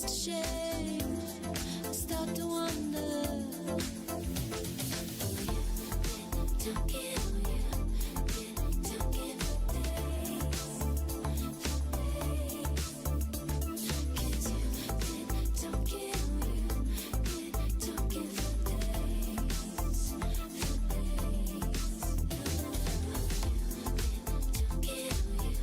just a shame. I start to wonder. Don't get on you. Don't get for days. Cause you don't get on you. Don't get for days. Don't get on you.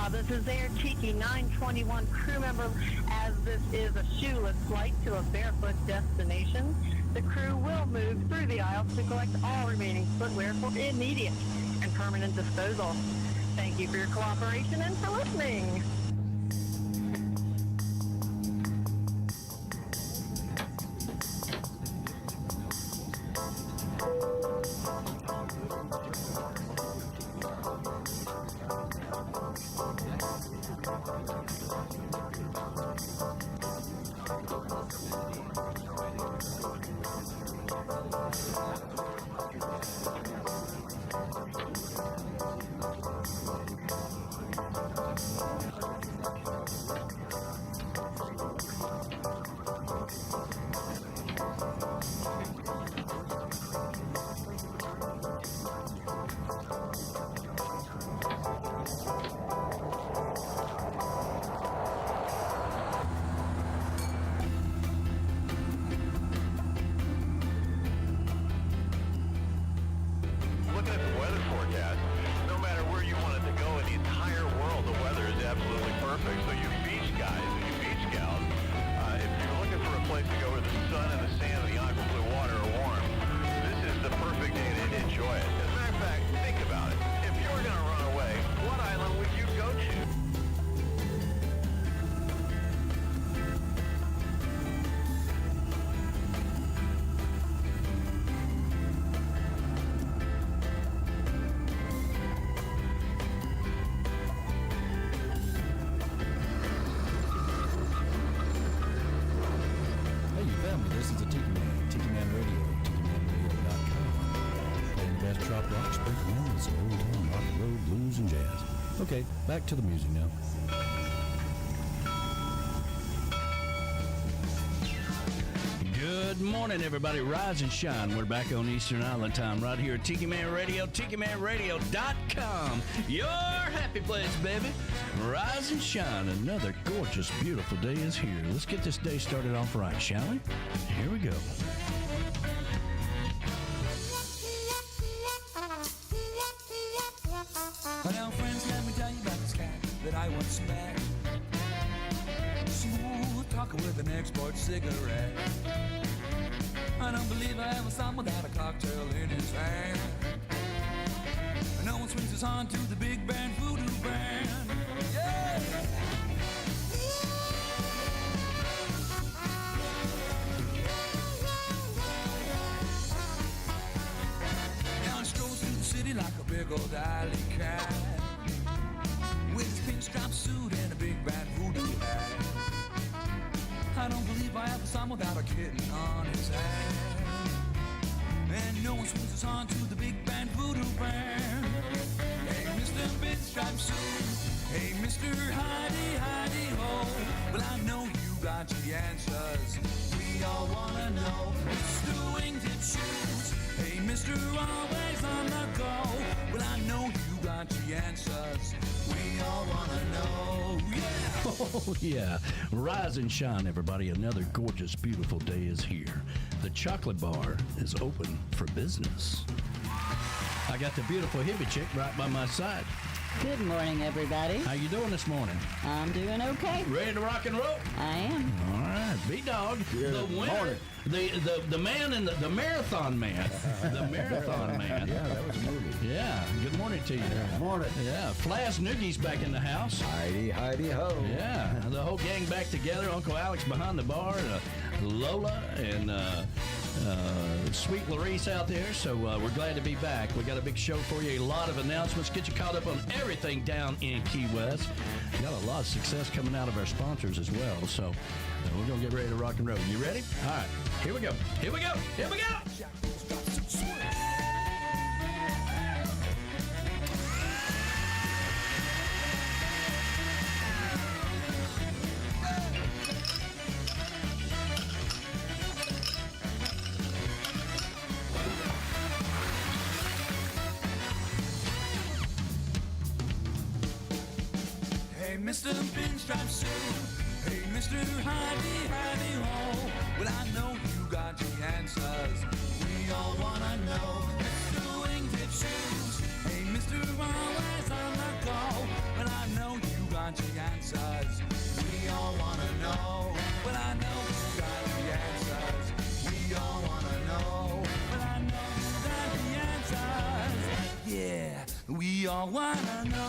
This is Air Tiki 921 crew member. As this is a shoeless flight to a barefoot destination, the crew will move through the aisles to collect all remaining footwear for immediate and permanent disposal. Thank you for your cooperation and for listening. Okay, back to the music now. Good morning, everybody. Rise and shine. We're back on Eastern Island time right here at Tiki Man Radio, TikiManRadio.com. Your happy place, baby. Rise and shine. Another gorgeous, beautiful day is here. Let's get this day started off right, shall we? Here we go. Well, now, friends, let me tell you about this cat that I once met. Smooth talking with an export cigarette. I don't believe I ever saw him without a cocktail in his hand. No one swings us on to the big band voodoo band. Yeah! Now he strolls through the city like a big old alley cat, with his pinstripe suit and a big band voodoo hat. I don't believe I ever saw him without a kitten on his hand. And no one swings us on to the big band voodoo band. Hey, Mr. Pinstripe Suit. Hey, Mr. Hidey-Hidey-Ho. Well, I know you got the answers we all wanna know. Mr. Wingtip Shoes. Hey, Mr. Always on the go. Well, I know you got the answers we all wanna know. Yeah! Oh, yeah. Rise and shine, everybody. Another gorgeous, beautiful day is here. The chocolate bar is open for business. I got the beautiful hippie chick right by my side. Good morning, everybody. How you doing this morning? I'm doing okay. Ready to rock and roll? I am. All right, B-Dog, the winner, the man in the marathon man, the marathon man. Yeah, that was a movie. Yeah, good morning to you. Good morning. Yeah, Flash Noogie's back in the house. Heidi, Heidi, ho. Yeah, the whole gang back together. Uncle Alex behind the bar, Lola and sweet Larice out there. So we're glad to be back. We got a big show for you. A lot of announcements. Get you caught up on everything down in Key West. We got a lot of success coming out of our sponsors as well. So we're going to get ready to rock and roll. You ready? All right. Here we go. Here we go. Here we go. Hey, Mr. Pinstripe Suit. Hey, Mr. Heidi, Heidi, ho. Well, I know you got the answers. We all wanna know. Mr. Wingtip Shoes. Hey, Mr. Always on the go. Well, I know you got the answers. We all wanna know. Well, I know you got the answers. We all wanna know. Well, I know you got the answers. Yeah, we all wanna know.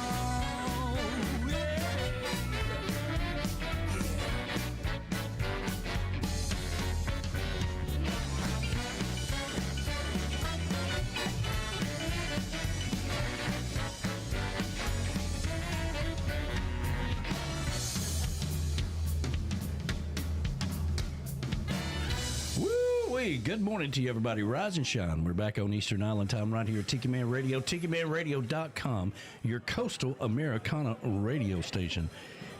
Good morning to you, everybody. Rise and shine. We're back on Eastern Island time right here at Tiki Man Radio, TikiManRadio.com, your coastal Americana radio station.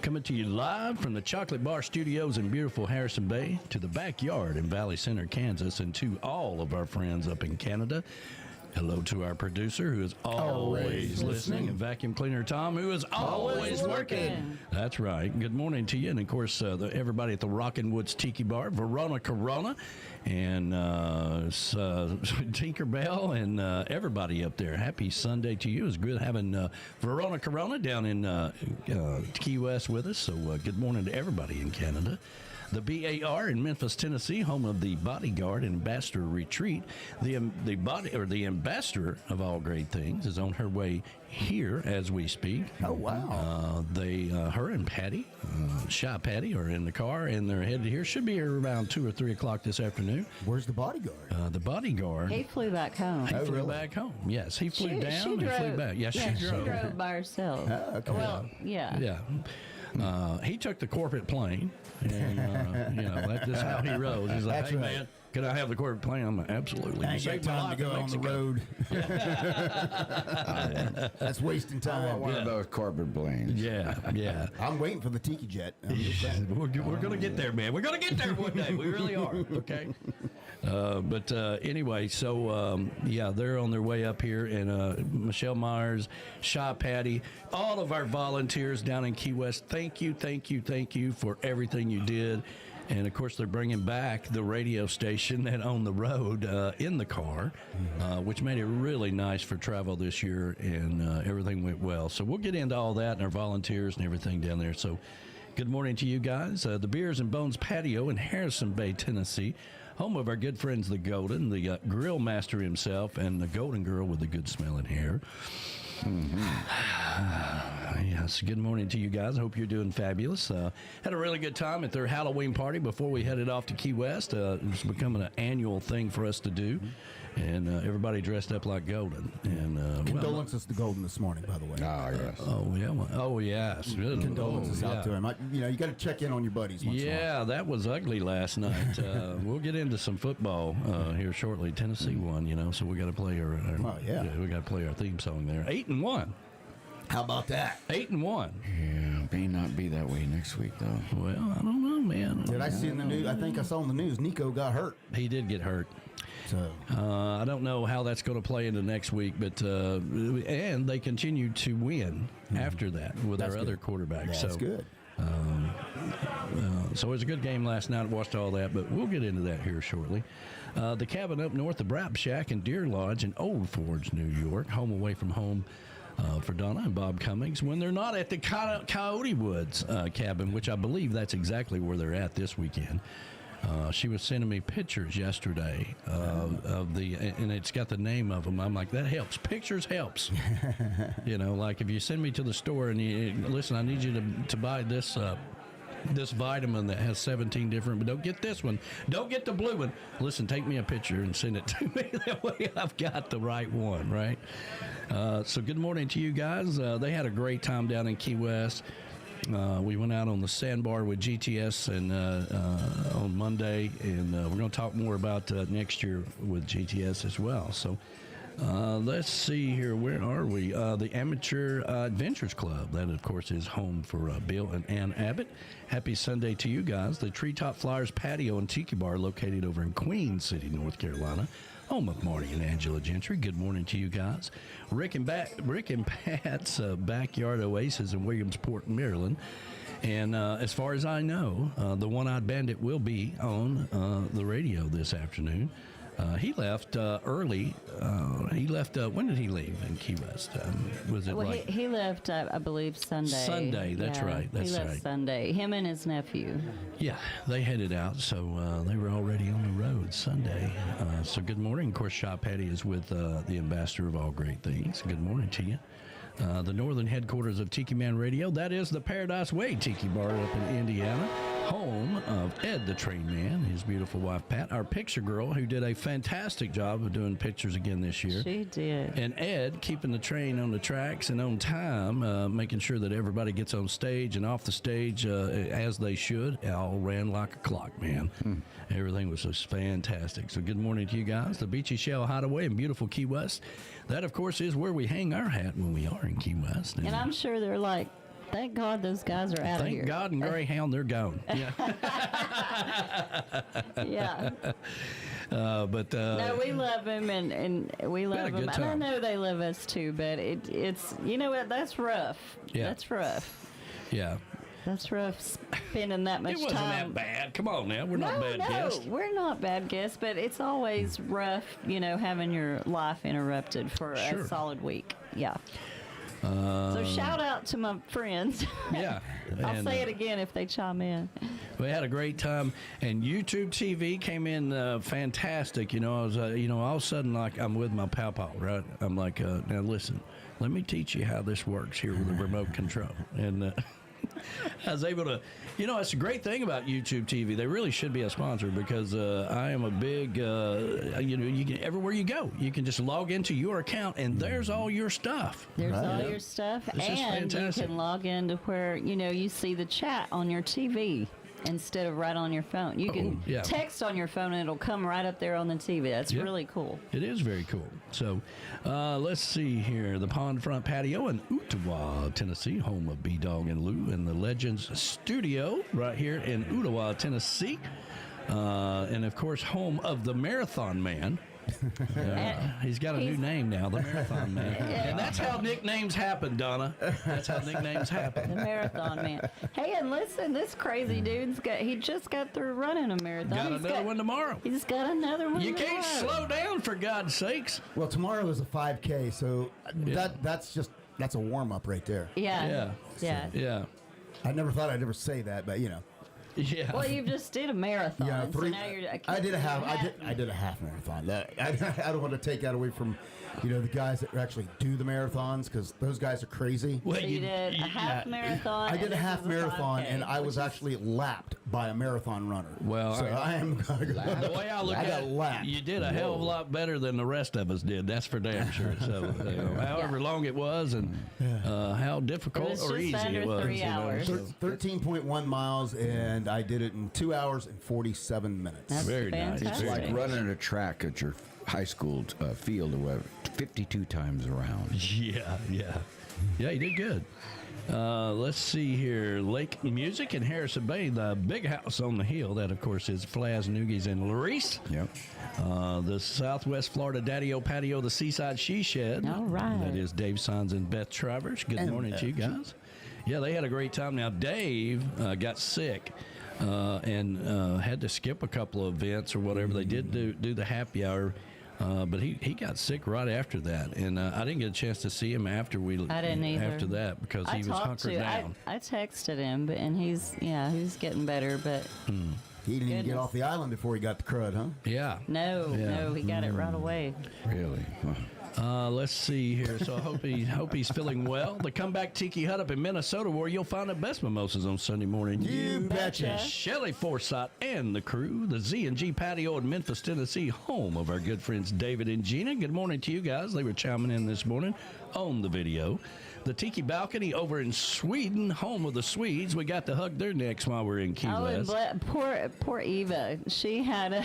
Coming to you live from the Chocolate Bar Studios in beautiful Harrison Bay to the backyard in Valley Center, Kansas, and to all of our friends up in Canada. Hello to our producer, who is always listening, and vacuum cleaner Tom, who is always working. That's right. Good morning to you, and of course, everybody at the Rockin' Woods Tiki Bar, Verona Corona, and Tinkerbell, and everybody up there. Happy Sunday to you. It's good having Verona Corona down in Key West with us. So good morning to everybody in Canada. The BAR in Memphis, Tennessee, home of the Bodyguard and Ambassador Retreat. The ambassador of all great things is on her way here as we speak. Oh, wow. Her and Patty, Shy Patty, are in the car, and they're headed here. Should be here around 2 or 3 o'clock this afternoon. Where's the Bodyguard? The Bodyguard. He flew back home. He flew back home. Yes, he flew down she and drove, flew back. Yes, yeah, she drove. by herself. Oh, okay. Well, yeah. Yeah. He took the corporate plane, and that's just how he rose. He's like, That's "Hey, right. man, can I have the corporate plane?" I'm like, "Absolutely." I You ain't got saved my time to life go in on the Mexico. road. That's wasting I want time. one of those corporate planes. Yeah. I'm waiting for the Tiki Jet. I'm just saying. We're going to get there, man. We're going to get there one day. We really are. Okay. But anyway, so they're on their way up here, and Michelle Myers, Shy Patty, all of our volunteers down in Key West. Thank you for everything you did. And of course, they're bringing back the radio station that on the road in the car, which made it really nice for travel this year, and everything went well. So we'll get into all that and our volunteers and everything down there. So good morning to you guys. The Beers and Bones Patio in Harrison Bay, Tennessee, home of our good friends, the Golden, the grill master himself, and the Golden Girl with the good smelling hair. Yes, good morning to you guys. I hope you're doing fabulous. Had a really good time at their Halloween party before we headed off to Key West. It's becoming an annual thing for us to do, and everybody dressed up like Golden. And Condolences to Golden this morning, by the way. Oh, yes. Oh yes. Condolences Oh, out to him. You got to check in on your buddies once in a while. Yeah, that was ugly last night. We'll get into some football here shortly. Tennessee won, so we got to play our we got to play our theme song there. 8-1. How about that? 8-1. Yeah, may not be that way next week, though. Well, I don't know, man. Did I see in the news? I think I saw in the news Nico got hurt. He did get hurt. So I don't know how that's going to play into next week, but and they continue to win after that with That's our other good. quarterbacks. That's so good. So it was a good game last night. Watched all that, but we'll get into that here shortly. The cabin up north, the Brap Shack in Deer Lodge in Old Forge, New York. Home away from home for Donna and Bob Cummings when they're not at the Coyote Woods cabin, which I believe that's exactly where they're at this weekend. She was sending me pictures yesterday of and it's got the name of them. I'm like, that helps. Pictures helps. Like if you send me to the store and you listen, I need you to buy this vitamin that has 17 different, but don't get this one. Don't get the blue one. Listen, take me a picture and send it to me. That way I've got the right one, right? So good morning to you guys. They had a great time down in Key West. We went out on the sandbar with GTS and on Monday, and we're going to talk more about next year with GTS as well. So let's see here. Where are we? The Amateur Adventures Club. That, of course, is home for Bill and Ann Abbott. Happy Sunday to you guys. The Treetop Flyers Patio and Tiki Bar located over in Queen City, North Carolina. Home of Marty and Angela Gentry. Good morning to you guys. Rick and Pat's Backyard Oasis in Williamsport, Maryland. And as far as I know, the One-Eyed Bandit will be on the radio this afternoon. He left early. He left. When did he leave in Key West? Was it he left, I believe, Sunday. Sunday. That's right. That's he left right. Sunday. Him and his nephew. Yeah, they headed out, so they were already on the road Sunday. So good morning. Of course, Shop Patty is with the ambassador of all great things. Good morning to you. The northern headquarters of Tiki Man Radio. That is the Paradise Way Tiki Bar up in Indiana, home of Ed the Train Man, his beautiful wife Pat, our picture girl, who did a fantastic job of doing pictures again this year. She did. And Ed keeping the train on the tracks and on time, making sure that everybody gets on stage and off the stage as they should. It all ran like a clock, man. Everything was just fantastic. So good morning to you guys. The Beachy Shell Hideaway in beautiful Key West. That, of course, is where we hang our hat when we are in Key West. And I'm sure they're like, thank God those guys are out of here. Thank God and Greyhound, they're gone. Yeah. Yeah. But no, we love them and we love a them. good And I time. know they love us too, but it's, you know what, that's rough. Yeah. That's rough. yeah. That's rough spending that much It wasn't time. that bad. Come on now. We're not bad no, guests. we're not bad guests, but it's always rough, having your life interrupted for Sure. a solid week. Yeah. So shout out to my friends. Yeah. I'll And, say it again if they chime in. We had a great time, and YouTube TV came in fantastic. I was, all of a sudden, like, I'm with my pawpaw, right? I'm like, now listen, let me teach you how this works here with the remote control. And I was able to, it's a great thing about YouTube TV. They really should be a sponsor because I am a big, you can, everywhere you go, you can just log into your account and there's all your stuff. There's all your stuff, This is and you fantastic. can log into where, you see the chat on your TV. Instead of right on your phone. You can yeah. text on your phone and it'll come right up there on the TV. That's Yeah. really cool. It is very cool. So let's see here. The Pond Front Patio in Ottawa, Tennessee, home of B-Dog and Lou, and the Legends Studio right here in Ottawa, Tennessee. And, of course, home of the Marathon Man. He's got a new name now, the Marathon Man. And that's how nicknames happen, Donna. That's how nicknames happen. The Marathon Man. Hey, and listen, this crazy dude's he just got through running a marathon. Got He's another one tomorrow. He's got another one You can't tomorrow. slow down, for God's sakes. Well, tomorrow is a 5K, so that's a warm up right there. Yeah. Yeah. I never thought I'd ever say that, but Yeah. Well, you just did a marathon. Yeah, So now you're, I did a half. I did a half marathon. I don't want to take that away from, the guys that actually do the marathons because those guys are crazy. Well, So you did a half marathon. I did and a this half is a marathon, 5K, and I which was is- actually lapped by a marathon runner. Well, so I am. The way I look I at got it, lapped. you did a hell of a lot better than the rest of us did. That's for damn sure. So, however long it was, and how difficult It was or just easy under it was. 3 hours. 13.1 miles, and I did it in 2 hours and 47 minutes. That's Very nice. It's fantastic. like running a track at your high school field or whatever, 52 times around. Yeah, you did good. Let's see here. Lake Music in Harrison Bay, the big house on the hill. That, of course, is Flaz, Noogies, and Larice. Yep. The Southwest Florida Daddy-O Patio, the Seaside She Shed. All right. That is Dave Sons and Beth Travers. Good And morning to you guys. Yeah, they had a great time. Now, Dave got sick and had to skip a couple of events or whatever. They did do the happy hour, but he got sick right after that. And I didn't get a chance to see him after I didn't either. after that because he was hunkered down. I texted him, and he's getting better, but He didn't even get off the island before he got the crud, huh? Yeah. no, he got it right away. Really? Let's see here. So I hope he's feeling well. The Comeback Tiki Hut up in Minnesota, where you'll find the best mimosas on Sunday morning. You betcha. Shelley Forsythe and the crew. The Z&G Patio in Memphis, Tennessee, home of our good friends David and Gina. Good morning to you guys. They were chiming in this morning on the video. The Tiki Balcony over in Sweden, home of the Swedes. We got to hug their necks while we're in Key West. And poor Eva. She had a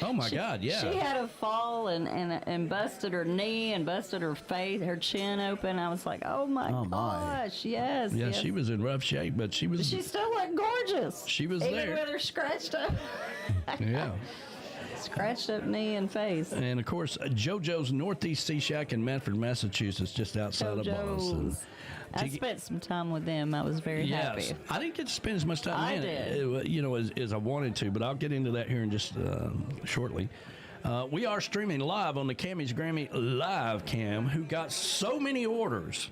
Oh my God, yeah. She had a fall and busted her knee and busted her face, her chin open. I was like, oh my gosh, yes. Yeah, yes. she was in rough shape, but she was. She still looked gorgeous. She was even there. with her scratched up. Yeah. Scratched up knee and face. And of course, JoJo's Northeast Sea Shack in Manford, Massachusetts, just outside of Boston. I spent some time with them. I was very happy. I didn't get to spend as much time I did. as I wanted to, but I'll get into that here in just shortly. We are streaming live on the Camys Grammy live cam, who got so many orders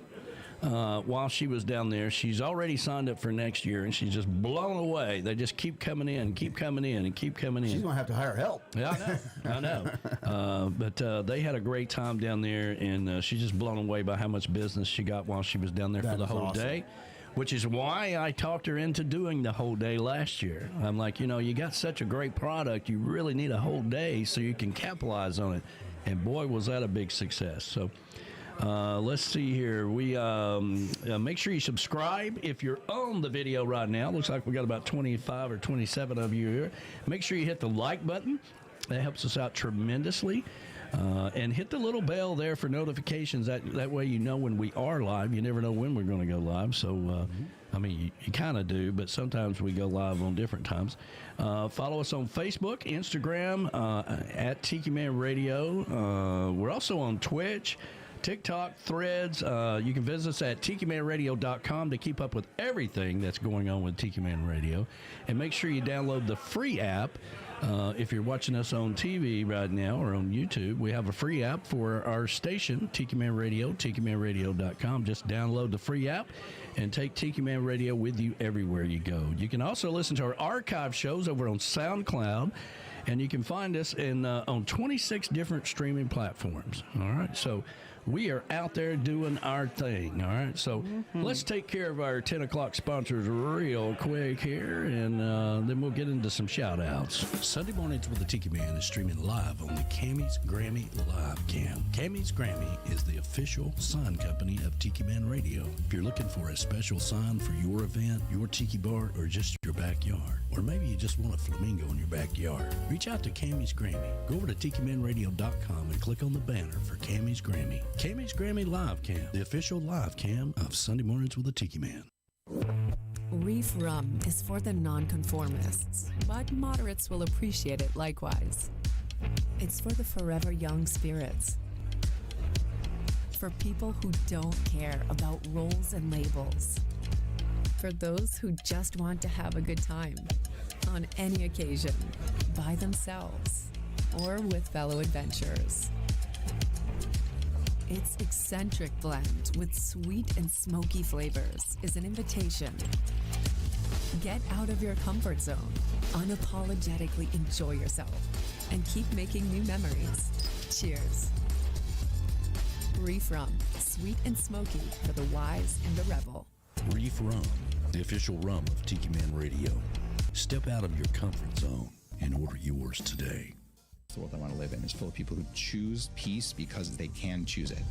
while she was down there. She's already signed up for next year, and she's just blown away. They just keep coming in, and keep coming in. She's going to have to hire help. Yeah, I know. But they had a great time down there, and she's just blown away by how much business she got while she was down there for the whole day, which is why I talked her into doing the whole day last year. I'm like, you got such a great product, you really need a whole day so you can capitalize on it. And boy, was that a big success. So let's see here. We make sure you subscribe if you're on the video right now. Looks like we got about 25 or 27 of you here. Make sure you hit the like button. That helps us out tremendously. And hit the little bell there for notifications. That way you know when we are live. You never know when we're going to go live. So, I mean, you kind of do, but sometimes we go live on different times. Follow us on Facebook, Instagram, at Tiki Man Radio. We're also on Twitch, TikTok, Threads. You can visit us at TikiManRadio.com to keep up with everything that's going on with Tiki Man Radio. And make sure you download the free app. If you're watching us on TV right now or on YouTube, we have a free app for our station, Tiki Man Radio, TikiManRadio.com. Just download the free app and take Tiki Man Radio with you everywhere you go. You can also listen to our archive shows over on SoundCloud, and you can find us on 26 different streaming platforms. All right, so we are out there doing our thing. All right, so let's take care of our 10 o'clock sponsors real quick here, and then we'll get into some shout outs. Sunday Mornings with the Tiki Man is streaming live on the Camys Grammy live cam. Camys Grammy is the official sign company of Tiki Man Radio. If you're looking for a special sign for your event, your tiki bar, or just your backyard, or maybe you just want a flamingo in your backyard, reach out to Camys Grammy. Go over to TikiManRadio.com and click on the banner for Camys Grammy. Camys Grammy Live Cam, the official live cam of Sunday Mornings with the Tiki Man. Reef rum is for the nonconformists, but moderates will appreciate it likewise. It's for the forever young spirits. For people who don't care about roles and labels. For those who just want to have a good time on any occasion, by themselves or with fellow adventurers. Its eccentric blend with sweet and smoky flavors is an invitation. Get out of your comfort zone, unapologetically enjoy yourself, and keep making new memories. Cheers. Reef Rum, sweet and smoky for the wise and the rebel. Reef Rum, the official rum of Tiki Man Radio. Step out of your comfort zone and order yours today. The world I want to live in is full of people who choose peace because they can choose it.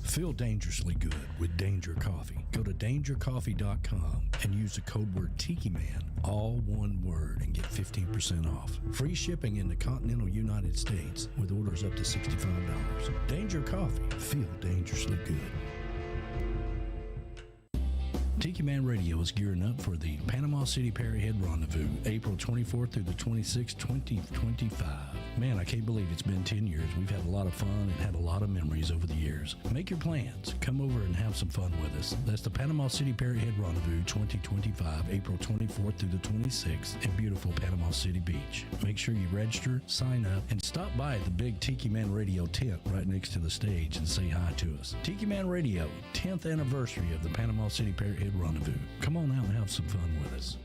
Feel dangerously good with Danger Coffee. Go to dangercoffee.com and use the code word Tiki Man, all one word, and get 15% off. Free shipping in the continental United States with orders up to $65. Danger Coffee. Feel dangerously good. Tiki Man Radio is gearing up for the Panama City Parrothead Rendezvous, April 24th through the 26th, 2025. Man, I can't believe it's been 10 years. We've had a lot of fun and had a lot of memories over the years. Make your plans. Come over and have some fun with us. That's the Panama City Parrothead Rendezvous 2025, April 24th through the 26th in beautiful Panama City Beach. Make sure you register, sign up, and stop by the big Tiki Man Radio tent right next to the stage and say hi to us. Tiki Man Radio, 10th anniversary of the Panama City Parrothead Rendezvous. Come on out and have some fun with us.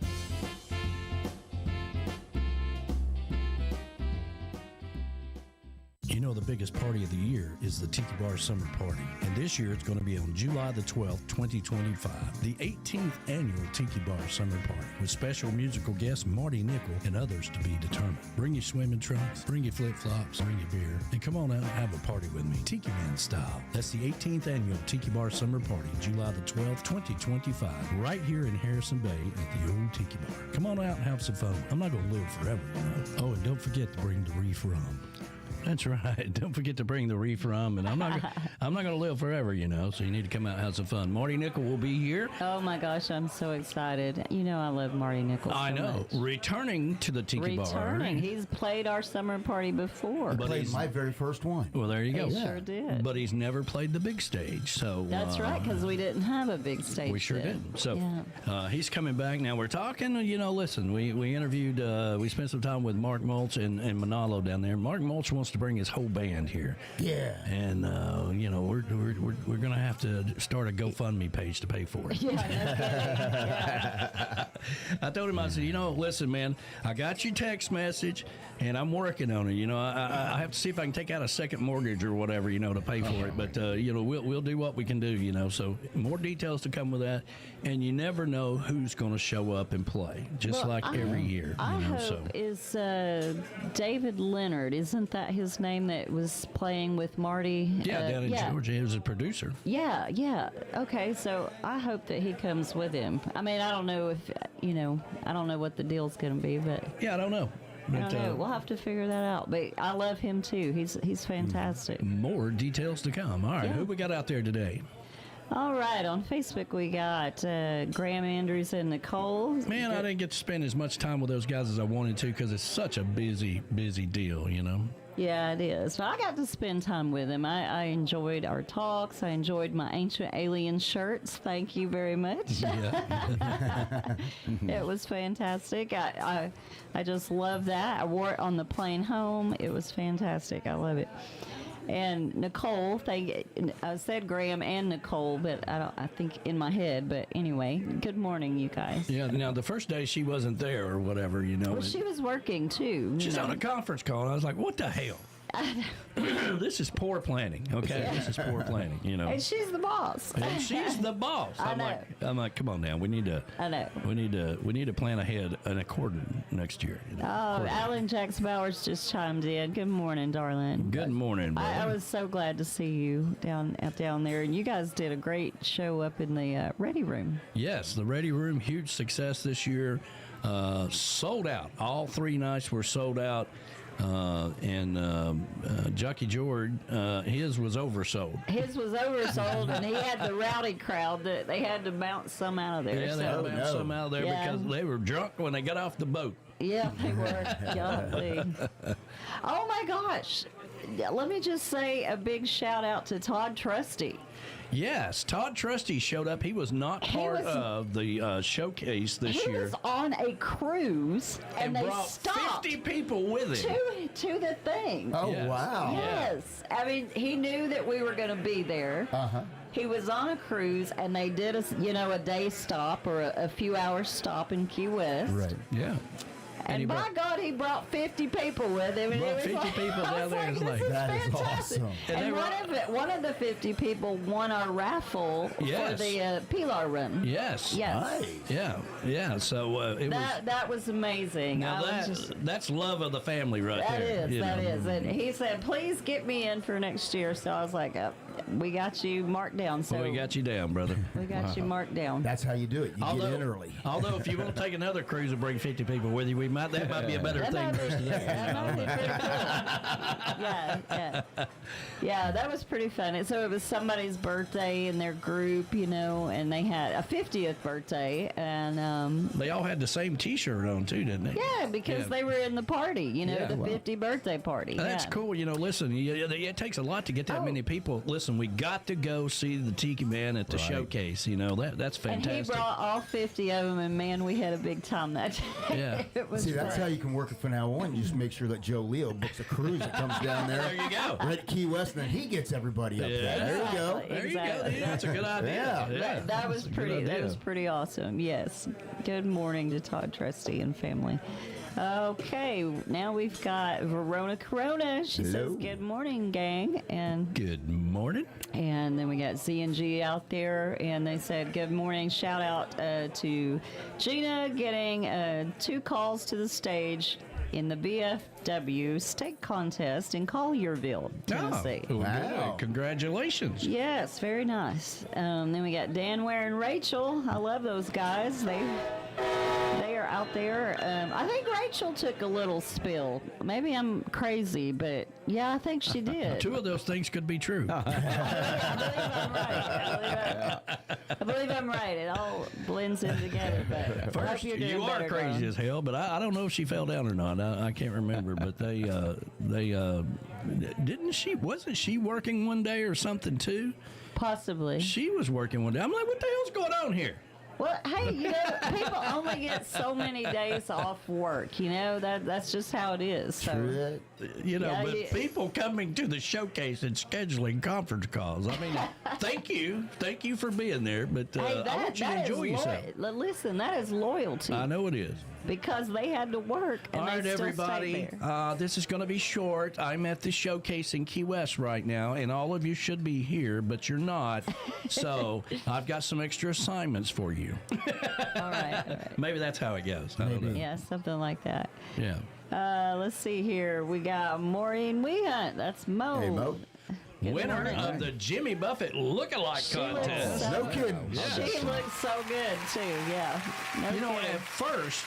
You know, the biggest party of the year is the Tiki Bar Summer Party. And this year it's going to be on July the 12th, 2025, the 18th annual Tiki Bar Summer Party with special musical guest Marty Nickel and others to be determined. Bring your swimming trunks, bring your flip-flops, bring your beer, and come on out and have a party with me, Tiki Man style. That's the 18th annual Tiki Bar Summer Party, July the 12th, 2025, right here in Harrison Bay at the old Tiki Bar. Come on out and have some fun. I'm not going to live forever, you know. Oh, and don't forget to bring the reef rum. That's right. Don't forget to bring the reef rum, and I'm not going to live forever, you know. So you need to come out and have some fun. Marty Nickel will be here. Oh my gosh, I'm so excited. You know I love Marty Nickel. I know. Much. Returning to the Tiki Bar. Returning. He's played our summer party before. But played my very first one. Well, there you go. He sure did. But he's never played the big stage. So that's right, because we didn't have a big stage. We sure then. did. So yeah. He's coming back now. We're talking. You know, listen. We interviewed. We spent some time with Mark Mulch and Manalo down there. Mark Mulch wants to bring his whole band here. Yeah. And you know, we're gonna have to start a GoFundMe page to pay for it. Yeah. I told him, I said, you know, listen, man, I got your text message and I'm working on it. You know, I have to see if I can take out a second mortgage or whatever, you know, to pay for it. But you know, we'll do what we can do, you know. So more details to come with that. And you never know who's going to show up and play, just like every year. I hope is David Leonard. Isn't that his name that was playing with Marty? Yeah, down in Georgia. He was a producer. Yeah. Okay, so I hope that he comes with him. I mean, I don't know if, you know, I don't know what the deal's going to be, but... Yeah, I don't know. I don't know. We'll have to figure that out. But I love him, too. He's fantastic. More details to come. All right, who we got out there today? All right, on Facebook we got Graham Andrews and Nicole. Man, I didn't get to spend as much time with those guys as I wanted to because it's such a busy deal, you know? Yeah, it is. But I got to spend time with them. I enjoyed our talks. I enjoyed my Ancient Alien shirts. Thank you very much. Yeah. It was fantastic. I just love that. I wore it on the plane home. It was fantastic. I love it. And Nicole, I said Graham and Nicole, but I think in my head. But anyway, good morning, you guys. Yeah, now the first day she wasn't there or whatever, you know. Well, she was working too. She's on a conference call, and I was like, what the hell? This is poor planning, okay? Yeah. This is poor planning, you know. And she's the boss. And she's the boss. I'm like, come on now. We need to. I know. We need to plan ahead and accord next year. You know, Alan Jax Bowers just chimed in. Good morning, darling. Good morning, brother. I was so glad to see you down there, and you guys did a great show up in the Ready Room. Yes, the Ready Room, huge success this year. Sold out. All 3 nights were sold out. And Jockey George, his was oversold. His was oversold, and he had the rowdy crowd that they had to bounce some out of there. Yeah, they had to bounce some out of there because they were drunk when they got off the boat. Yeah, they were. Golly. Oh my gosh! Let me just say a big shout out to Todd Trusty. Yes, Todd Trusty showed up. He was not part of the showcase this year. He was on a cruise, and they brought stopped 50 people with him to the thing. Oh, yes. Wow. Yes. I mean, he knew that we were going to be there. Uh-huh. He was on a cruise, and they did a day stop or a few hours stop in Key West. Right. Yeah. And by God, he brought 50 people with him. And brought 50 people down there. This is that fantastic. is awesome. And one of the 50 people won our raffle for the Pilar run. Yes. Yes. Nice. Yeah. So that was amazing. Now that's love of the family right there. That is. And he said, please get me in for next year. So I was like, we got you marked down. So we got you down, brother. We got you marked down. That's how you do it. You get in early. Although, if you want to take another cruise and bring 50 people with you, that might be a better thing for us to do. That might be pretty cool. Yeah, that was pretty fun. So it was somebody's birthday in their group, and they had a 50th birthday, and they all had the same T-shirt on too, didn't they? Yeah, because they were in the party, the 50 birthday party. That's cool. Listen, it takes a lot to get that many people. Listen, we got to go see the Tiki Man at the showcase. That's fantastic. And he brought all 50 of them, and man, we had a big time that day. Yeah. It was See, fun. that's how you can work it from now on. You just make sure that Joe Leo books a cruise that comes down there. There you go. Right at Key West, and then he gets everybody up there. There you go. There you go. Yeah, that's a good idea. Yeah. That was pretty. That was pretty awesome. Yes. Good morning to Todd Trusty and family. Okay, now we've got Verona Corona. She says, "Good morning, gang," and good morning. And then we got Z&G out there, and they said, "Good morning." Shout out to Gina getting 2 calls to the stage in the BFW steak contest in Collierville, Tennessee. Oh, wow. Congratulations. Yes, very nice. Then we got Dan Ware and Rachel. I love those guys. They are out there. I think Rachel took a little spill. Maybe I'm crazy, but yeah, I think she did. 2 of those things could be true. I believe I'm right. It all blends in together. But First, you are crazy as hell, but I don't know if she fell down or not. I can't remember, but they didn't she? Wasn't she working one day or something too? Possibly. She was working one day. I'm like, what the hell's going on here? Well, hey, people only get so many days off work. That's just how it is. So, True that. But people coming to the showcase and scheduling conference calls. I mean, thank you for being there. But hey, I want you to enjoy yourself. Listen, that is loyalty. I know it is. Because they had to work. And all right, they still everybody. stayed there. This is going to be short. I'm at the showcase in Key West right now, and all of you should be here, but you're not. So I've got some extra assignments for you. All right. Maybe that's how it goes. I don't know. Yeah, something like that. Yeah. Let's see here. We got Maureen Wehunt. That's Mo. Hey, Mo. Winner of the Jimmy Buffett Lookalike Contest. No kidding. Yeah. She looks so good, too. Yeah. No kidding. At first,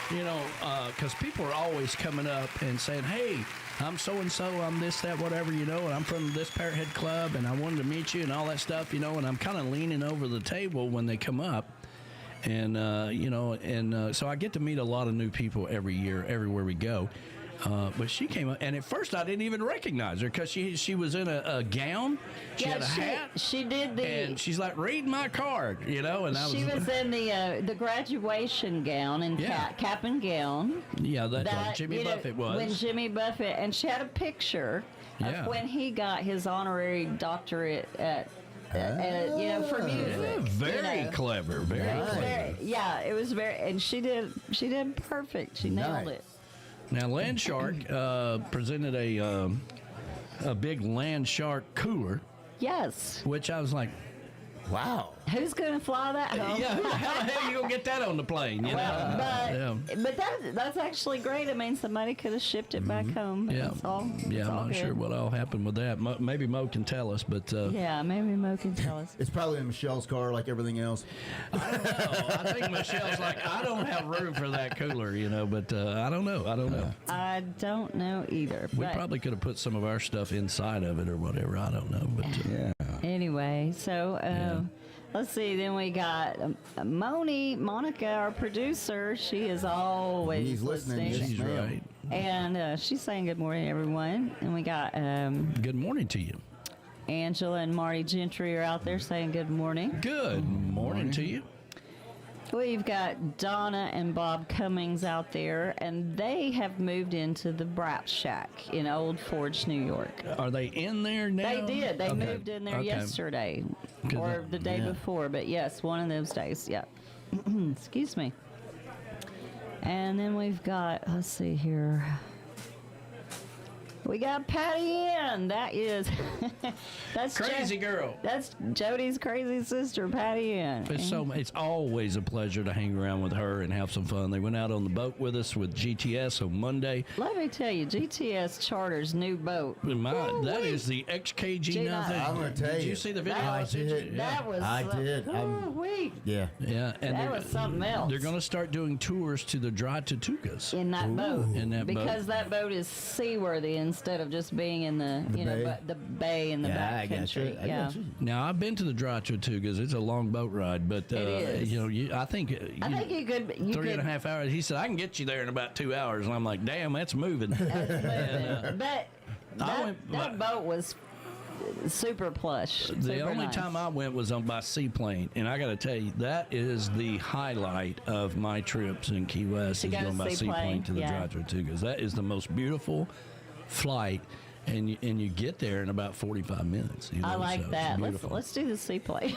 because people are always coming up and saying, hey, I'm so-and-so, I'm this, that, whatever, and I'm from this Parrothead Club, and I wanted to meet you and all that stuff, and I'm kind of leaning over the table when they come up. And, so I get to meet a lot of new people every year, everywhere we go. But she came up, and at first I didn't even recognize her because she was in a gown. She had a hat. She did the. And she's like, read my card, and I was. She was in the graduation gown and cap and gown. Yeah, that's what Jimmy Buffett was. When Jimmy Buffett, and she had a picture of when he got his honorary doctorate at. For music. Very clever. Very clever. Yeah, it was very, and she did perfect. She nailed it. Now, Land Shark presented a big Land Shark cooler. Yes. Which I was like, wow. Who's going to fly that home? Yeah, how the hell are you going to get that on the plane? But that's actually great. I mean, somebody could have shipped it back home. Yeah, I'm not sure what all happened with that. Maybe Mo can tell us, but... yeah, maybe Mo can tell us. It's probably in Michelle's car like everything else. I don't know. I think Michelle's like, I don't have room for that cooler, but I don't know. I don't know either. We probably could have put some of our stuff inside of it or whatever. I don't know, but... Anyway, so... Let's see, then we got Monica, our producer. She is always listening. She's right. And she's saying good morning, everyone. And we got... good morning to you. Angela and Marty Gentry are out there saying good morning. Good morning to you. We've got Donna and Bob Cummings out there, and they have moved into the Brat Shack in Old Forge, New York. Are they in there now? They did. They moved in there yesterday or the day before, but yes, one of those days. Yeah. Excuse me. And then we've got, let's see here. We got Patty Ann. That is that's Crazy girl. That's Jody's crazy sister, Patty Ann. It's always a pleasure to hang around with her and have some fun. They went out on the boat with us with GTS on Monday. Let me tell you, GTS charters new boat. That is the XKG nothing. I'm going to tell you. Did you see the video? I did. That was I did. Yeah. Yeah, and that was something else. They're going to start doing tours to the dry Tortugas. In that boat. Because that boat is seaworthy instead of just being in the bay in the back country. I got you. Now I've been to the dry Tortugas. It's a long boat ride, but it is. I think you could 3.5 hours. He said I can get you there in about 2 hours, and I'm like, damn, that's moving. But that boat was super plush. The only time I went was on by seaplane, and I got to tell you, that is the highlight of my trips in Key West, is going by seaplane to the dry Tortugas. That is the most beautiful flight, and you get there in about 45 minutes. I like that. Let's do the seaplane.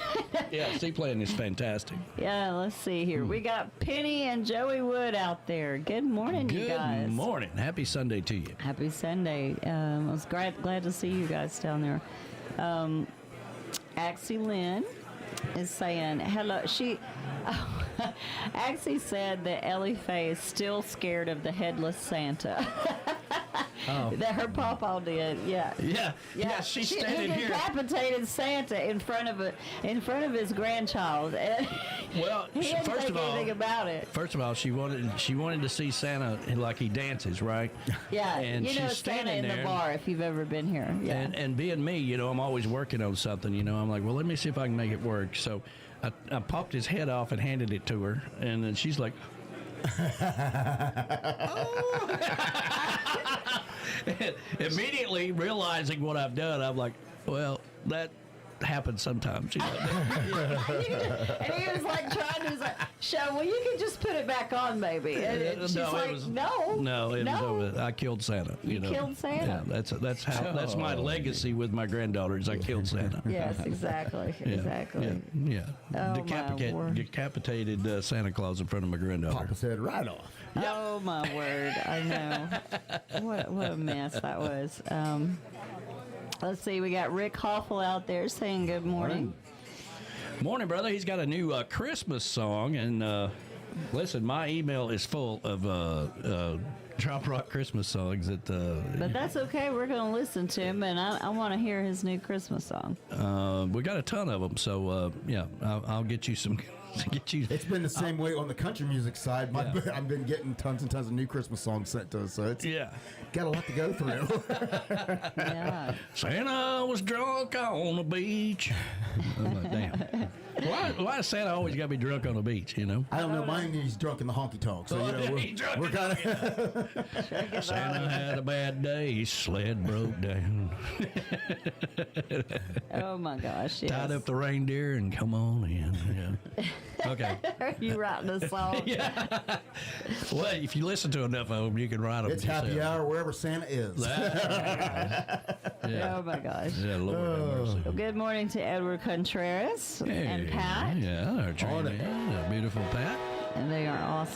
Yeah, seaplane is fantastic. Yeah, let's see here. We got Penny and Joey Wood out there. Good morning, you guys. Good morning. Happy Sunday to you. Happy Sunday. I was glad to see you guys down there. Axie Lynn is saying hello. Axie said that Ellie Faye is still scared of the headless Santa. That her pawpaw did, yeah. She's standing he decapitated Santa in front of his grandchild. Well, he didn't think anything about it. First of all, she wanted to see Santa like he dances, right? Yeah, and you know she's Santa standing in there, the bar if you've ever been here. Yeah. And being me, I'm always working on something. I'm like, well, let me see if I can make it work. So I popped his head off and handed it to her, and then she's like. Immediately realizing what I've done, I'm like, well, that happens sometimes. And he was like trying to show, well, you can just put it back on, baby. And she's No, it was over. I killed Santa. You killed Santa? Yeah, that's my legacy with my granddaughters. I killed Santa. Yes, exactly. Exactly. Yeah. Oh, Decapitated Santa Claus in front of my granddaughter. Pop his head right off. Yep. Oh my word! I know. What a mess that was. Let's see. We got Rick Hoffel out there saying good morning. Morning, brother. He's got a new Christmas song, and listen, my email is full of trop rock Christmas songs. But that's okay. We're going to listen to him, and I want to hear his new Christmas song. We got a ton of them, so I'll get you some. It's been the same way on the country music side. I've been getting tons and tons of new Christmas songs sent to us, so it's got a lot to go through. Yeah. Santa was drunk on the beach. I'm like, damn. Why does Santa always got to be drunk on the beach, I don't know. Mine, he's drunk in the honky tonk, so we're kind of. Santa had a bad day. His sled broke down. Oh my gosh! Yes. Tied up the reindeer and come on in. Yeah. Okay. Are you writing a song? Yeah. Well, if you listen to enough of them, you can write them. It's happy hour wherever Santa is. Oh my gosh. Yeah, Lord have mercy. Well, good morning to Edward Contreras and Pat. Yeah, our trainer, beautiful Pat. And they are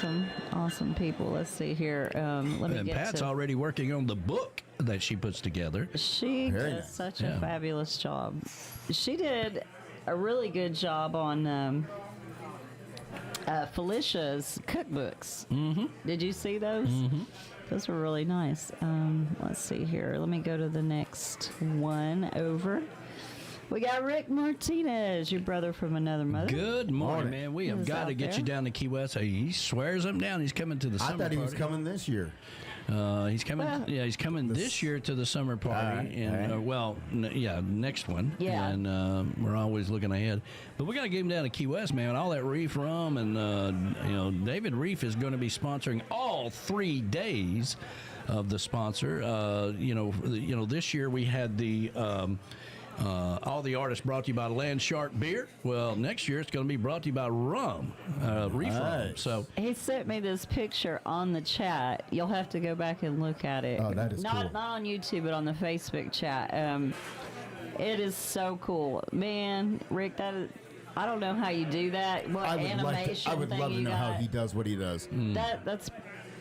awesome people. Let's see here. Pat's already working on the book that she puts together. She does such a fabulous job. She did a really good job on Felicia's cookbooks. Mm-hmm. Did you see those? Mm-hmm. Those were really nice. Let's see here. Let me go to the next one over. We got Rick Martinez, your brother from another mother. Good morning, man. We have got to get you down to Key West. He swears them down. He's coming to the summer party. I thought he was coming this year. He's coming. He's coming this year to the summer party, next one. Yeah, and we're always looking ahead. But we got to get him down to Key West, man. All that Reef rum, and David Reef is going to be sponsoring all 3 days of the sponsor. This year we had the. All the artists brought to you by Land Shark Beer. Well, next year it's going to be brought to you by Rum, Reef Rum. So he sent me this picture on the chat. You'll have to go back and look at it. Oh, that is cool. Not on YouTube, but on the Facebook chat. It is so cool, man. Rick, I don't know how you do that. What animation? I would love to know how he does what he does. That's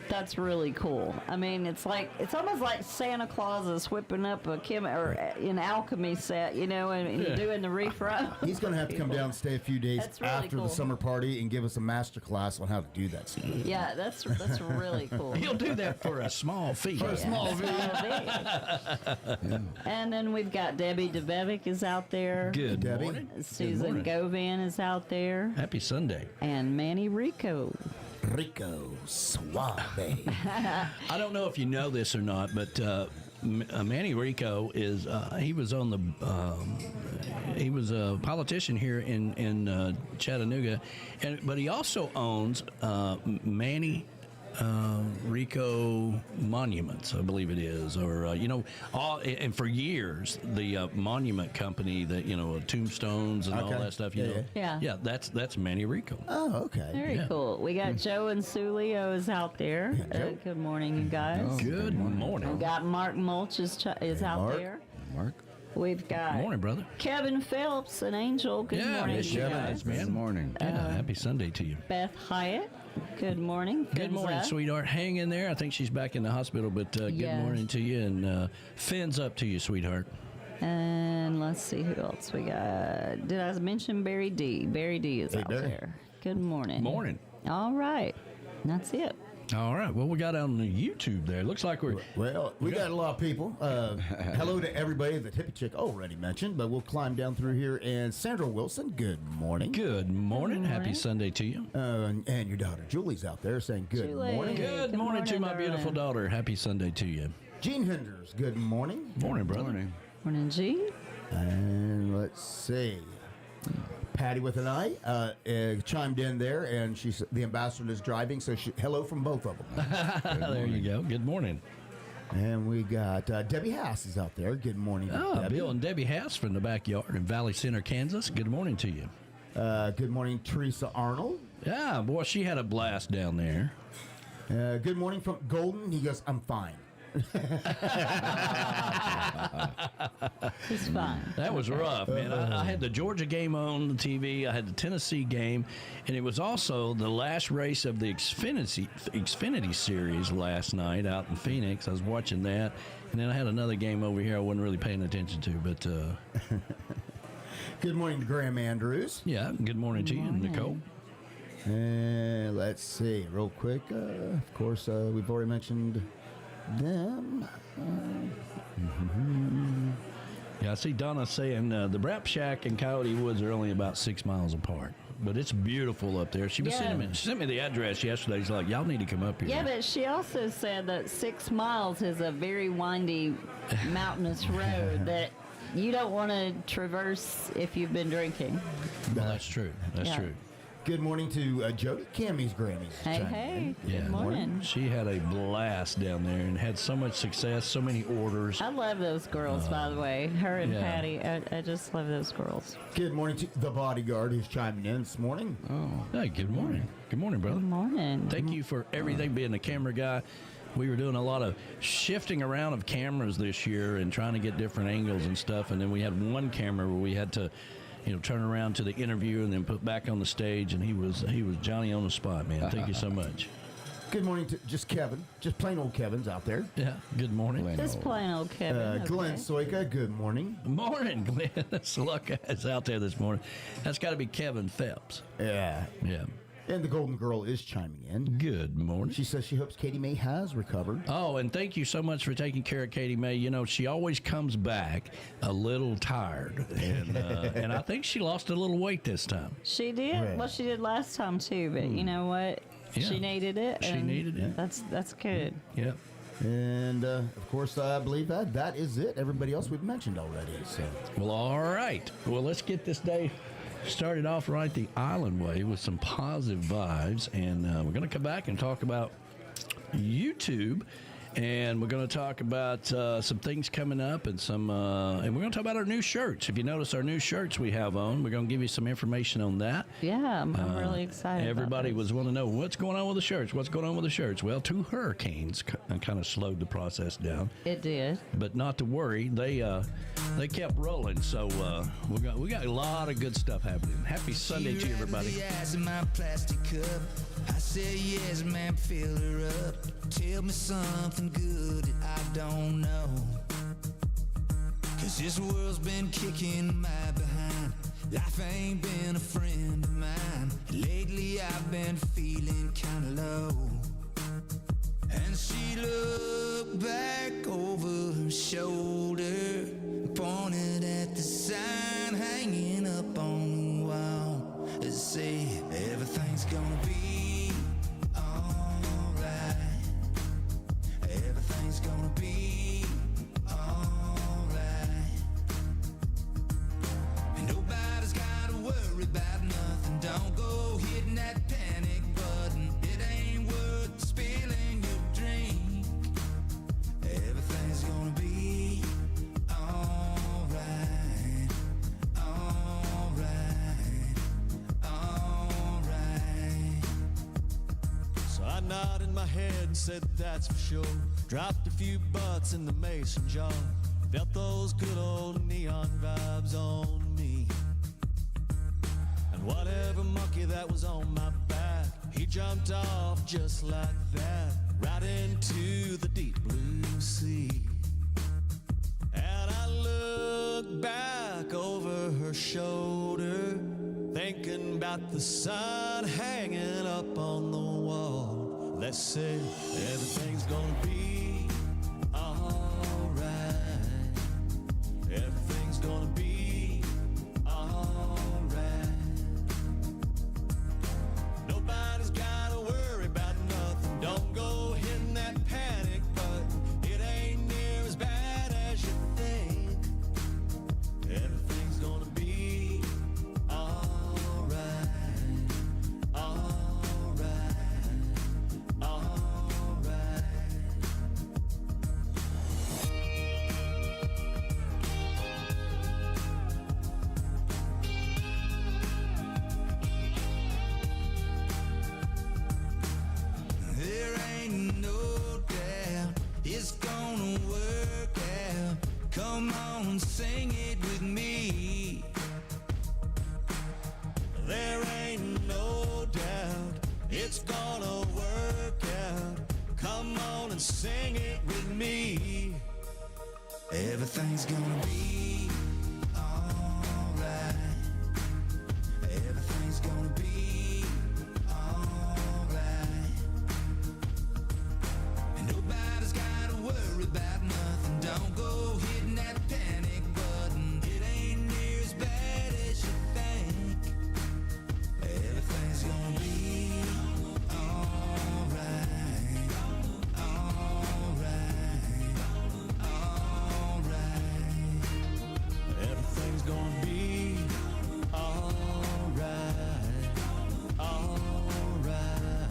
That's really cool. I mean, it's almost like Santa Claus is whipping up a an alchemy set, and doing the reef run. He's going to have to come down and stay a few days That's really after cool. the summer party and give us a master class on how to do that stuff. Yeah, that's really cool. He'll do that for a small fee. For a small fee. And then we've got Debbie DeBevick is out there. Good Debbie. morning. Susan Govan is out there. Happy Sunday. And Manny Rico. Rico Suave. I don't know if you know this or not, but Manny Rico is he was on the he was a politician here in Chattanooga, but he also owns Manny Rico Monuments, I believe it is, or and for years the monument company that tombstones and all that stuff. Yeah. That's Manny Rico. Oh, okay. Very cool. We got Joe and Sulio is out there. Good morning, you guys. Good morning. We got Mark Mulch is out Mark. there. Mark. We've got Morning, brother. Kevin Phelps and Angel. Good morning, Miss you you guys. man. Good morning. Yeah, happy Sunday to you. Beth Hyatt. Good morning. Good morning, Finza. sweetheart. Hang in there. I think she's back in the hospital, but good Yeah. morning to you, and fins up to you, sweetheart. And let's see who else we got. Did I mention Barry D? Barry D is out Barry. there. Good morning. Morning. All right. That's it. All right. Well, we got on the YouTube there. Looks like we're. Well, we got a lot of people. Hello to everybody that Hippie Chick already mentioned, but we'll climb down through here. And Sandra Wilson, good morning. Good morning. Happy Sunday to you. And your daughter Julie's out there saying good Julie. morning. Good Good morning to morning, my beautiful darling. daughter. Happy Sunday to you. Gene Henders, good morning. Morning, brother. Morning. Morning, G. And let's see. Patty with an I chimed in there, and she's the ambassador is driving, so hello from both of them. There you go. Good morning. And we got Debbie Haas is out there. Good morning, Debbie. Bill and Debbie Haas from the backyard in Valley Center, Kansas. Good morning to you. Good morning, Teresa Arnold. Yeah, boy, she had a blast down there. Good morning from Golden. He goes, I'm fine. It's fine. That was rough, man. I had the Georgia game on the TV. I had the Tennessee game, and it was also the last race of the Xfinity Series last night out in Phoenix. I was watching that, and then I had another game over here I wasn't really paying attention to. But Good morning to Graham Andrews. yeah, good morning to you, Nicole. And let's see, real quick. Of course, we've already mentioned them. Yeah, I see Donna saying the Brap Shack and Coyote Woods are only about 6 miles apart. But it's beautiful up there. She was Yeah. she sent me the address yesterday. She's like, y'all need to come up here. Yeah, but she also said that 6 miles is a very windy, mountainous road that you don't want to traverse if you've been drinking. Well, that's true. That's Yeah. true. Good morning to Jody. Camys Grammys. Hey, chiming hey. in. Good morning. She had a blast down there and had so much success, so many orders. I love those girls, by the way. Her and yeah. Patty. I just love those girls. Good morning to the bodyguard who's chiming in this morning. Hey, good morning. Good morning, brother. Good morning. Thank you for everything, being a camera guy. We were doing a lot of shifting around of cameras this year and trying to get different angles and stuff. And then we had one camera where we had to, turn around to the interview and then put back on the stage. And he was Johnny on the spot, man. Thank you so much. Good morning to just Kevin. Just plain old Kevin's out there. Yeah. Good morning. Just plain old Kevin. Glenn okay. Soika, good morning. Morning, Glenn. Sluck is out there this morning. That's got to be Kevin Phelps. Yeah. Yeah. And the Golden Girl is chiming in. Good morning. She says she hopes Katie May has recovered. Oh, and thank you so much for taking care of Katie May. She always comes back a little tired, and I think she lost a little weight this time. She did. Yeah. Well, she did last time too, but you know what? Yeah. She needed it. She and needed it. That's good. Yep. And, of course, I believe that is it. Everybody else we've mentioned already. So Well, all right. Well, let's get this day started off right the island way with some positive vibes, and we're going to come back and talk about YouTube, and we're going to talk about some things coming up, and and we're going to talk about our new shirts. If you notice our new shirts we have on, we're going to give you some information on that. Yeah, I'm really excited. Everybody about was wanting to know what's going on with the shirts. What's going on with the shirts? Well, 2 hurricanes kind of slowed the process down, It did. but not to worry. They kept rolling. So we got a lot of good stuff happening. Happy Sunday to you, everybody. The eyes in my plastic cup. I said, yes, man, fill her up. Tell me something good that I don't know. 'Cause this world's been kicking my behind. Life ain't been a friend of mine. Lately I've been feeling kinda low. And she looked back over her shoulder, pointed at the sign hanging up on the wall. It said, everything's gonna be alright. Everything's gonna be alright. And nobody's gotta worry about nothing. Don't go hitting that panic button. It ain't worth spilling your drink. Everything's gonna be alright. Alright. Alright. So I nodded my head and said that's for sure. Dropped a few butts in the mason jar. Felt those good old neon vibes on me. And whatever monkey that was on my back, he jumped off just like that, right into the deep blue sea. And I looked back over her shoulder, thinking about the sign hanging up on the wall that said, everything's gonna be alright. Everything's gonna be alright. Nobody's gotta worry about nothing. Don't go hitting that panic button. It ain't near as bad as you think. Everything's gonna be alright. Alright. Alright. There ain't no doubt it's gonna work out. Come on, sing it with me. There ain't no doubt it's gonna work out. Come on and sing it with me. Everything's gonna be alright. Everything's gonna be alright. And nobody's gotta worry about nothing. Don't go hitting that panic button. It ain't near as bad as you think. Everything's gonna be alright. Alright. Alright. Everything's gonna be alright. Alright.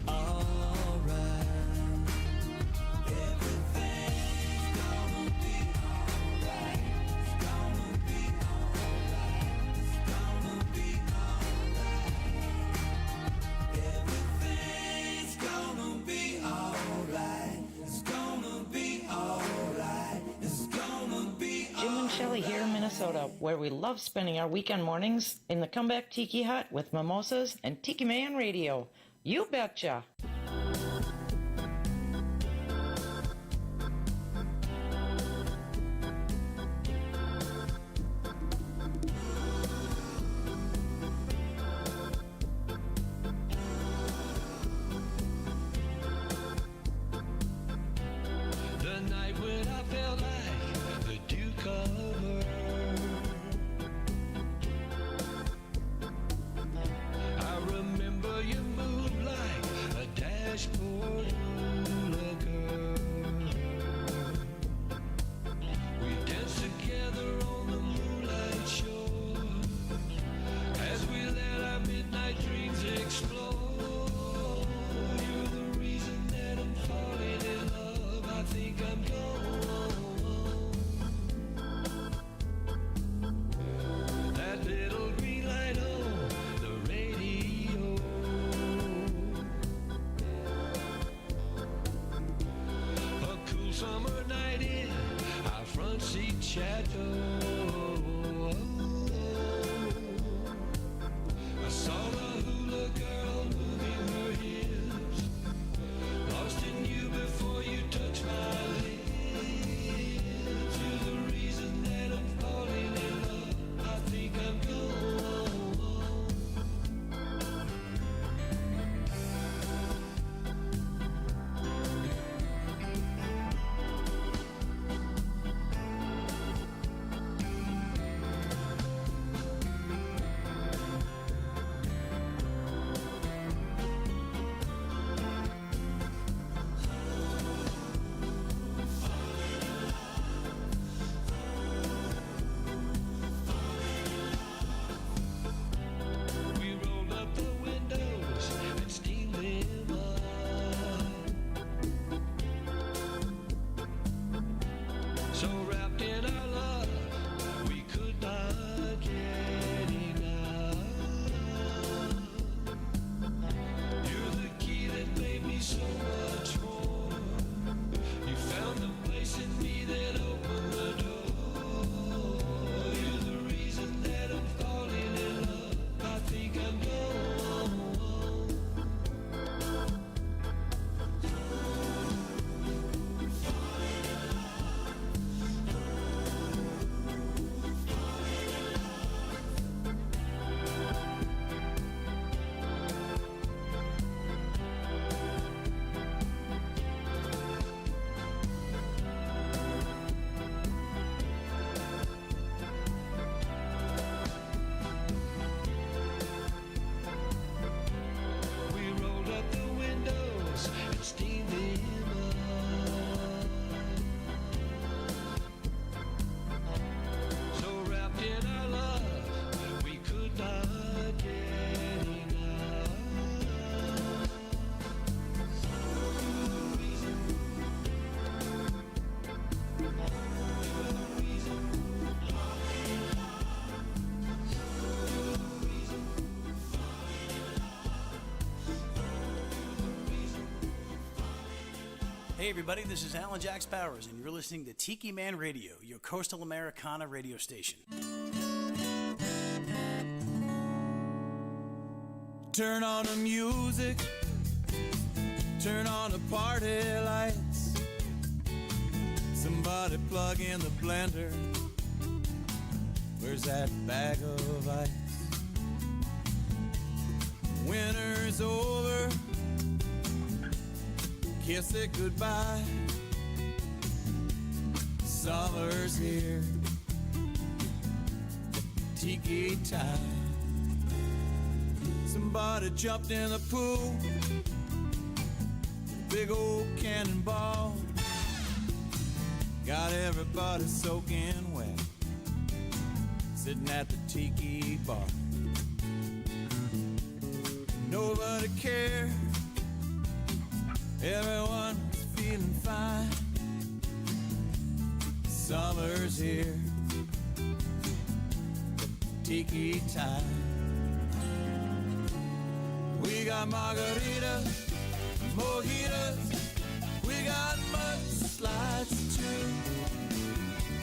Alright. Everything's gonna be alright. It's gonna be alright. It's gonna be alright. Everything's gonna be alright. It's gonna be alright. It's gonna be Jim and Shelley here in Minnesota, where we love spending our weekend mornings in the Comeback Tiki Hut with mimosas and Tiki Man Radio. You betcha! The night when I felt like the Duke of I remember you moved like a dance. Hey everybody, this is Alan Jax Bowers, and you're listening to Tiki Man Radio, your coastal Americana radio station. Turn on the music, turn on the party lights. Somebody plug in the blender. Where's that bag of ice? Winter's over, kiss it goodbye. Summer's here, tiki time. Somebody jumped in the pool, big old cannonball. Got everybody soaking wet, sitting at the tiki bar. Nobody cared, everyone's feeling fine. Summer's here, tiki time. We got margaritas, mojitos, we got mudslides too.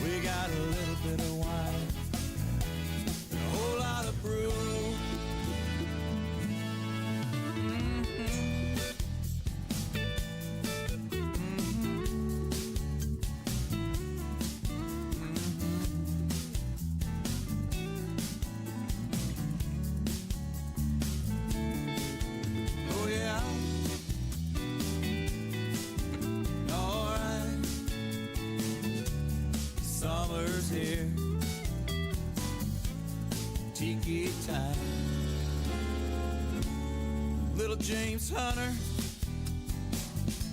We got a little bit of wine, and a whole lot of brew. Here, tiki time. Little James Hunter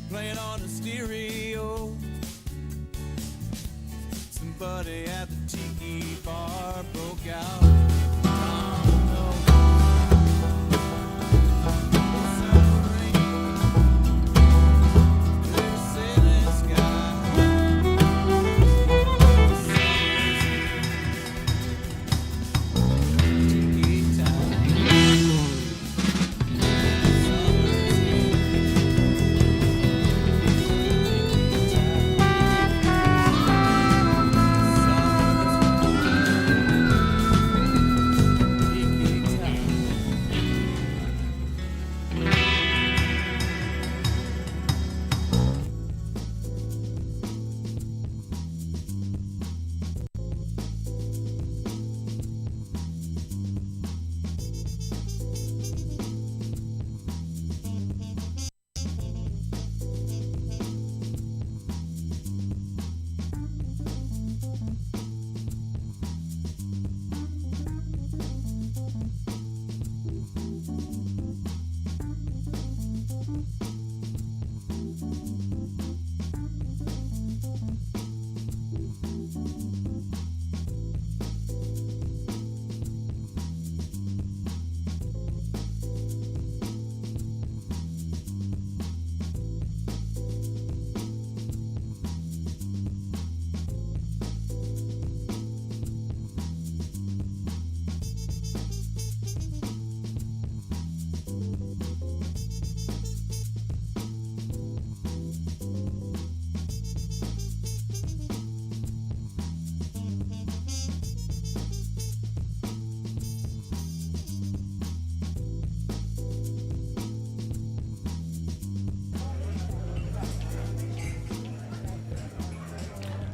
playing on the stereo. Somebody at the tiki bar broke out.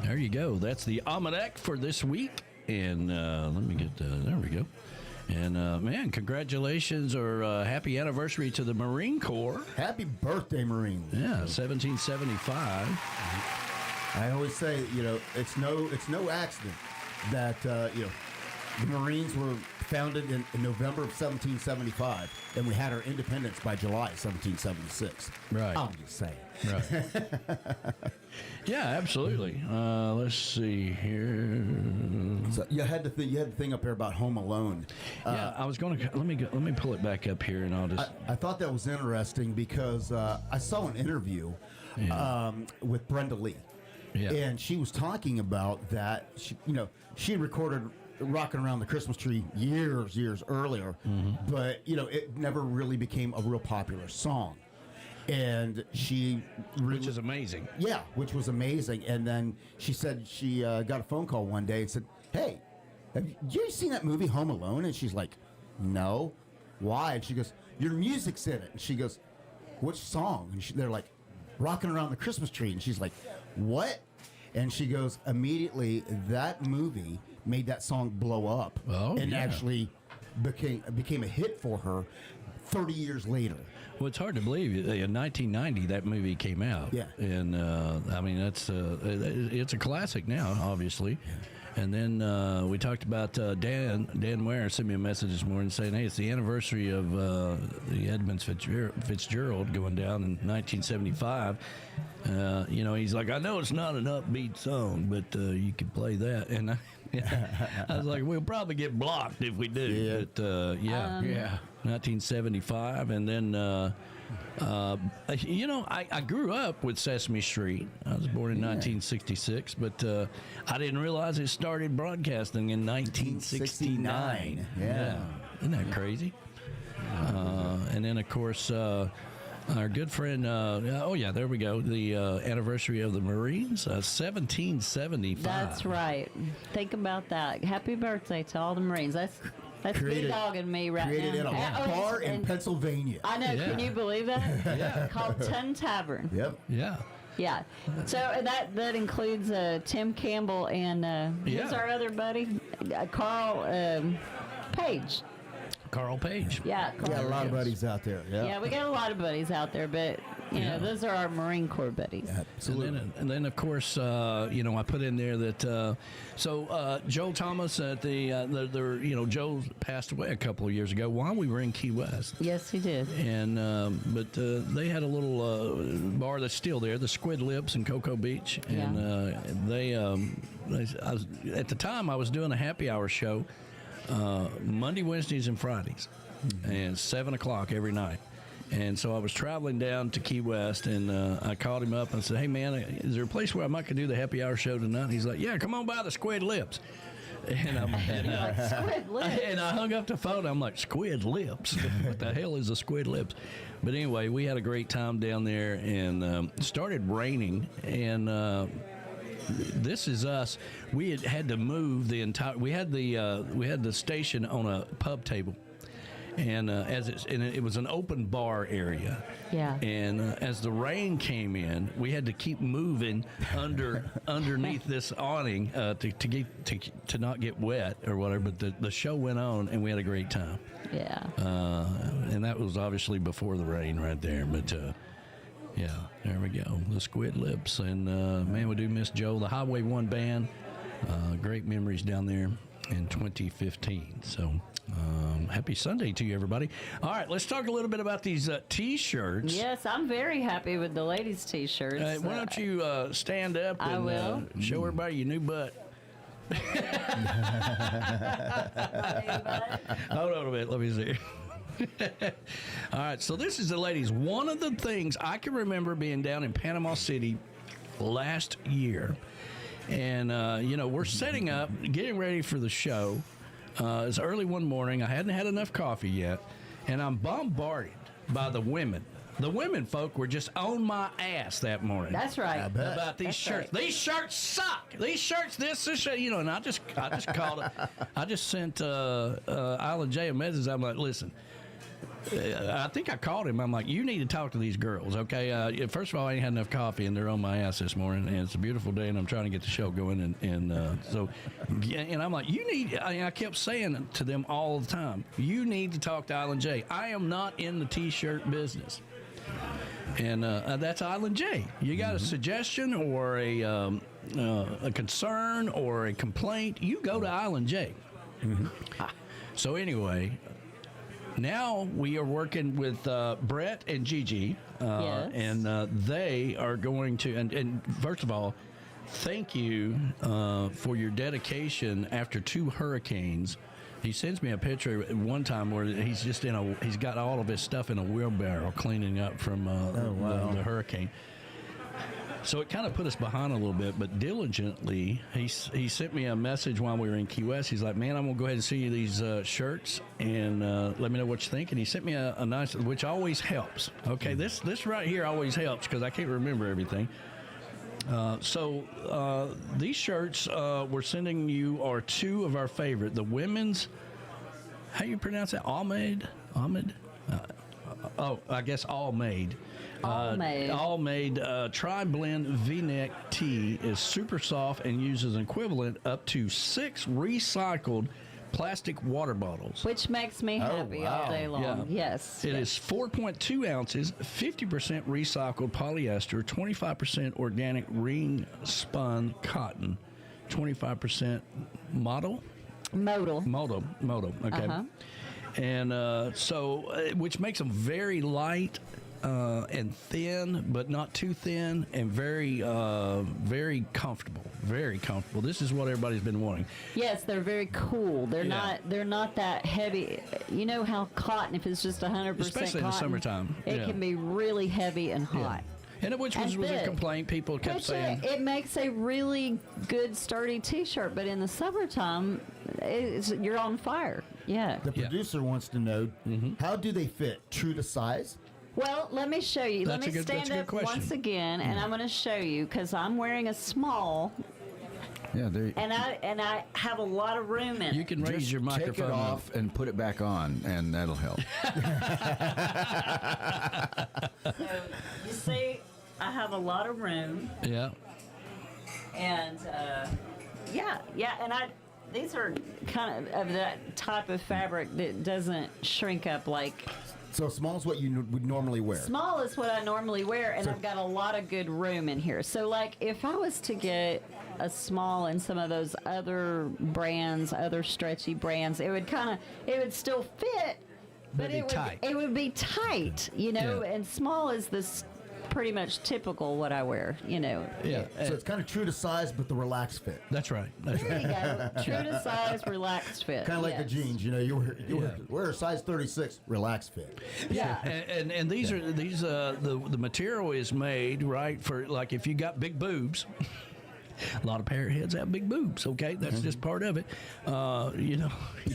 There you go. That's the Almanac for this week. And let me get, there we go. And man, congratulations or happy anniversary to the Marine Corps. Happy birthday, Marines. Yeah, 1775. I always say, you know, it's no accident that you know, the Marines were founded in November of 1775, and we had our independence by July 1776. Right. I'm just saying. Right. Yeah, absolutely. Let's see here. So you had the thing up here about Home Alone. Yeah, I was going to let me pull it back up here, and I'll just. I thought that was interesting because I saw an interview with Brenda Lee, and she was talking about that. She had recorded Rocking Around the Christmas Tree years earlier, but it never really became a real popular song. And she which is amazing. Yeah, which was amazing. And then she said she got a phone call one day and said, "Hey, have you seen that movie Home Alone?" And she's like, "No." "Why?" And she goes, "Your music's in it." And she goes, "Which song?" And they're like, "Rocking Around the Christmas Tree." And she's like, "What?" And she goes, immediately that movie made that song blow up and actually became a hit for her 30 years later. Well, it's hard to believe. In 1990, that movie came out. Yeah. And, I mean, it's a classic now, obviously. And then we talked about Dan Ware sent me a message this morning saying, hey, it's the anniversary of the Edmunds Fitzgerald going down in 1975. You know, he's like, I know it's not an upbeat song, but you could play that. And I was like, we'll probably get blocked if we do. Yeah. But, yeah, 1975. And then, you know, I grew up with Sesame Street. I was born in 1966, but I didn't realize it started broadcasting in 1969. Yeah. Isn't that crazy? And then, of course, our good friend, there we go, the anniversary of the Marines, 1775. That's right. Think about that. Happy birthday to all the Marines. That's Created- big-dogging me right Created now. in a bar in Pennsylvania. I know. Yeah. Can you believe that? Yeah. Called Ten Tavern. Yep. Yeah. Yeah. So that includes Tim Campbell and who's our other buddy? Carl Page. Carl Page. Yeah. We got a lot of buddies out there. Yeah, we got a lot of buddies out there, but you know, those are our Marine Corps buddies. Absolutely. And then of course, you know, I put in there that Joe Thomas at the Joe passed away a couple of years ago while we were in Key West. Yes, he did. And but they had a little bar that's still there, the Squid Lips in Cocoa Beach, and at the time I was doing a happy hour show. Monday, Wednesdays, and Fridays, and 7 o'clock every night. And so I was traveling down to Key West, and I called him up and said, hey, man, is there a place where I might could do the happy hour show tonight? And he's like, yeah, come on by the Squid Lips. And Squid Lips. And I hung up the phone. I'm like, Squid Lips? What the hell is a Squid Lips? But anyway, we had a great time down there, and it started raining, and this is us. We had to move the entire. We had the station on a pub table, and it was an open bar area. Yeah. And as the rain came in, we had to keep moving underneath this awning to not get wet or whatever. But the show went on, and we had a great time. Yeah. And that was obviously before the rain, right there. But. Yeah, there we go. The Squid Lips. And, man, we do miss Joe. The Highway 1 band. Great memories down there in 2015. So, happy Sunday to you, everybody. All right, let's talk a little bit about these T-shirts. Yes, I'm very happy with the ladies' T-shirts. Why don't you stand up and show everybody your new butt? Hold on a minute. Let me see. All right, so this is the ladies. One of the things I can remember being down in Panama City last year, and we're setting up, getting ready for the show. It's early one morning. I hadn't had enough coffee yet, and I'm bombarded by the women. The women folk were just on my ass that morning. That's right. About these shirts. Right. These shirts suck. These shirts, this, and I just called it. I just sent Island J a message. I'm like, listen. I think I called him. I'm like, you need to talk to these girls, okay? First of all, I ain't had enough coffee, and they're on my ass this morning, and it's a beautiful day, and I'm trying to get the show going, and I'm like, you need. I kept saying to them all the time, you need to talk to Island J. I am not in the T-shirt business, and that's Island J. You got a suggestion or a concern or a complaint, you go to Island J. So anyway. Now we are working with Brett and Gigi, yes. And they are going to. And first of all, thank you for your dedication after 2 hurricanes. He sends me a picture one time where he's just he's got all of his stuff in a wheelbarrow cleaning up from the hurricane. So it kind of put us behind a little bit, but diligently, he sent me a message while we were in Key West. He's like, man, I'm going to go ahead and see you these shirts and let me know what you think. And he sent me a nice, which always helps. Okay, this right here always helps because I can't remember everything. So these shirts we're sending you are two of our favorite. The women's, how you pronounce that? Ahmed? I guess All Made. All Made Tri-Blend V-neck tee is super soft and uses an equivalent up to 6 recycled plastic water bottles. Which makes me happy all day long. Yeah. Yes. It is 4.2 ounces, 50% recycled polyester, 25% organic ring spun cotton, 25% modal. Okay. And so, which makes them very light and thin, but not too thin, and very, very comfortable. Very comfortable. This is what everybody's been wanting. Yes, they're very cool. They're not that heavy. You know how cotton, if it's just 100% especially in the summertime, it can be really heavy and hot. And which was a complaint people kept saying. It makes a really good, sturdy T-shirt, but in the summertime, you're on fire. Yeah. The producer wants to know, how do they fit? True to size? Well, let me show you. Let me stand up once again, and I'm going to show you because I'm wearing a small. Yeah, and I have a lot of room in it. You can raise your microphone. Take it off and put it back on, and that'll help. So, you see, I have a lot of room. Yeah. And, and these are kind of that type of fabric that doesn't shrink up like... So small is what you would normally wear? Small is what I normally wear, and I've got a lot of good room in here. So, like, if I was to get a small in some of those other brands, other stretchy brands, it would still fit, but it would be tight, you know, and small is this pretty much typical what I wear, you know. Yeah. So it's kind of true to size, but the relaxed fit. That's right. There you go. True to size, relaxed fit. Kind of like the jeans, you know. You wear a size 36, relaxed fit. Yeah. And these are the material is made right for, like, if you got big boobs. A lot of parrot heads have big boobs, okay? That's just part of it. You know.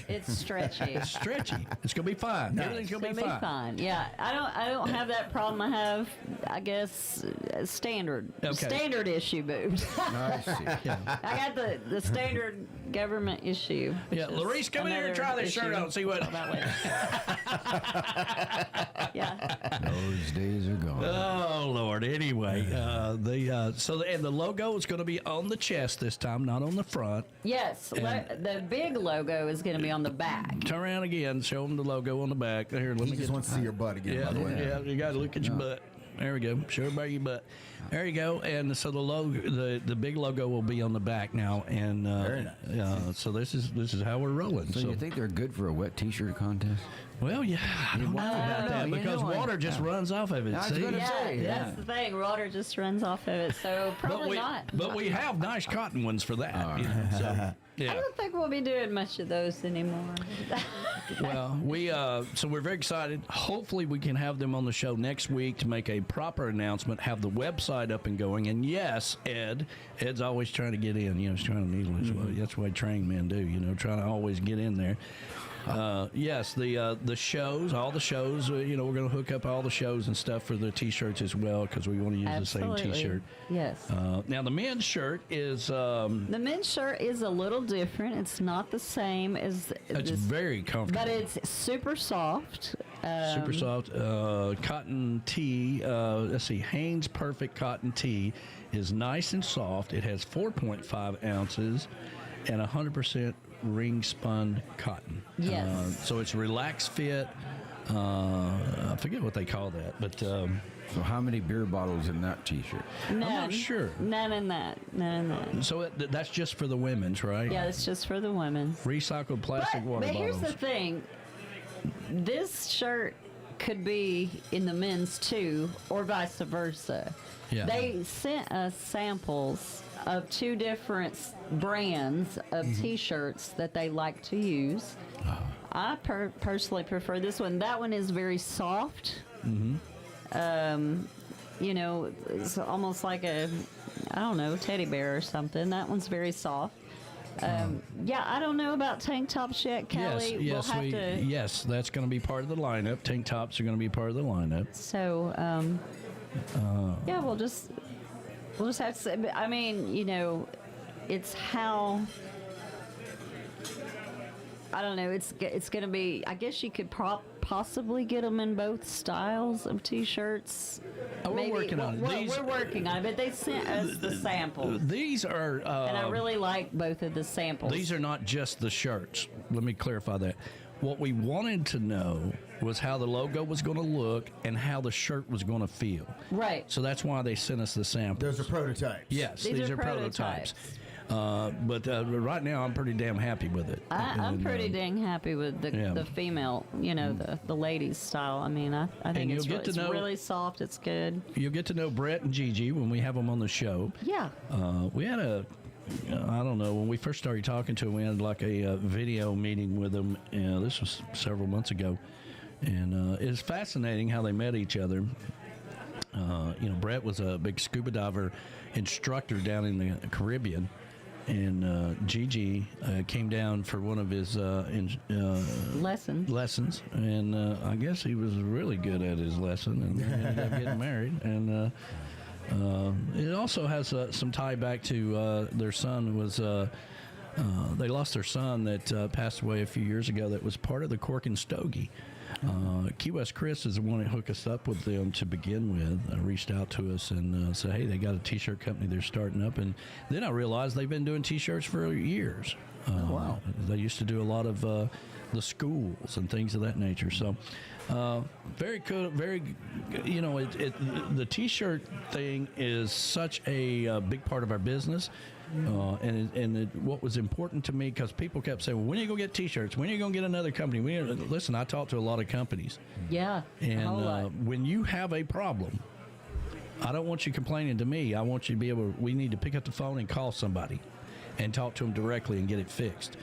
It's stretchy. It's stretchy. It's going to be fine. No, Everything's going to be fine. Yeah. I don't have that problem. I have, I guess, standard issue boobs. I see. Yeah. I got the standard government issue. Yeah, Larice, come in here and try this shirt on. See what. Yeah. Those days are gone. Oh Lord. Anyway, the logo is going to be on the chest this time, not on the front. Yes, the big logo is going to be on the back. Turn around again. Show them the logo on the back. Here, let me just want to see your butt again. Yeah, by the way. yeah. You got to look at your butt. There we go. Show everybody your butt. There you go. And so the logo, the big logo will be on the back now. And very nice. So this is how we're rolling. So you think they're good for a wet T-shirt contest? Well, yeah, I don't know about that because water just runs off of it. I was going to say, that's the thing. Water just runs off of it, so probably not. But we have nice cotton ones for that. You know, so, yeah. I don't think we'll be doing much of those anymore. Well, so we're very excited. Hopefully, we can have them on the show next week to make a proper announcement, have the website up and going. And yes, Ed's always trying to get in. You know, he's trying to needle his way. That's what trained men do. You know, trying to always get in there. Yes, the shows, all the shows, you know, we're going to hook up all the shows and stuff for the T-shirts as well because we want to use the same T-shirt. Yes. Now, the men's shirt is... the men's shirt is a little different. It's not the same as... It's very comfortable. But it's super soft. Super soft. Cotton tee. Let's see. Hanes Perfect Cotton Tee is nice and soft. It has 4.5 ounces and 100% ring spun cotton. Yes. So it's relaxed fit. I forget what they call that, but so how many beer bottles in that T-shirt? None. I'm not sure. None in that. So that's just for the women's, right? Yeah, it's just for the women's. Recycled plastic water bottles. But here's bottles. the thing. This shirt could be in the men's too, or vice versa. Yeah. They sent us samples of 2 different brands of T-shirts that they like to use. I personally prefer this one. That one is very soft. you know, it's almost like a, I don't know, teddy bear or something. That one's very soft. Yeah, I don't know about tank tops yet, Kelly. Yes, we'll have to. Yes, that's going to be part of the lineup. Tank tops are going to be part of the lineup. So, yeah, we'll just have to. I mean, you know, it's how. I don't know. It's going to be. I guess you could possibly get them in both styles of T-shirts. We're working on it. We're working on it, but they sent us the samples. These are. And I really like both of the samples. These are not just the shirts. Let me clarify that. What we wanted to know was how the logo was going to look and how the shirt was going to feel. Right. So that's why they sent us the samples. Those are prototypes. Yes, these are prototypes. But right now, I'm pretty damn happy with it. I'm pretty dang happy with the female, you know, the ladies style. I mean, I think it's really soft. It's good. You'll get to know Brett and Gigi when we have them on the show. Yeah. We had I don't know, when we first started talking to them, we had like a video meeting with them. This was several months ago. And it's fascinating how they met each other. You know, Brett was a big scuba diver instructor down in the Caribbean. And Gigi came down for one of his lessons, and I guess he was really good at his lesson, and they ended up getting married. And it also has some tie back to their son was they lost their son that passed away a few years ago. That was part of the Cork and Stogie. Key West Chris is the one that hooked us up with them to begin with. Reached out to us and said, hey, they got a T-shirt company they're starting up. And then I realized they've been doing T-shirts for years. Wow. They used to do a lot of the schools and things of that nature. So very cool. Very, you know, the T-shirt thing is such a big part of our business. What was important to me, because people kept saying, well, when are you going to get T-shirts? When are you going to get another company? Listen, I talk to a lot of companies. Yeah. And when you have a problem, I don't want you complaining to me. I want you to be able, we need to pick up the phone and call somebody and talk to them directly and get it fixed.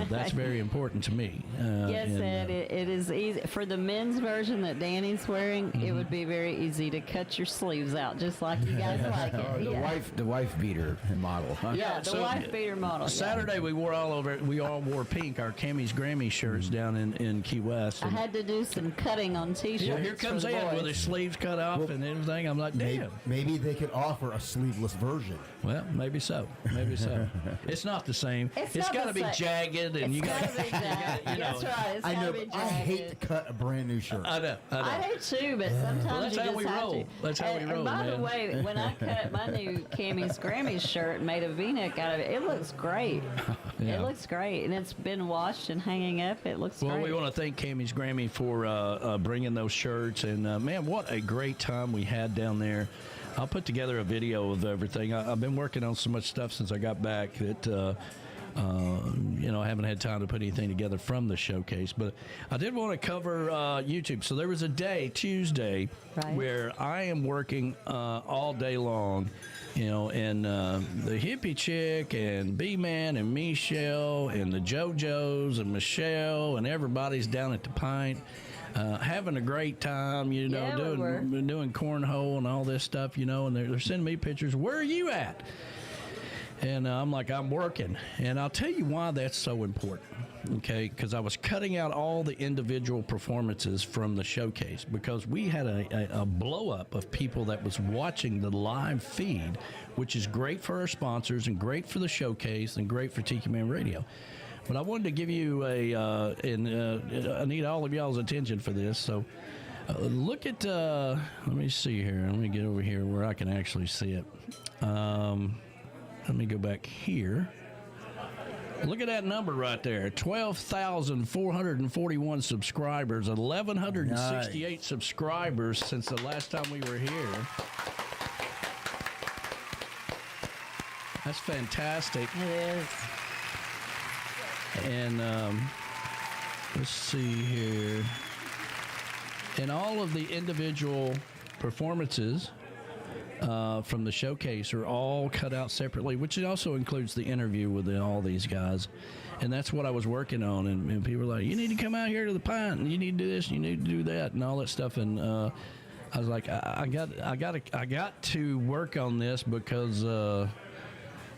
That's very important to me. Yes, Ed, it is easy. For the men's version that Danny's wearing, it would be very easy to cut your sleeves out, just like you guys like it. The wife beater model. Huh? Yeah, the wife beater model. Saturday we all wore pink, our Camys Grammy shirts down in Key West. I had to do some cutting on T-shirts. Yeah, here comes Ed with his sleeves cut off and everything. I'm like, damn. Maybe they could offer a sleeveless version. Well, maybe so. Maybe so. It's not the same. It's got to be jagged. And you got to be jagged. That's right. It's I know. Be But I hate to cut a brand new shirt. I know. I do too, but sometimes that's you how we just have roll. to. That's how we roll, And by man. the way, when I cut my new Camys Grammy shirt and made a V-neck out of it, it looks great. Yeah. It looks great, and it's been washed and hanging up. It looks Well, great. we want to thank Camys Grammy for bringing those shirts, and man, what a great time we had down there. I'll put together a video of everything. I've been working on so much stuff since I got back that you know, I haven't had time to put anything together from the showcase, but I did want to cover YouTube. So there was a day, Tuesday, where I am working all day long, you know, and the hippie chick and B-Man and Michelle and the JoJos and Michelle and everybody's down at the Pint. Having a great time, you know, doing cornhole and all this stuff, you know, and they're sending me pictures. Where are you at? And I'm like, I'm working. And I'll tell you why that's so important, okay? Because I was cutting out all the individual performances from the showcase because we had a blow-up of people that was watching the live feed, which is great for our sponsors and great for the showcase and great for Tiki Man Radio. But I wanted to give you I need all of y'all's attention for this. So look at, let me see here. Let me get over here where I can actually see it. Let me go back here. Look at that number right there. 12,441 subscribers, 1,168 subscribers since the last time we were here. That's fantastic. It is. And let's see here. And all of the individual performances from the showcase are all cut out separately, which also includes the interview with all these guys. And that's what I was working on. And people were like, you need to come out here to the Pint, and you need to do this, and you need to do that, and all that stuff. And I was like, I got to work on this because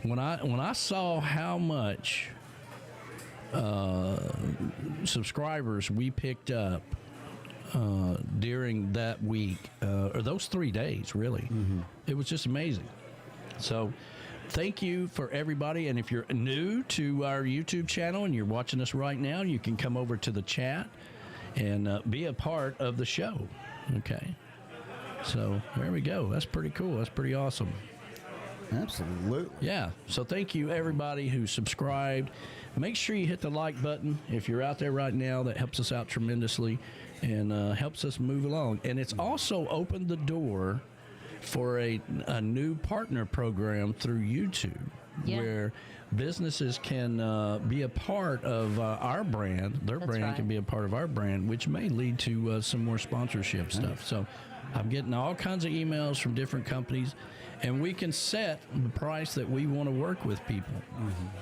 when I saw how much subscribers we picked up during that week, or those 3 days, really, it was just amazing. So thank you for everybody. And if you're new to our YouTube channel and you're watching us right now, you can come over to the chat and be a part of the show. Okay. So there we go. That's pretty cool. That's pretty awesome. Absolutely. Yeah. So thank you, everybody who subscribed. Make sure you hit the like button if you're out there right now. That helps us out tremendously and helps us move along. And it's also opened the door for a new partner program through YouTube, where businesses can be a part of our brand. Their brand can be a part of our brand, which may lead to some more sponsorship stuff. So I'm getting all kinds of emails from different companies, and we can set the price that we want to work with people.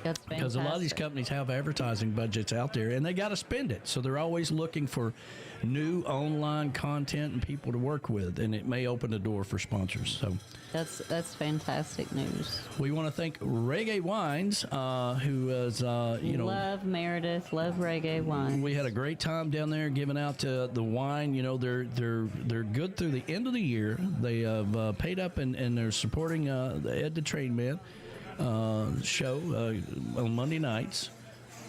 That's fantastic. Because a lot of these companies have advertising budgets out there, and they got to spend it. So they're always looking for new online content and people to work with, and it may open the door for sponsors. So that's fantastic news. we want to thank Reggae Wines, who is love Meredith, love Reggae Wines. We had a great time down there giving out the wine. You know, they're good through the end of the year. They have paid up and they're supporting the Ed the Train Man show on Monday nights.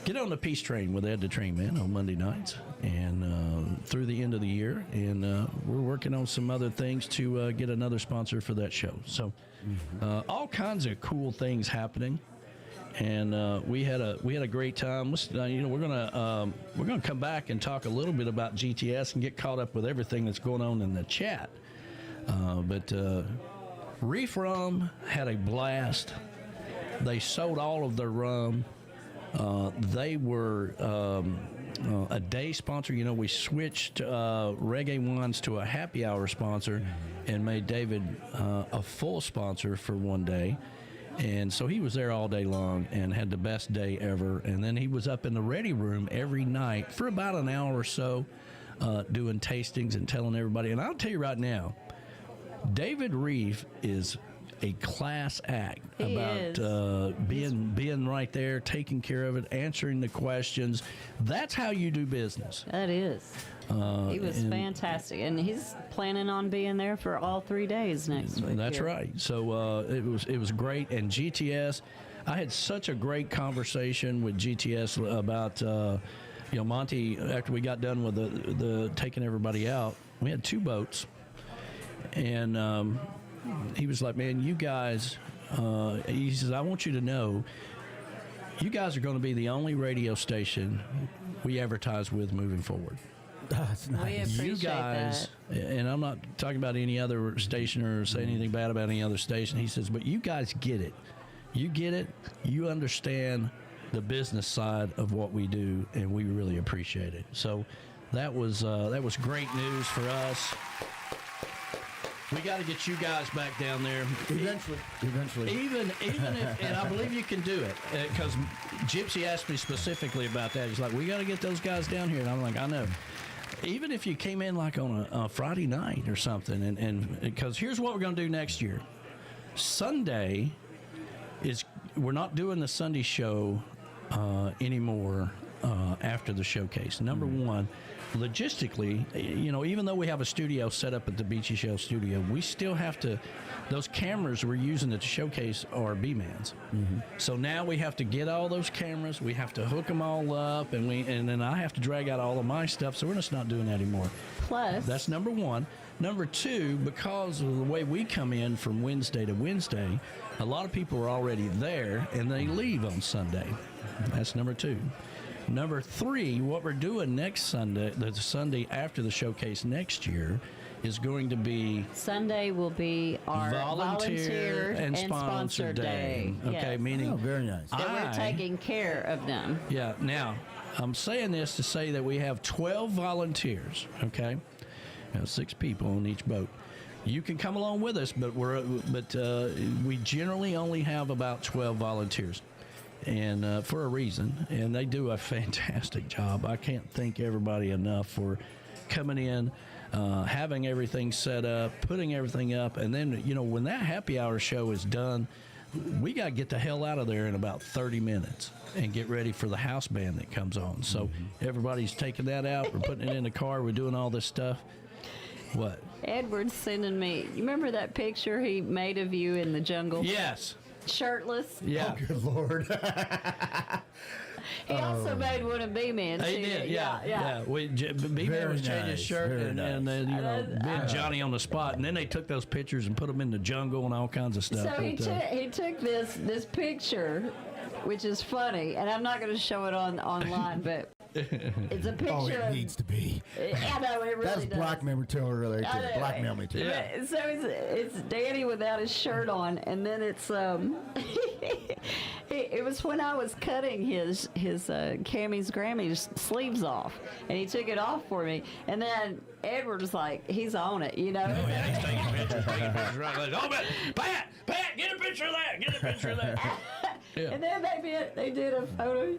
Get on the Peace Train with Ed the Train Man on Monday nights and through the end of the year. And we're working on some other things to get another sponsor for that show. So all kinds of cool things happening. And we had a great time. We're gonna come back and talk a little bit about GTS and get caught up with everything that's going on in the chat. But Reef Rum had a blast. They sold all of their rum. They were a day sponsor. You know, we switched Reggae Wines to a happy hour sponsor and made David a full sponsor for one day. And so he was there all day long and had the best day ever. And then he was up in the ready room every night for about an hour or so doing tastings and telling everybody. And I'll tell you right now, David Reef is a class act about being right there, taking care of it, answering the questions. That's how you do business. That is. He was fantastic, and he's planning on being there for all 3 days next week. That's right. So it was great. And GTS, I had such a great conversation with GTS about Monty. After we got done with the taking everybody out, we had 2 boats, and he was like, "Man, you guys," he says, "I want you to know, you guys are going to be the only radio station we advertise with moving forward." That's nice. We appreciate You guys, that. and I'm not talking about any other station or saying anything bad about any other station. He says, but you guys get it. You get it. You understand the business side of what we do, and we really appreciate it. So that was great news for us. We got to get you guys back down there. Eventually. Even if, and I believe you can do it, because Gypsy asked me specifically about that. He's like, we got to get those guys down here. And I'm like, I know. Even if you came in like on a Friday night or something, and because here's what we're going to do next year. Sunday we're not doing the Sunday show anymore after the showcase. Number one, logistically, even though we have a studio set up at the Beachy Shell studio, we still have to, those cameras we're using at the showcase are B-Mans. So now we have to get all those cameras, we have to hook them all up, and then I have to drag out all of my stuff, so we're just not doing that anymore. Plus, that's number one. Number two, because of the way we come in from Wednesday to Wednesday, a lot of people are already there, and they leave on Sunday. That's number two. Number three, what we're doing next Sunday, the Sunday after the showcase next year, is going to be... Sunday will be our volunteer and sponsor day. Okay, yes. meaning... very nice. That we're taking care of them. Yeah, now, I'm saying this to say that we have 12 volunteers, okay? 6 people on each boat. You can come along with us, but we generally only have about 12 volunteers. And for a reason, and they do a fantastic job. I can't thank everybody enough for coming in, having everything set up, putting everything up, and then, when that happy hour show is done, we got to get the hell out of there in about 30 minutes and get ready for the house band that comes on. So everybody's taking that out. We're putting it in the car. We're doing all this stuff. What? Edward's sending me. You remember that picture he made of you in the jungle? Yes. Shirtless? Yeah. Oh, good Lord. He also made one of B-Man. He did, yeah. B-Man was changing his shirt, and then, being Johnny on the spot. And then they took those pictures and put them in the jungle and all kinds of stuff. So he took this picture, which is funny, and I'm not going to show it online, but it's a picture. Oh, it needs to be. I know, it really That's does. blackmail material right there. Blackmail material. Yeah. So it's Danny without his shirt on, and then it's it was when I was cutting his Camys Grammy sleeves off, and he took it off for me, and then Edward was like, he's on it, Oh, yeah, he's taking pictures, right? Like, oh, Pat, get a picture of that, Yeah. And then they did a photo.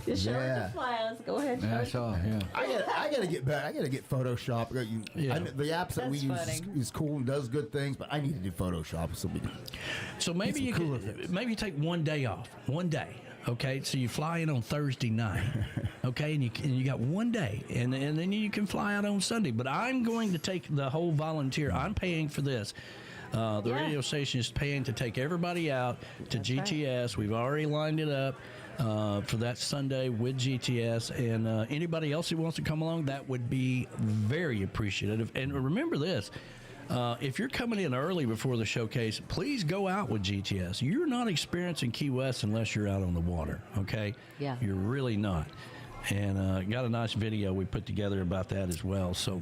You show the flies. Go ahead. Yeah, I saw. Yeah. I gotta get back. I gotta get Photoshop. The apps that we use is cool and does good things, but I need to do Photoshop. So maybe you could maybe take one day off. One day. Okay, so you fly in on Thursday night, okay, and you got one day, and then you can fly out on Sunday. But I'm going to take the whole volunteer. I'm paying for this. The radio station is paying to take everybody out to GTS. Right. We've already lined it up for that Sunday with GTS, and anybody else who wants to come along, that would be very appreciative. And remember this. If you're coming in early before the showcase, please go out with GTS. You're not experiencing Key West unless you're out on the water, okay? Yeah. You're really not. And got a nice video we put together about that as well. So,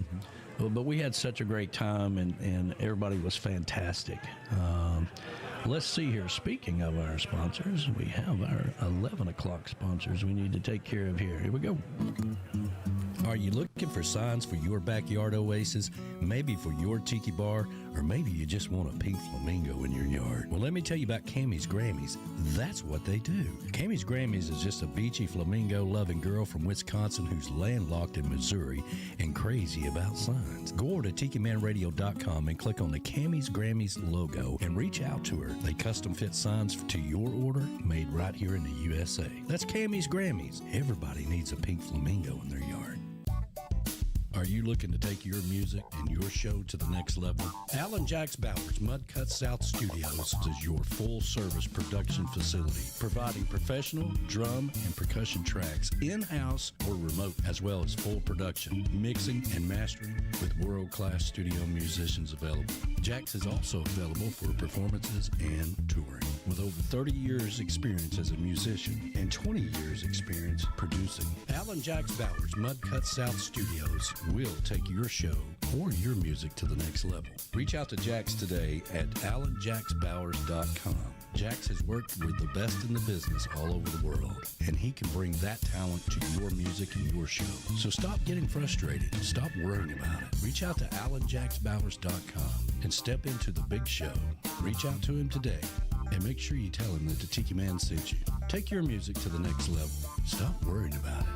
but we had such a great time, and everybody was fantastic. Let's see here. Speaking of our sponsors, we have our 11 o'clock sponsors we need to take care of here. Here we go. Are you looking for signs for your backyard oasis? Maybe for your tiki bar, or maybe you just want a pink flamingo in your yard. Well, let me tell you about Camys Grammys. That's what they do. Camys Grammys is just a beachy flamingo-loving girl from Wisconsin who's landlocked in Missouri and crazy about signs. Go over to TikiManRadio.com and click on the Camys Grammys logo and reach out to her. They custom fit signs to your order, made right here in the USA. That's Camys Grammys. Everybody needs a pink flamingo in their yard. Are you looking to take your music and your show to the next level? Jax Bowers Mudcut South Studios is your full-service production facility, providing professional drum and percussion tracks in-house or remote, as well as full production, mixing, and mastering with world-class studio musicians available. Jax is also available for performances and touring. With over 30 years experience as a musician and 20 years experience producing, Jax Bowers Mudcut South Studios will take your show or your music to the next level. Reach out to Jax today at AlanJaxBowers.com. Jax has worked with the best in the business all over the world, and he can bring that talent to your music and your show. So stop getting frustrated. Stop worrying about it. Reach out to AlanJaxBowers.com and step into the big show. Reach out to him today and make sure you tell him that the Tiki Man sent you. Take your music to the next level. Stop worrying about it.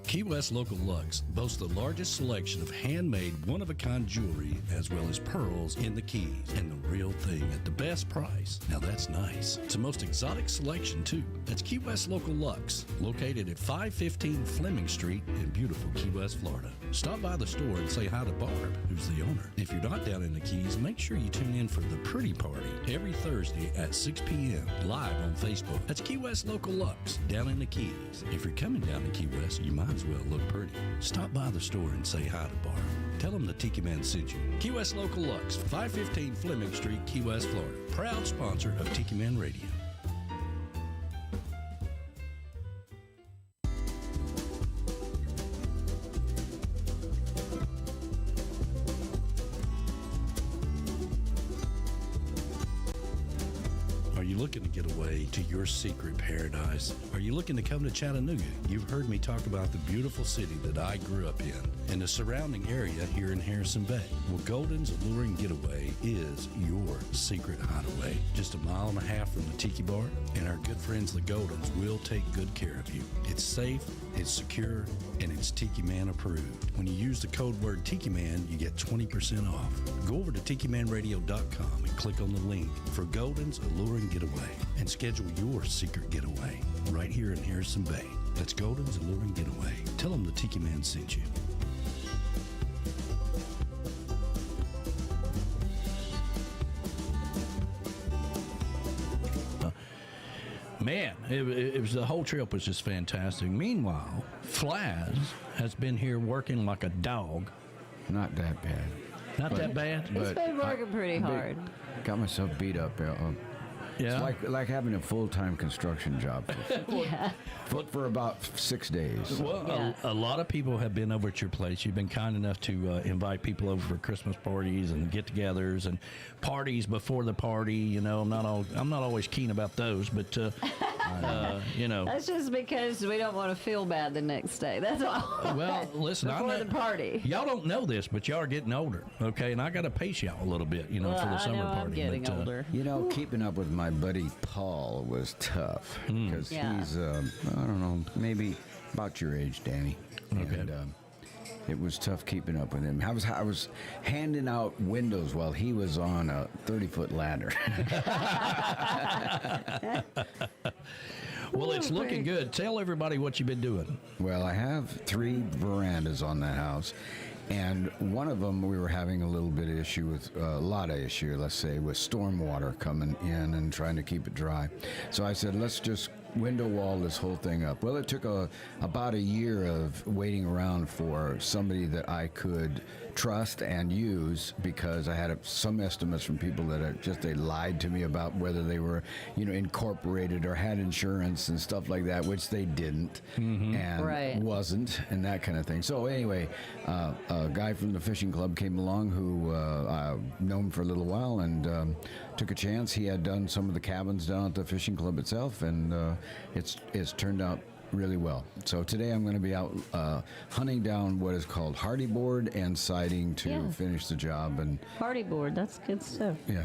Key West Local Lux boasts the largest selection of handmade, one-of-a-kind jewelry, as well as pearls in the Keys, and the real thing at the best price. Now that's nice. It's the most exotic selection, too. That's Key West Local Lux, located at 515 Fleming Street in beautiful Key West, Florida. Stop by the store and say hi to Barb, who's the owner. If you're not down in the Keys, make sure you tune in for the Pretty Party every Thursday at 6 p.m. live on Facebook. That's Key West Local Lux, down in the Keys. If you're coming down to Key West, you might as well look pretty. Stop by the store and say hi to Barb. Tell them the Tiki Man sent you. Key West Local Lux, 515 Fleming Street, Key West, Florida. Proud sponsor of Tiki Man Radio. Are you looking to get away to your secret paradise? Are you looking to come to Chattanooga? You've heard me talk about the beautiful city that I grew up in and the surrounding area here in Harrison Bay. Well, Golden's A-lure-ing Getaway is your secret hideaway. Just a mile and a half from the Tiki Bar, and our good friends the Goldens will take good care of you. It's safe, It's secure, and it's Tiki Man approved. When you use the code word Tiki Man, you get 20% off. Go over to TikiManRadio.com and click on the link for Golden's A-lure-ing Getaway and schedule your secret getaway right here in Harrison Bay. That's Golden's A-lure-ing Getaway. Tell them the Tiki Man sent you. Man, it was the whole trip was just fantastic. Meanwhile, Flaz has been here working like a dog. Not that bad. Not that bad? He's been working pretty hard. Got myself beat up. Yeah. It's like having a full-time construction job for about 6 days. Well, a lot of people have been over at your place. You've been kind enough to invite people over for Christmas parties and get-togethers and parties before the party. You know, I'm not always keen about those, but you know. That's just because we don't want to feel bad the next day. That's all. Well, listen, before the party. Y'all don't know this, but y'all are getting older, okay? And I got to pace y'all a little bit, you know, for the summer party. I'm getting older. You know, keeping up with my buddy Paul was tough because he's, I don't know, maybe about your age, Danny. Okay. And, it was tough keeping up with him. I was handing out windows while he was on a 30-foot ladder. Well, it's looking good. Tell everybody what you've been doing. Well, I have 3 verandas on that house. And one of them, we were having a little bit of issue with, a lot of issue, let's say, with storm water coming in and trying to keep it dry. So I said, let's just window wall this whole thing up. Well, it took about a year of waiting around for somebody that I could trust and use, because I had some estimates from people that they lied to me about whether they were, you know, incorporated or had insurance and stuff like that, which they didn't and wasn't, and that kind of thing. So anyway, a guy from the fishing club came along who I've known for a little while and took a chance. He had done some of the cabins down at the fishing club itself, and it's turned out really well. So today I'm going to be out hunting down what is called hardy board and siding to finish the job. And hardy board, that's good stuff. Yeah.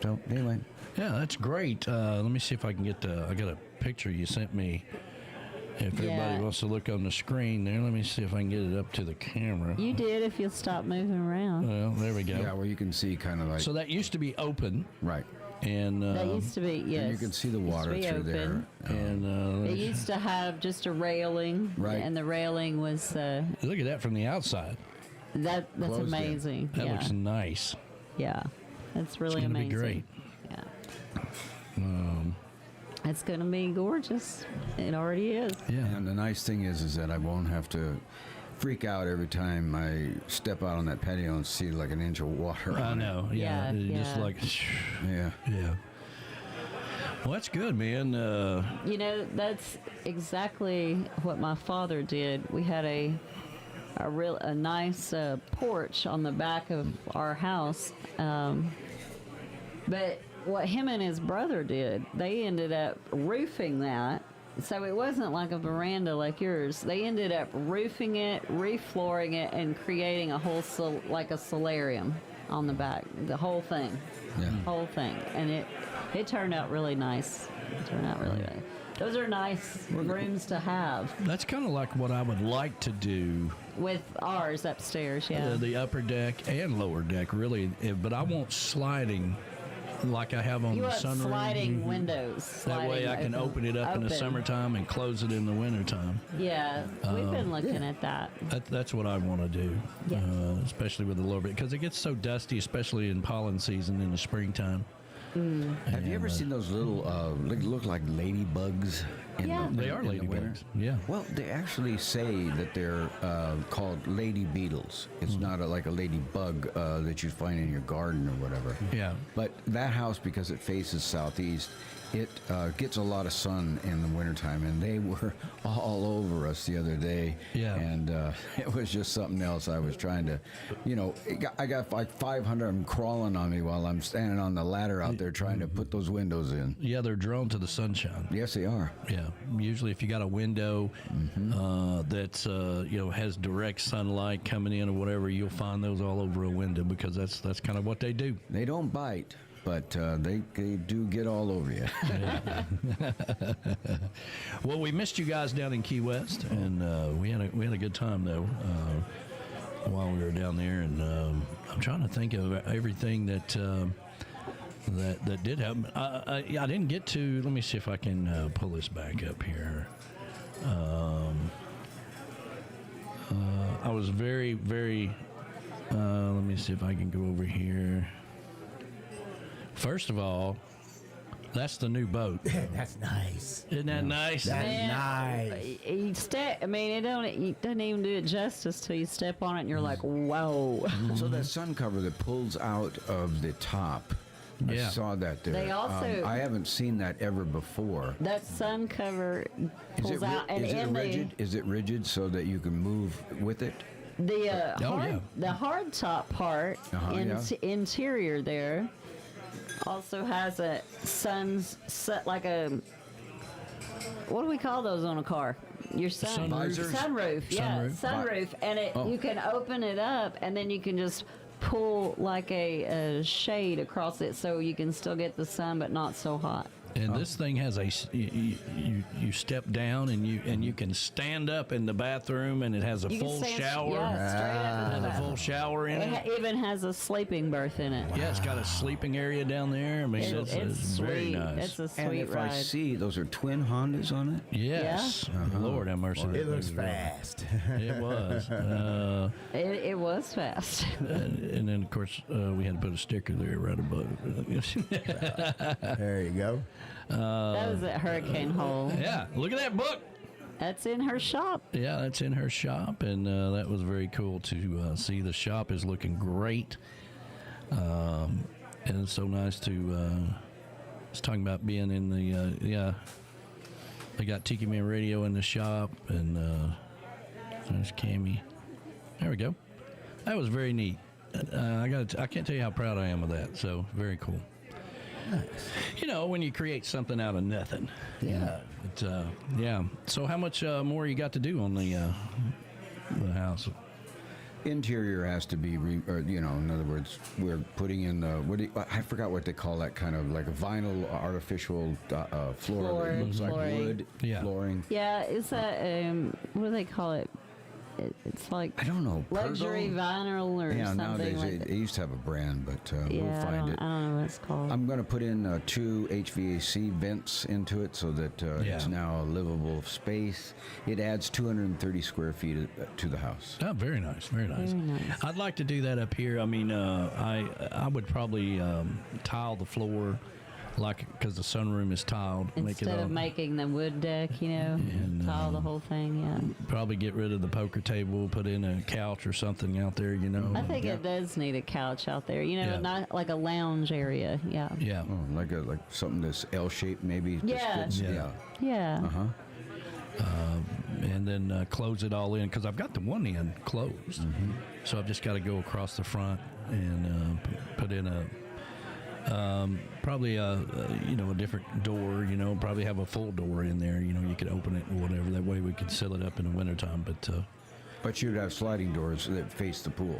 So anyway. Yeah, that's great. Let me see if I can get I got a picture you sent me. If everybody wants to look on the screen there, let me see if I can get it up to the camera. You did, if you'll stop moving around. Well, there we go. Yeah, where you can see kind of like... So that used to be open. Right. And that used to be, yes. And you can see the water through there. And it used to have just a railing. Right. And the railing was... look at that from the outside. That's closed amazing. That looks nice. Yeah. That's really it's amazing. Be great. Yeah. It's going to be gorgeous. It already is. Yeah. And the nice thing is that I won't have to freak out every time I step out on that patio and see like an inch of water. I know. Yeah. Just like, yeah. Well, that's good, man. You know, that's exactly what my father did. We had a nice porch on the back of our house, but what him and his brother did, they ended up roofing that. So it wasn't like a veranda like yours. They ended up roofing it, reflooring it, and creating a whole like a solarium on the back. The whole thing. Yeah. Whole thing. And it turned out really nice. It turned out really nice. Those are nice rooms to have. That's kind of like what I would like to do with ours upstairs. Yeah. The upper deck and lower deck, really. But I want sliding like I have on you the want sunroom. Sliding windows. That way I can open it up in the summertime and close it in the wintertime. Yeah, we've been looking at that. That's what I want to do, yeah. Especially with the lower bit, because it gets so dusty, especially in pollen season in the springtime. Have you ever seen those little look like ladybugs? They are ladybugs. Yeah. Well, they actually say that they're called lady beetles. It's not like a ladybug that you find in your garden or whatever. Yeah. But that house, because it faces southeast, it gets a lot of sun in the wintertime, and they were all over us the other day. Yeah. And it was just something else. I was trying to, I got like 500 of them crawling on me while I'm standing on the ladder out there trying to put those windows in. Yeah, they're drawn to the sunshine. Yes, they are. Yeah. Usually if you got a window that's, has direct sunlight coming in or whatever, you'll find those all over a window because that's kind of what they do. They don't bite. but they do get all over you. Well, we missed you guys down in Key West, and we had a good time though while we were down there. And I'm trying to think of everything that did happen. I didn't get to. Let me see if I can pull this back up here. I was very, very. Let me see if I can go over here. First of all, that's the new boat. That's nice. Isn't that nice? That's Man, nice. You step. I mean, it doesn't even do it justice till you step on it, and you're like, whoa. So that sun cover that pulls out of the top. Yeah. I saw that there. They also- I haven't seen that ever before. That sun cover Is pulls it, out, and is it in rigid? Is it rigid so that you can move with it? the yeah. the hard top part interior there also has a like a, what do we call those on a car? Your Sunroof. Sunroof, yeah, sunroof, and you can open it up, and then you can just pull like a shade across it, so you can still get the sun, but not so hot. And this thing has you step down and you can stand up in the bathroom, and it has a full shower. Yeah, straight up in the a full shower in it. It even has a sleeping berth in it. Yeah, it's got a sleeping area down there. I mean, It's it's very sweet. nice. It's a sweet And if ride. I see, those are twin Hondas on it? Yes. Lord have mercy. It looks fast. It was. It was fast. And then, of course, we had to put a sticker there right above it. There you go. That was at Hurricane Hole. Yeah, look at that book. That's in her shop. Yeah, that's in her shop, and that was very cool to see. The shop is looking great, and it's so nice to. It's talking about being in the they got Tiki Man Radio in the shop, and there's Cammy. There we go. That was very neat. I can't tell you how proud I am of that. So very cool. Nice. You know, when you create something out of nothing. Yeah. Yeah. So how much more you got to do on the house? Interior has to be, in other words, we're putting in I forgot what they call that, kind of like a vinyl artificial floor that looks like wood flooring. Yeah, it's a, what do they call it? It's like, I don't know, luxury vinyl or something nowadays like that. they used to have a brand, but we'll I find it. don't know what it's called. I'm going to put in 2 HVAC vents into it so that it's now a livable space. It adds 230 square feet to the house. Oh, very nice, very nice. Very nice. I'd like to do that up here. I mean, I would probably tile the floor, because the sunroom is tiled. Instead of making the wood deck, and tile the whole thing, Probably get rid of the poker table, put in a couch or something out there, I think it does need a couch out there, Yeah. not like a lounge area, yeah. Yeah. Oh, like something that's L-shaped maybe. Yeah. Yeah. And then close it all in, because I've got the one end closed. Mm-hmm. So I've just got to go across the front and put in a probably a different door, probably have a full door in there, you could open it or whatever. That way we could seal it up in the wintertime. But you'd have sliding doors that face the pool.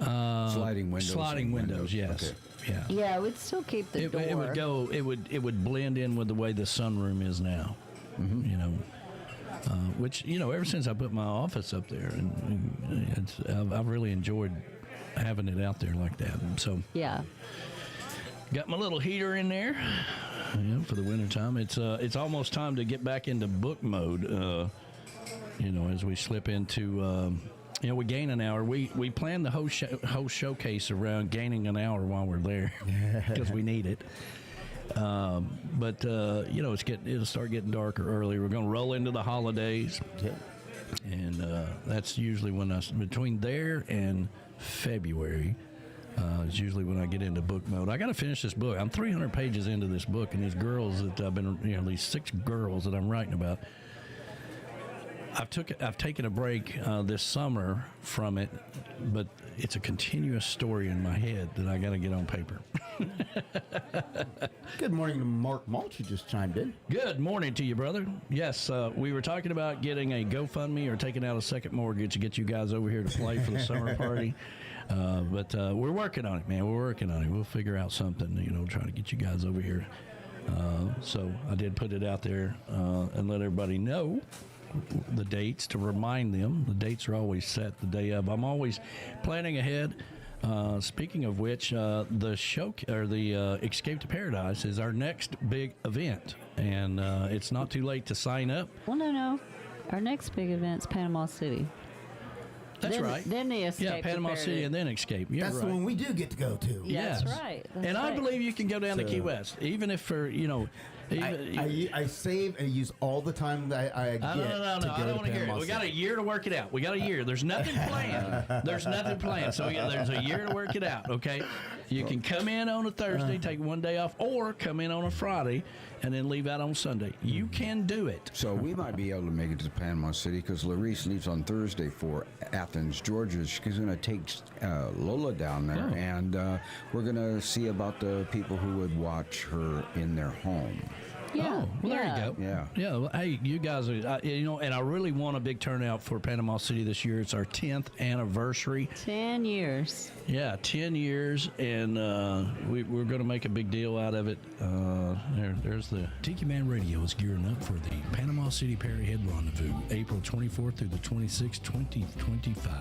Sliding windows. Sliding windows, yes. Okay. Yeah, we'd still keep the door. It would blend in with the way the sunroom is now. Mm-hmm. Which ever since I put my office up there, and I've really enjoyed having it out there like that. And so yeah. Got my little heater in there, for the wintertime. It's almost time to get back into book mode, as we slip into, we gain an hour. We plan the whole showcase around gaining an hour while we're there because we need it. But it'll start getting darker early. We're going to roll into the holidays. Yeah. And that's usually when between there and February, is usually when I get into book mode. I got to finish this book. I'm 300 pages into this book, and these girls that I've been, these 6 girls that I'm writing about, I've taken a break this summer from it, but it's a continuous story in my head that I got to get on paper. Good morning to Mark Mulch, who just chimed in. Good morning to you, brother. Yes, we were talking about getting a GoFundMe or taking out a second mortgage to get you guys over here to play for the summer party. But we're working on it, man. We're working on it. We'll figure out something, try to get you guys over here. So I did put it out there and let everybody know the dates to remind them. The dates are always set the day of. I'm always planning ahead. Speaking of which, the show or the Escape to Paradise is our next big event, and it's not too late to sign up. Well, no. Our next big event's Panama City. That's right. Then the Escape. Yeah, Panama City and then Escape. You're That's right. the one we do get to go to. Yeah, that's right. That's I right. believe you can go down to Key West, even if for I save and use all the time that I get. No. To go I don't want to hear it. Panama We got a City. year to work it out. We got a year. There's nothing planned. There's nothing planned. So there's a year to work it out. Okay. You can come in on a Thursday, take one day off, or come in on a Friday and then leave out on Sunday. You can do it. So we might be able to make it to Panama City because Larice leaves on Thursday for Athens, Georgia. She's going to take Lola down there, and we're going to see about the people who would watch her in their home. Yeah. Well, there you go. Yeah. Yeah. Well, hey, you guys are, and I really want a big turnout for Panama City this year. It's our 10th anniversary. 10 years. Yeah, 10 years, and we're going to make a big deal out of it. There's the Tiki Man Radio is gearing up for the Panama City Perry Head Rendezvous, April 24th through the 26th, 2025.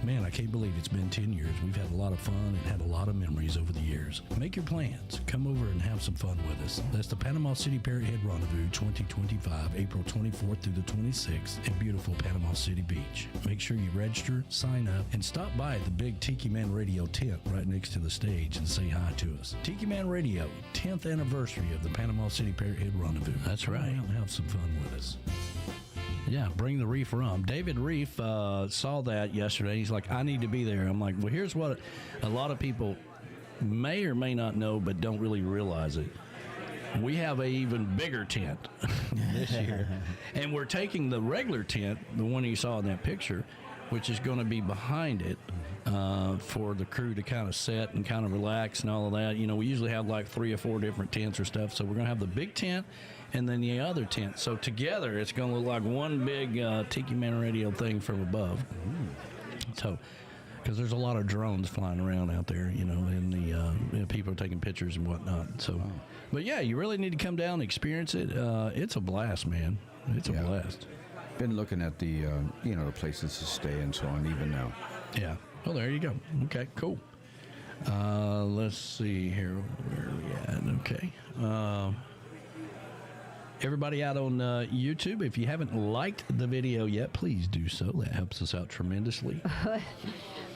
Man, I can't believe it's been 10 years. We've had a lot of fun and had a lot of memories over the years. Make your plans. Come over and have some fun with us. That's the Panama City Perry Head Rendezvous 2025, April 24th through the 26th in beautiful Panama City Beach. Make sure you register, sign up, and stop by at the big Tiki Man Radio tent right next to the stage and say hi to us. Tiki Man Radio, 10th anniversary of the Panama City Perry Head Rendezvous. That's right. Come out and have some fun with us. Yeah, bring the Reef rum. David Reef saw that yesterday. He's like, I need to be there. I'm like, well, here's what a lot of people may or may not know, but don't really realize it. We have a even bigger tent this year. And we're taking the regular tent, the one you saw in that picture, which is going to be behind it for the crew to kind of set and kind of relax and all of that. We usually have like 3 or 4 different tents or stuff. So we're going to have the big tent and then the other tent. So together, it's going to look like one big Tiki Man Radio thing from above. So, because there's a lot of drones flying around out there, and the people are taking pictures and whatnot. So, but yeah, you really need to come down and experience it. It's a blast, man. It's a blast. Been looking at the the places to stay and so on even now. Yeah. Well, there you go. Okay, cool. Let's see here. Where are we at? Okay. Everybody out on YouTube, if you haven't liked the video yet, please do so. That helps us out tremendously.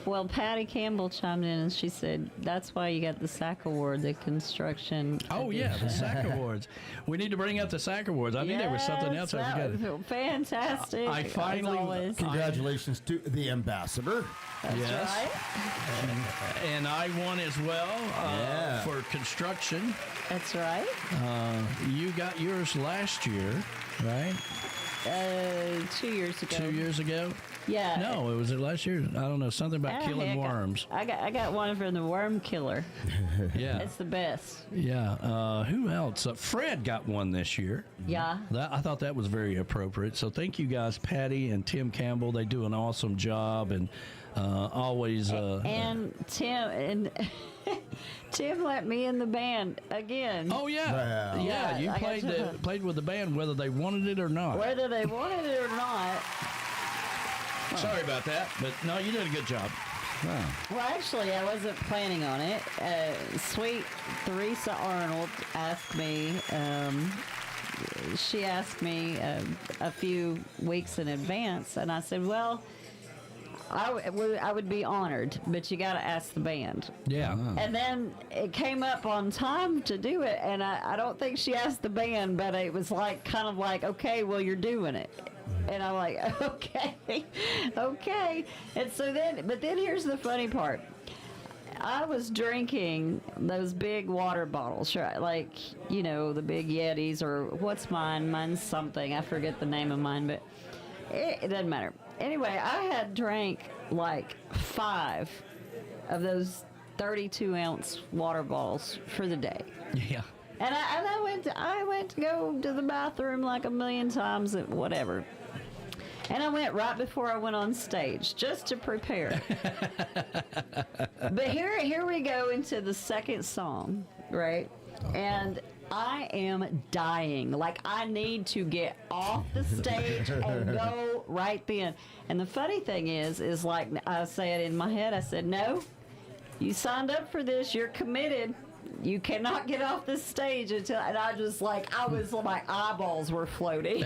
Well, Patty Campbell chimed in and she said, that's why you got the SAC Award, the construction. Oh, yeah, the SAC Awards. We need to bring up the SAC Awards. I knew there was something else I forgot. Fantastic. I finally... Congratulations to the ambassador. That's right. And I won as well for construction. That's right. You got yours last year, right? 2 years ago. 2 years ago? Yeah. No, was it last year? I don't know. Something about killing worms. I got one from the worm killer. Yeah. It's the best. Yeah. Who else? Fred got one this year. Yeah. I thought that was very appropriate. So thank you guys, Patty and Tim Campbell. They do an awesome job and always. And Tim Tim let me in the band again. Oh yeah, wow. Yeah. You played with the band whether they wanted it or not. Whether they wanted it or not. Sorry about that, but no, you did a good job. Wow. Well, actually, I wasn't planning on it. Sweet Theresa Arnold asked me. She asked me a few weeks in advance, and I said, "Well, I would be honored, but you got to ask the band." Yeah. And then it came up on time to do it, and I don't think she asked the band, but it was kind of like, okay, well, you're doing it. And I'm like, okay. And so but then here's the funny part. I was drinking those big water bottles, right? Like, the big Yetis or what's mine? Mine's something. I forget the name of mine, but It doesn't matter. Anyway, I had drank like 5 of those 32-ounce water bottles for the day. Yeah. And I went to go to the bathroom like a million times, whatever. And I went right before I went on stage just to prepare. But here we go into the second song, right? And I am dying. Like, I need to get off the stage and go right then. And the funny thing is like I said in my head, I said, no, you signed up for this. You're committed. You cannot get off the stage until, and I just like, my eyeballs were floating.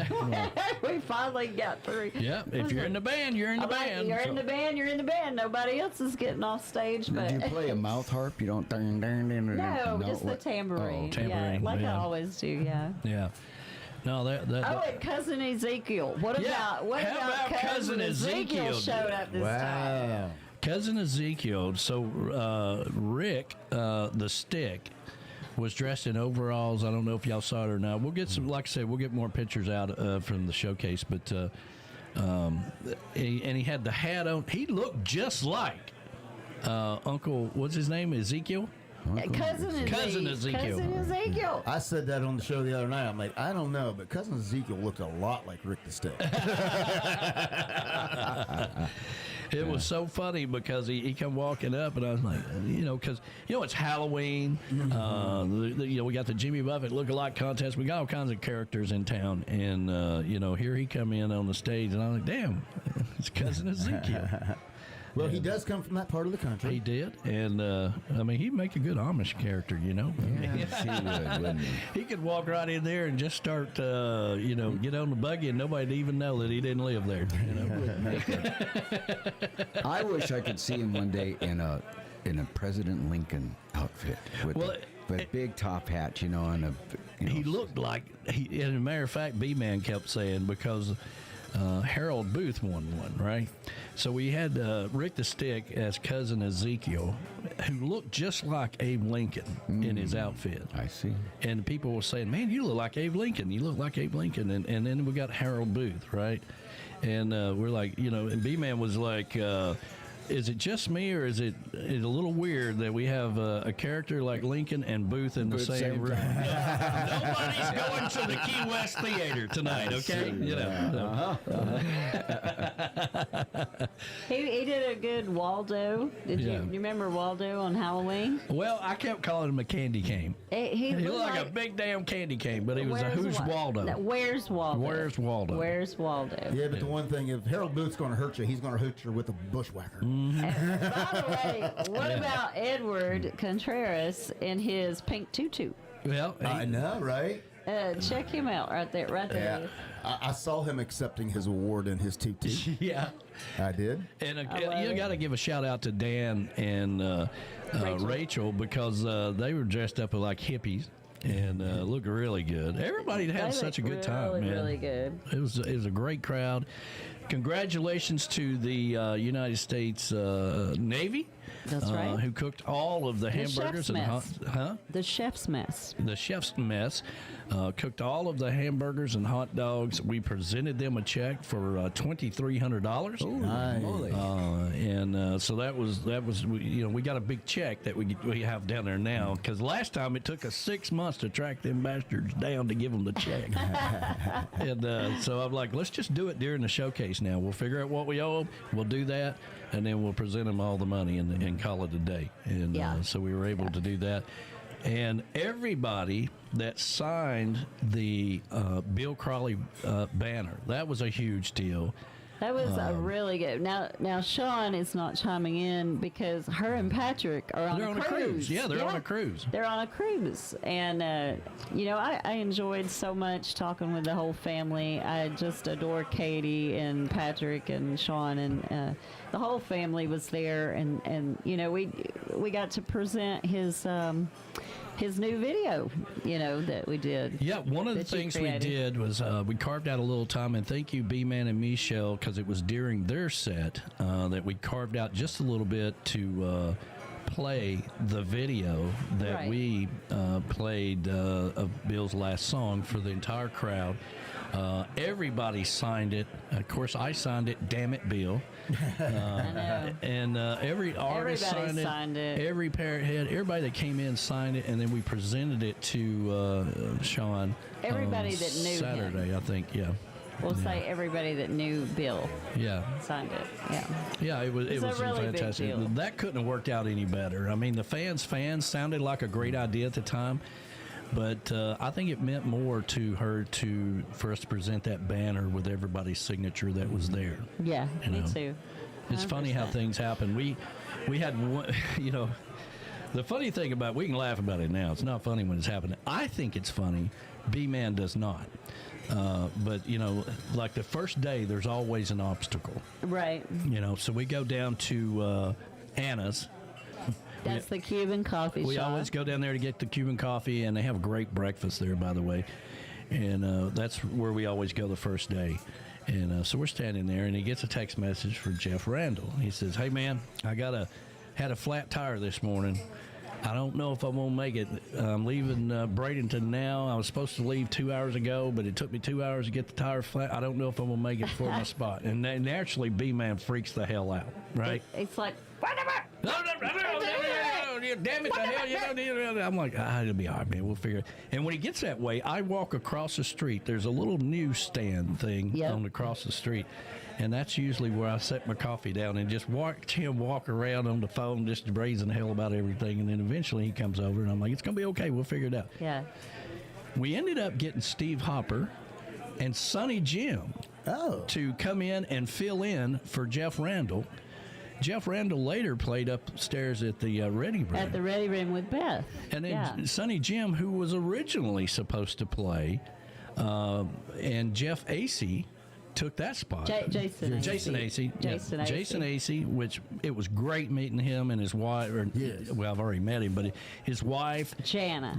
We finally got through. Yeah, if you're in the band, you're in the band. You're in the band, you're in the band. Nobody else is getting off stage. But Do you play a mouth harp? You don't. No, just the tambourine. Oh, tambourine, Yeah, like yeah. I always do. Yeah. Yeah. No, that. Oh, and Cousin Ezekiel. What Yeah, about how about Cousin Ezekiel showed up this time? Cousin Ezekiel. So Rick, the Stick, was dressed in overalls. I don't know if y'all saw it or not. We'll get some. Like I said, we'll get more pictures out from the showcase. But he had the hat on. He looked just like Uncle. What's his name? Ezekiel. Cousin Ezekiel. I said that on the show the other night. I'm like, I don't know, but Cousin Ezekiel looked a lot like Rick the Stick. It was so funny because he come walking up, and I was like, because it's Halloween. We got the Jimmy Buffett look-alike contest. We got all kinds of characters in town, and here he come in on the stage, and I'm like, damn, it's Cousin Ezekiel. Well, he does come from that part of the country. He did, and he'd make a good Amish character, Yes, he would, wouldn't he? He could walk right in there and just start, get on the buggy, and nobody'd even know that he didn't live there. I wish I could see him one day in a President Lincoln outfit with a big top hat, and He looked like as a matter of fact, B-Man kept saying because. Harold Booth won one, right? So we had Rick the Stick as Cousin Ezekiel, who looked just like Abe Lincoln in his outfit. I see. And people were saying, man, you look like Abe Lincoln. You look like Abe Lincoln. And then we got Harold Booth, right? And we're like, and B-Man was like, is it just me, or is it a little weird that we have a character like Lincoln and Booth in the same room? Nobody's going to the Key West Theater tonight, okay? He did a good Waldo. Did you remember Waldo on Halloween? Well, I kept calling him a candy cane. He looked like a big damn candy cane, but he was who's Waldo? Where's Waldo? Where's Waldo? Where's Waldo? Yeah, but the one thing, if Harold Booth's going to hurt you, he's going to hurt you with a bushwhacker. And by the way, what about Edward Contreras in his pink tutu? Well, I know, right? Check him out right there. Yeah. I saw him accepting his award in his tutu. Yeah. I did. And you got to give a shout out to Dan and Rachel because they were dressed up like hippies and looked really good. Everybody had such a good time, man. Really good. It was a great crowd. Congratulations to the United States Navy. That's right. Who cooked all of the hamburgers chef's and the chef's mess. The chef's mess cooked all of the hamburgers and hot dogs. We presented them a check for $2,300. Oh, nice. And so that was we got a big check that we have down there now because last time it took us 6 months to track them bastards down to give them the check. And so I'm like, let's just do it during the showcase now. We'll figure out what we owe them. We'll do that. And then we'll present them all the money and call it a day. And so we were able to do that. And everybody that signed the Bill Crawley banner, that was a huge deal. That was a really good. Now Sean is not chiming in because her and Patrick are on a cruise. Yeah, they're on a cruise. They're on a cruise. And, I enjoyed so much talking with the whole family. I just adore Katie and Patrick and Sean, and the whole family was there. And we got to present his new video, that we did. Yeah, one of the things we did was we carved out a little time, and thank you, B-Man and Michelle, because it was during their set that we carved out just a little bit to play the video that Right. we played of Bill's last song for the entire crowd. Everybody signed it. Of course, I signed it. Damn it, Bill. And every artist Everybody signed it. Every parent head, everybody that came in signed it, and then we presented it to Sean. Everybody on that knew Saturday, him. I think. Yeah. We'll say everybody that knew Bill Yeah. signed it. Yeah. Yeah, it was It's a really big fantastic. deal. That couldn't have worked out any better. I mean, the fans sounded like a great idea at the time, but I think it meant more to her for us to present that banner with everybody's signature that was there. Yeah, You me know. too. It's funny how 100%. things happen. We had one, the funny thing about, we can laugh about it now. It's not funny when it's happening. I think it's funny. B-Man does not. But, like the first day, there's always an obstacle. Right. So we go down to Anna's. That's the Cuban coffee We shop. always go down there to get the Cuban coffee, and they have a great breakfast there, by the way. And that's where we always go the first day. And so we're standing there, and he gets a text message from Jeff Randall. He says, "Hey, man, I had a flat tire this morning. I don't know if I'm going to make it. I'm leaving Bradenton now. I was supposed to leave 2 hours ago, but it took me 2 hours to get the tire flat. I don't know if I'm going to make it for my spot." And naturally, B-Man freaks the hell out, right? It's like, whatever. Damn it, the hell, I'm like, it'll be all right, man. We'll figure it. And when he gets that way, I walk across the street. There's a little newsstand thing on across the street. And that's usually where I set my coffee down and just watch him walk around on the phone, just raising hell about everything. And then eventually he comes over, and I'm like, it's going to be okay. We'll figure it out. Yeah. We ended up getting Steve Hopper and Sonny Jim to come in and fill in for Jeff Randall. Jeff Randall later played upstairs at the Ready Room. At the Ready Room with Beth. And then Yeah. Sonny Jim, who was originally supposed to play, and Jeff Acey took that spot. Jason Acey. Jason Acey, which it was great meeting him and his wife. Well, I've already met him, but his wife, Jana,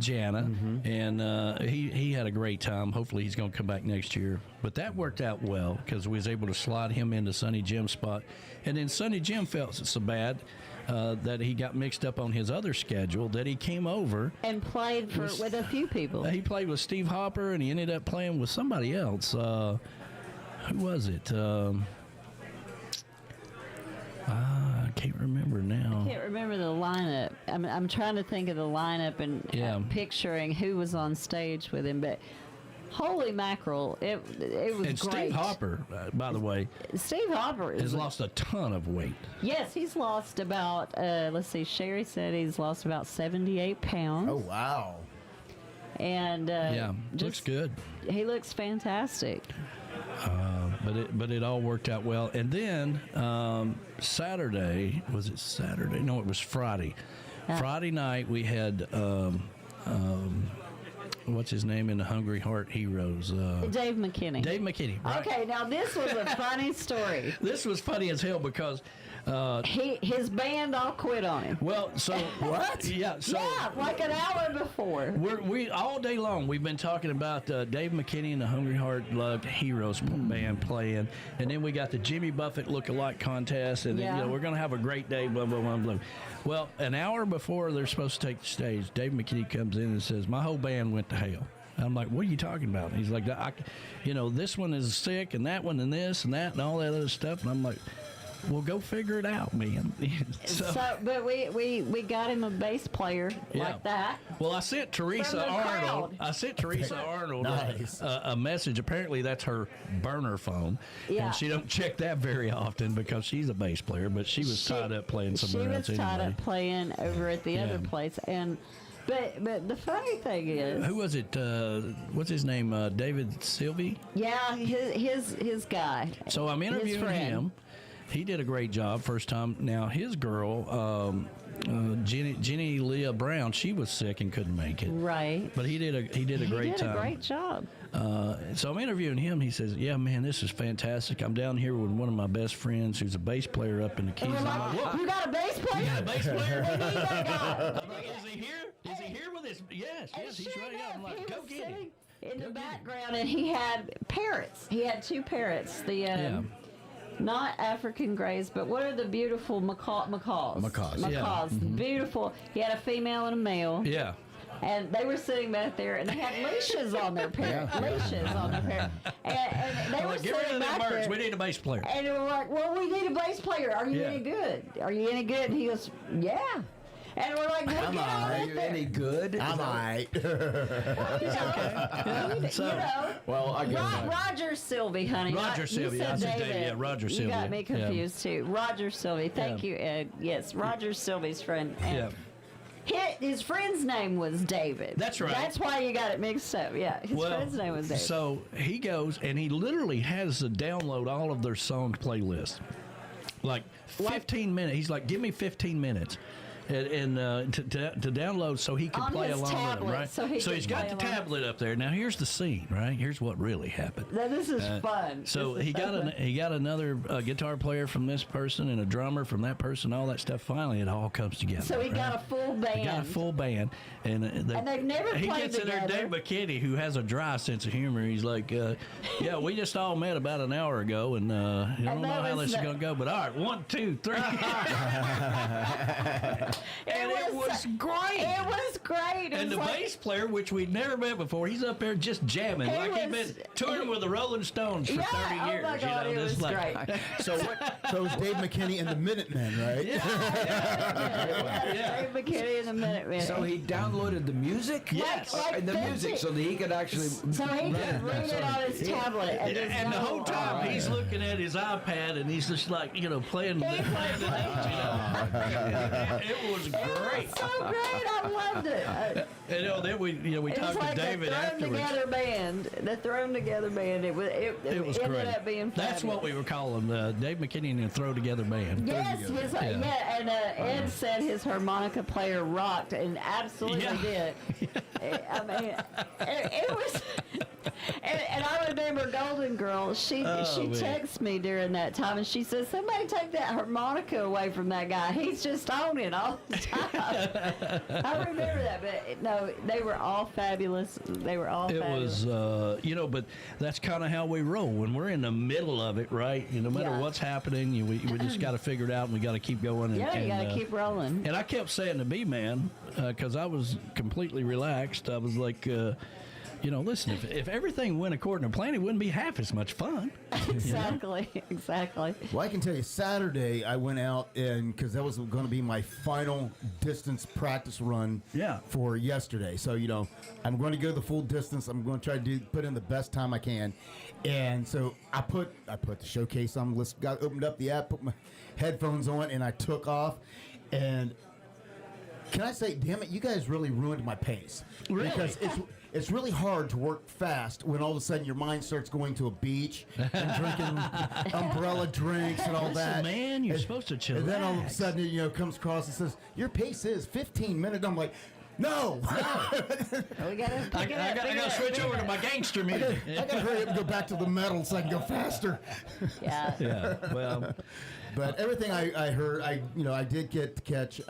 and he had a great time. Hopefully, he's going to come back next year. But that worked out well because we was able to slide him into Sonny Jim's spot, and then Sonny Jim felt so bad that he got mixed up on his other schedule that he came over and played with a few people. He played with Steve Hopper, and he ended up playing with somebody else. Who was it? I can't remember now. I can't remember the lineup. I'm trying to think of the lineup and picturing who was on stage with him. But holy mackerel, it was and great. Steve Hopper, by the way, Steve Hopper has lost a ton of weight. Yes, he's lost about. Let's see. Sherry said he's lost about 78 pounds. Oh wow! And looks good. He looks fantastic. But it all worked out well. And then Saturday, was it Saturday? No, it was Friday. Friday night we had what's his name in the Hungry Heart Heroes? Dave McKinney. Dave McKinney. Right. Okay, now this was a funny story. This was funny as hell because his band all quit on him. Well, so what? Yeah, so like an hour before. We all day long we've been talking about Dave McKinney and the Hungry Heart Loved Heroes band playing, and then we got the Jimmy Buffett look-alike contest, and then, we're gonna have a great day. Blah blah blah blah. Well, an hour before they're supposed to take the stage, Dave McKinney comes in and says, "My whole band went to hell." I'm like, "What are you talking about?" And he's like, this one is sick, and that one, and this, and that, and all that other stuff. And I'm like, "Well, go figure it out, man." But we got him a bass player like that. Well, I sent Teresa Arnold. Nice. A message. Apparently, that's her burner phone, Yeah. and she don't check that very often because she's a bass player. But she was tied up playing somewhere else anyway. She was tied up playing over at the other place, and. But the funny thing is, who was it? What's his name? David Sylvie. Yeah, his guy. So I'm interviewing him. He did a great job first time. Now his girl, Jenny Leah Brown, she was sick and couldn't make it. Right. But he did a great time. He did a great job. So I'm interviewing him. He says, "Yeah, man, this is fantastic. I'm down here with one of my best friends who's a bass player up in the Keys." I'm like, "You got a bass player? You got a bass player? We need that guy." I'm like, "Is he here? Is he here with us?" Yes, he's right here. I'm like, "Go get him." In the background, and he had parrots. He had two parrots. Not African greys, but what are the beautiful macaws? Macaws. Macaws. Beautiful. He had a female and a male. Yeah. And they were sitting back there, and they had leashes on their pair. Leashes on their pair. And they were Get rid sitting of that back merch. there. We need a bass player. And they were like, well, we need a bass player. Are you any good? Are you any good? And he goes, yeah. And we're like, well, get on Are right you there. any good? I'm all right. Well, I guess Roger Sylvie, honey. Roger You Sylvie. said I said David. David. Yeah, Roger You Sylvie. got me confused too. Roger Sylvie. Thank you, Ed. Yes, Roger Sylvie's friend. And his friend's name was David. That's right. That's why you got it mixed up. Yeah, his friend's name was David. So he goes and he literally has to download all of their song playlists. Like 15 minutes. He's like, give me 15 minutes. And to download so he can On play his along with tablet, them, right? so he can he's got play the along. tablet up there. Now here's the scene, right? Here's what really happened. Now, this is fun. So This is he got so fun. he got another guitar player from this person and a drummer from that person. All that stuff. Finally, it all comes together. So he got a full band. He got a full band, and they've never he played gets in there. together. Dave McKinney, who has a dry sense of humor, he's like, "Yeah, we just all met about an hour ago, and I don't know how this is gonna go, but all right, 1, 2, 3." And it was great. It was great. And the bass player, which we'd never met before, he's up there just jamming He like he'd was- been touring with the Rolling Stones for 30 oh years. my God, it was like, great. So it was Dave McKinney and the Minutemen, right? Dave McKinney in a minute, man. So he downloaded the music? Yes. Like the 50. music, so that he could actually... So he could read it on his tablet. And the whole time he's looking at his iPad and he's just like, playing the notes, It was great. So great, I loved it. And then we It talked was like to David the afterwards. Together band. The Thrown Together band. It was Great. ended up being fabulous. That's what we were calling Dave McKinney and the Throw Together Band. Yes, and Ed said his harmonica player rocked, and absolutely did. I mean, it was. And I remember Golden Girl. She texted me during that time, and she said, "Somebody take that harmonica away from that guy. He's just on it all the time." I remember that, but no, they were all fabulous. They were all fabulous. It was, but that's kind of how we roll when we're in the middle of it, right? No matter what's happening, we just got to figure it out, and we got to keep going. And, you got to keep rolling. And I kept saying to B-Man, because I was completely relaxed, I was like, listen, if everything went according to plan, it wouldn't be half as much fun. Exactly. Well, I can tell you, Saturday I went out because that was going to be my final distance practice run for yesterday. So, I'm going to go the full distance. I'm going to try to put in the best time I can. And so I put the showcase on. Opened up the app, put my headphones on, and I took off. And can I say, damn it, you guys really ruined my pace. Really? Because it's really hard to work fast when all of a sudden your mind starts going to a beach and drinking umbrella drinks and all that. Man, you're supposed to chill. And then all of a sudden, it comes across and says, your pace is 15 minutes. I'm like, no. We gotta I got to switch over to my gangster music. I got to hurry up and go back to the metal so I can go faster. Yeah. Well. But everything I heard, I did get to catch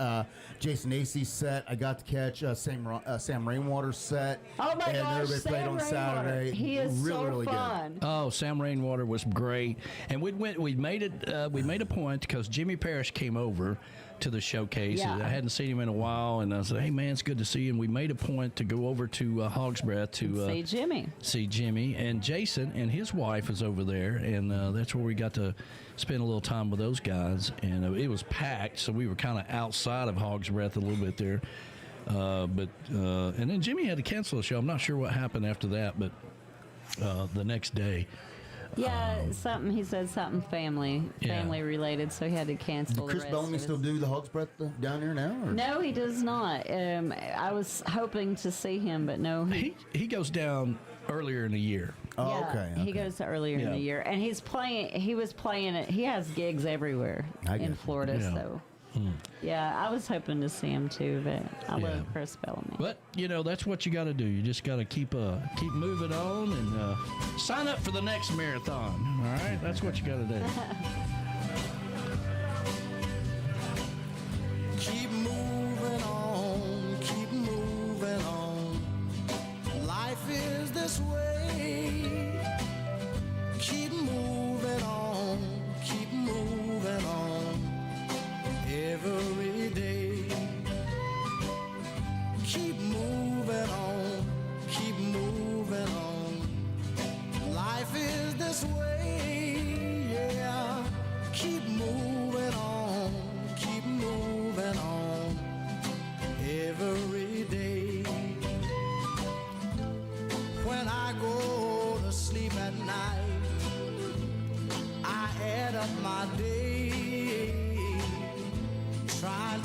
Jason Acey's set. I got to catch Sam Rainwater's set. Oh my and gosh, everybody Sam played on Rainwater. Saturday. He is really so fun. good. Oh, Sam Rainwater was great, and we made a point because Jimmy Parrish came over to the showcase. Yeah. I hadn't seen him in a while, and I said, "Hey man, it's good to see you." And we made a point to go over to Hog's Breath to see Jimmy. And Jason and his wife is over there, and that's where we got to spend a little time with those guys. And it was packed, so we were kind of outside of Hog's Breath a little bit there. And then Jimmy had to cancel the show. I'm not sure what happened after that, but the next day. Yeah, he said something family related, so he had to cancel. Does Chris Bellamy still do the Hog's Breath down here now? Or? No, he does not. I was hoping to see him, but no. He goes down earlier in the year. Oh, okay. He goes to earlier in the year, and he was playing it. He has gigs everywhere in Florida, so. Yeah, I was hoping to see him too, but I love Chris Bellamy. But that's what you got to do. You just got to keep moving on and sign up for the next marathon. All right, that's what you got to do. Keep moving on, keep moving on. Life is this way. Keep moving on, keep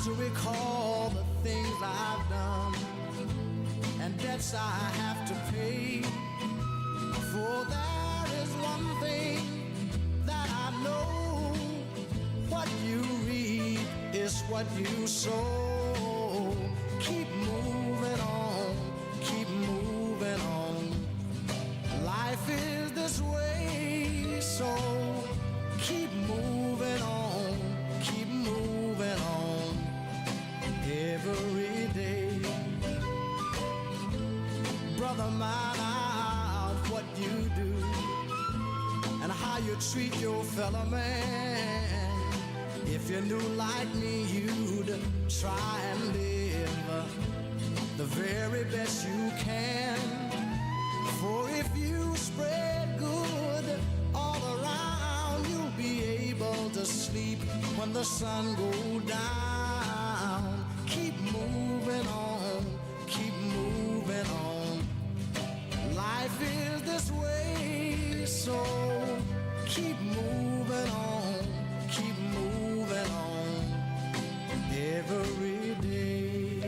to recall the things I've done and debts I have to pay. For there is one thing that I know, what you reap is what you sow. Keep moving on, keep moving on. Life is this way, so keep moving on, keep moving on every day. Brother, mind out what you do and how you treat your fellow man. If you knew like me, you'd try and live the very best you can. For if you spread good all around, you'll be able to sleep when the sun goes down. Keep moving on, keep moving on. Life is this way, so keep moving on, keep moving on every day.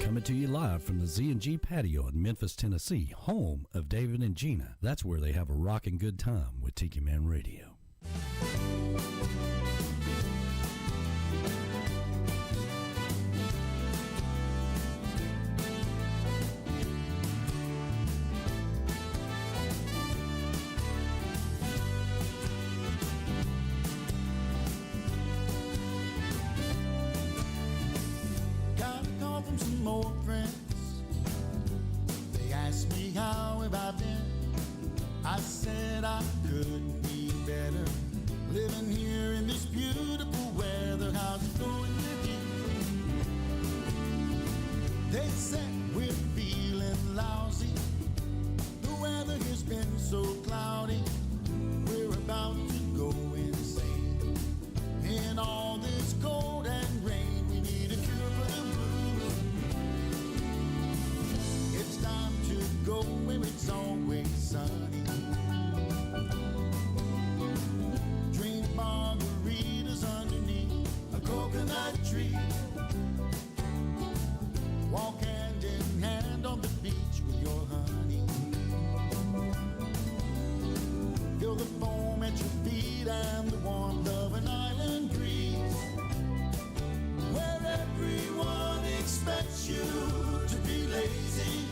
Coming to you live from the Z&G patio in Memphis, Tennessee, home of David and Gina. That's where they have a rockin' good time with Tiki Man Radio. Got a call from some old friends. They asked me how have I been. I said I couldn't be better. Living here in this beautiful weather. How's it going with you? They said we're feeling lousy. The weather has been so cloudy. We're about to go insane. In all this cold and rain, we need a cure for the blues. It's time to go where it's always sunny. Drink margaritas underneath a coconut tree. Walk hand in hand on the beach with your honey. Feel the foam at your feet and the warmth of an island breeze. Where everyone expects you to be lazy.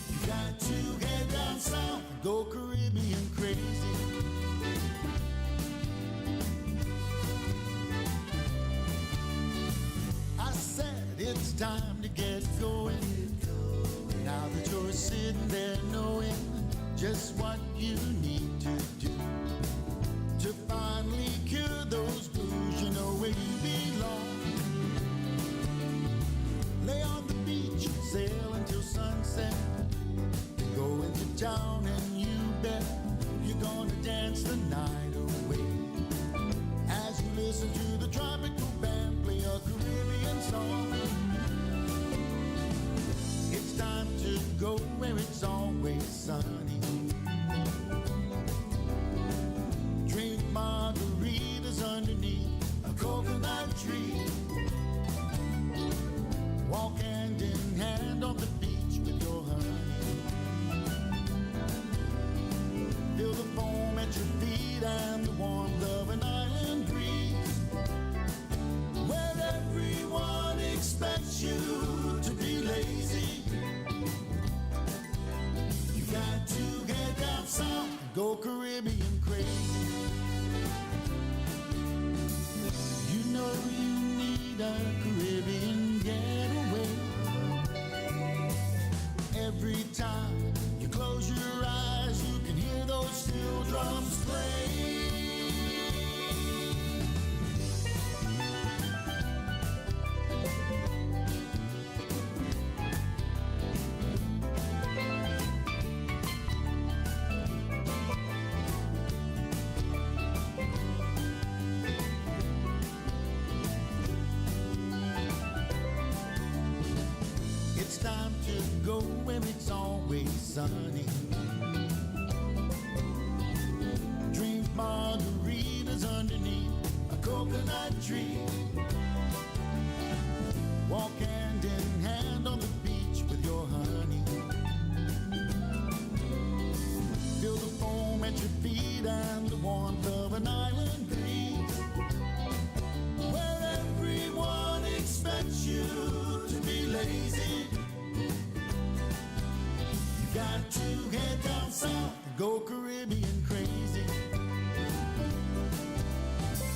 You got to head down south and go Caribbean crazy. I said it's time to get going. Now that you're sitting there knowing just what you need to do to finally cure those blues, you know where you belong. Lay on the beach and sail until sunset. Go into town and you bet you're gonna dance the night away as you listen to the tropical band play a Caribbean song. It's time to go where it's always sunny. Drink margaritas underneath a coconut tree. Walk hand in hand on the beach with your honey. Feel the foam at your feet and the warmth of an island breeze. Where everyone expects you to be lazy. You got to get down south and go Caribbean crazy. You know you need a Caribbean getaway. Every time you close your eyes, you can hear those steel drums play. It's time to go where it's always sunny. Drink tree. Walk hand in hand on the beach with your honey. Feel the foam at your feet and the warmth of an island breeze, where everyone expects you to be lazy. You got to head down south and go Caribbean crazy.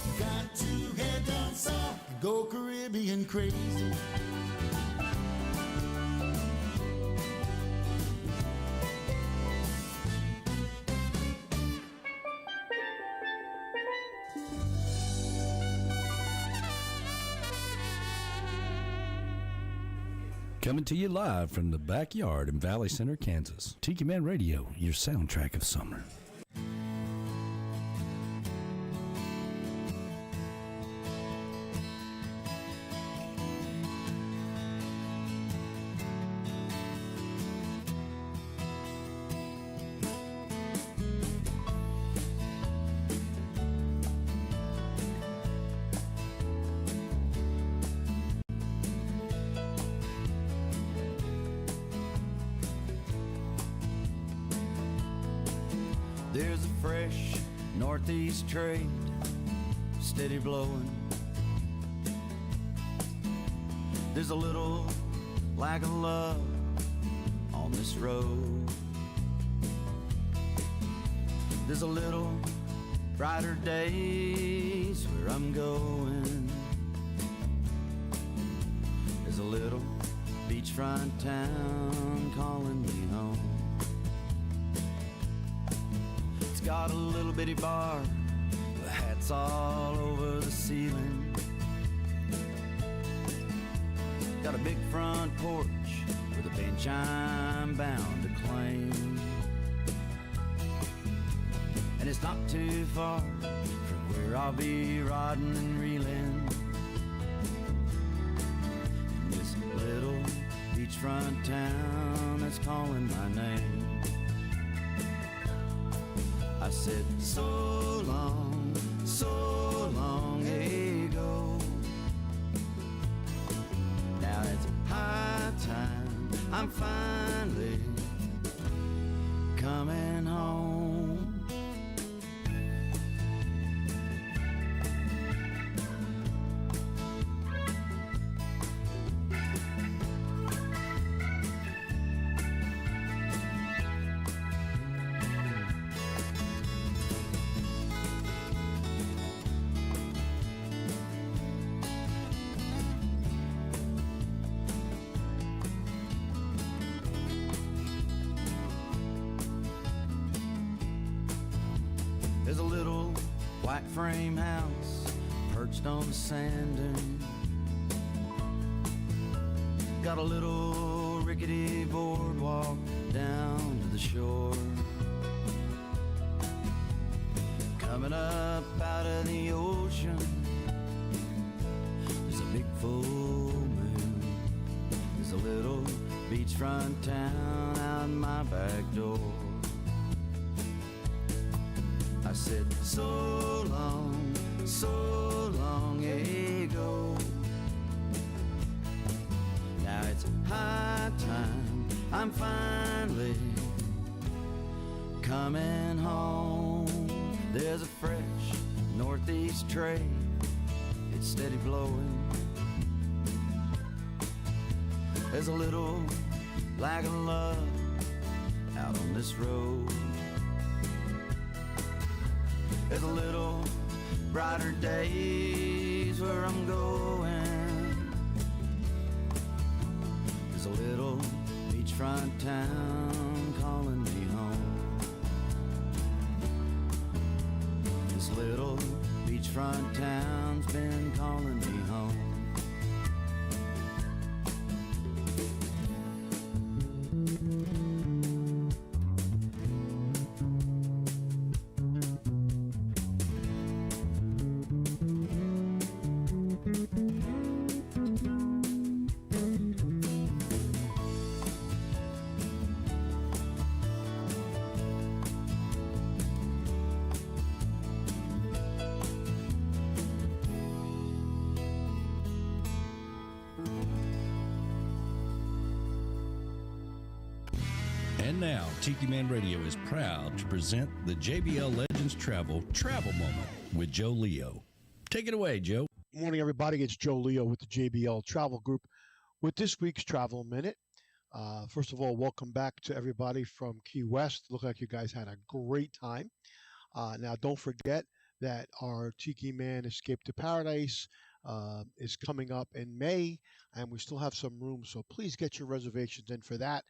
You got to head down south and go Caribbean crazy. Coming to you live from the backyard in Valley Center, Kansas. Tiki Man Radio, your soundtrack of summer. There's a fresh northeast trade, steady blowing. There's a little lack of love on this road. There's a little brighter days where I'm going. There's a little beachfront town calling me home. It's got a little bitty bar with hats all over the ceiling. Got a big front porch with a bench I'm bound to claim. And it's not too far from where I'll be rodding and reeling. In this little beachfront town that's calling my name. I said, so long ago. Now it's high time I'm finally coming home. There's a little white frame house perched on the sand dune. Got a little rickety boardwalk down to the shore. Coming up out of the ocean, there's a big full moon. There's a little beachfront town out my back door. I said, so long ago. Now it's high time I'm finally coming home. There's a fresh northeast trade, it's steady blowing. There's a little lack of love out on this road. There's a little brighter days where I'm going. There's a little beachfront town calling me home. This little beachfront town's been calling me home. And now, Tiki Man Radio is proud to present the JBL Legends Travel Moment with Joe Leo. Take it away, Joe. Good morning, everybody. It's Joe Leo with the JBL Travel Group with this week's Travel Minute. First of all, welcome back to everybody from Key West. Look like you guys had a great time. Now, don't forget that our Tiki Man Escape to Paradise is coming up in May, and we still have some room, so please get your reservations in for that.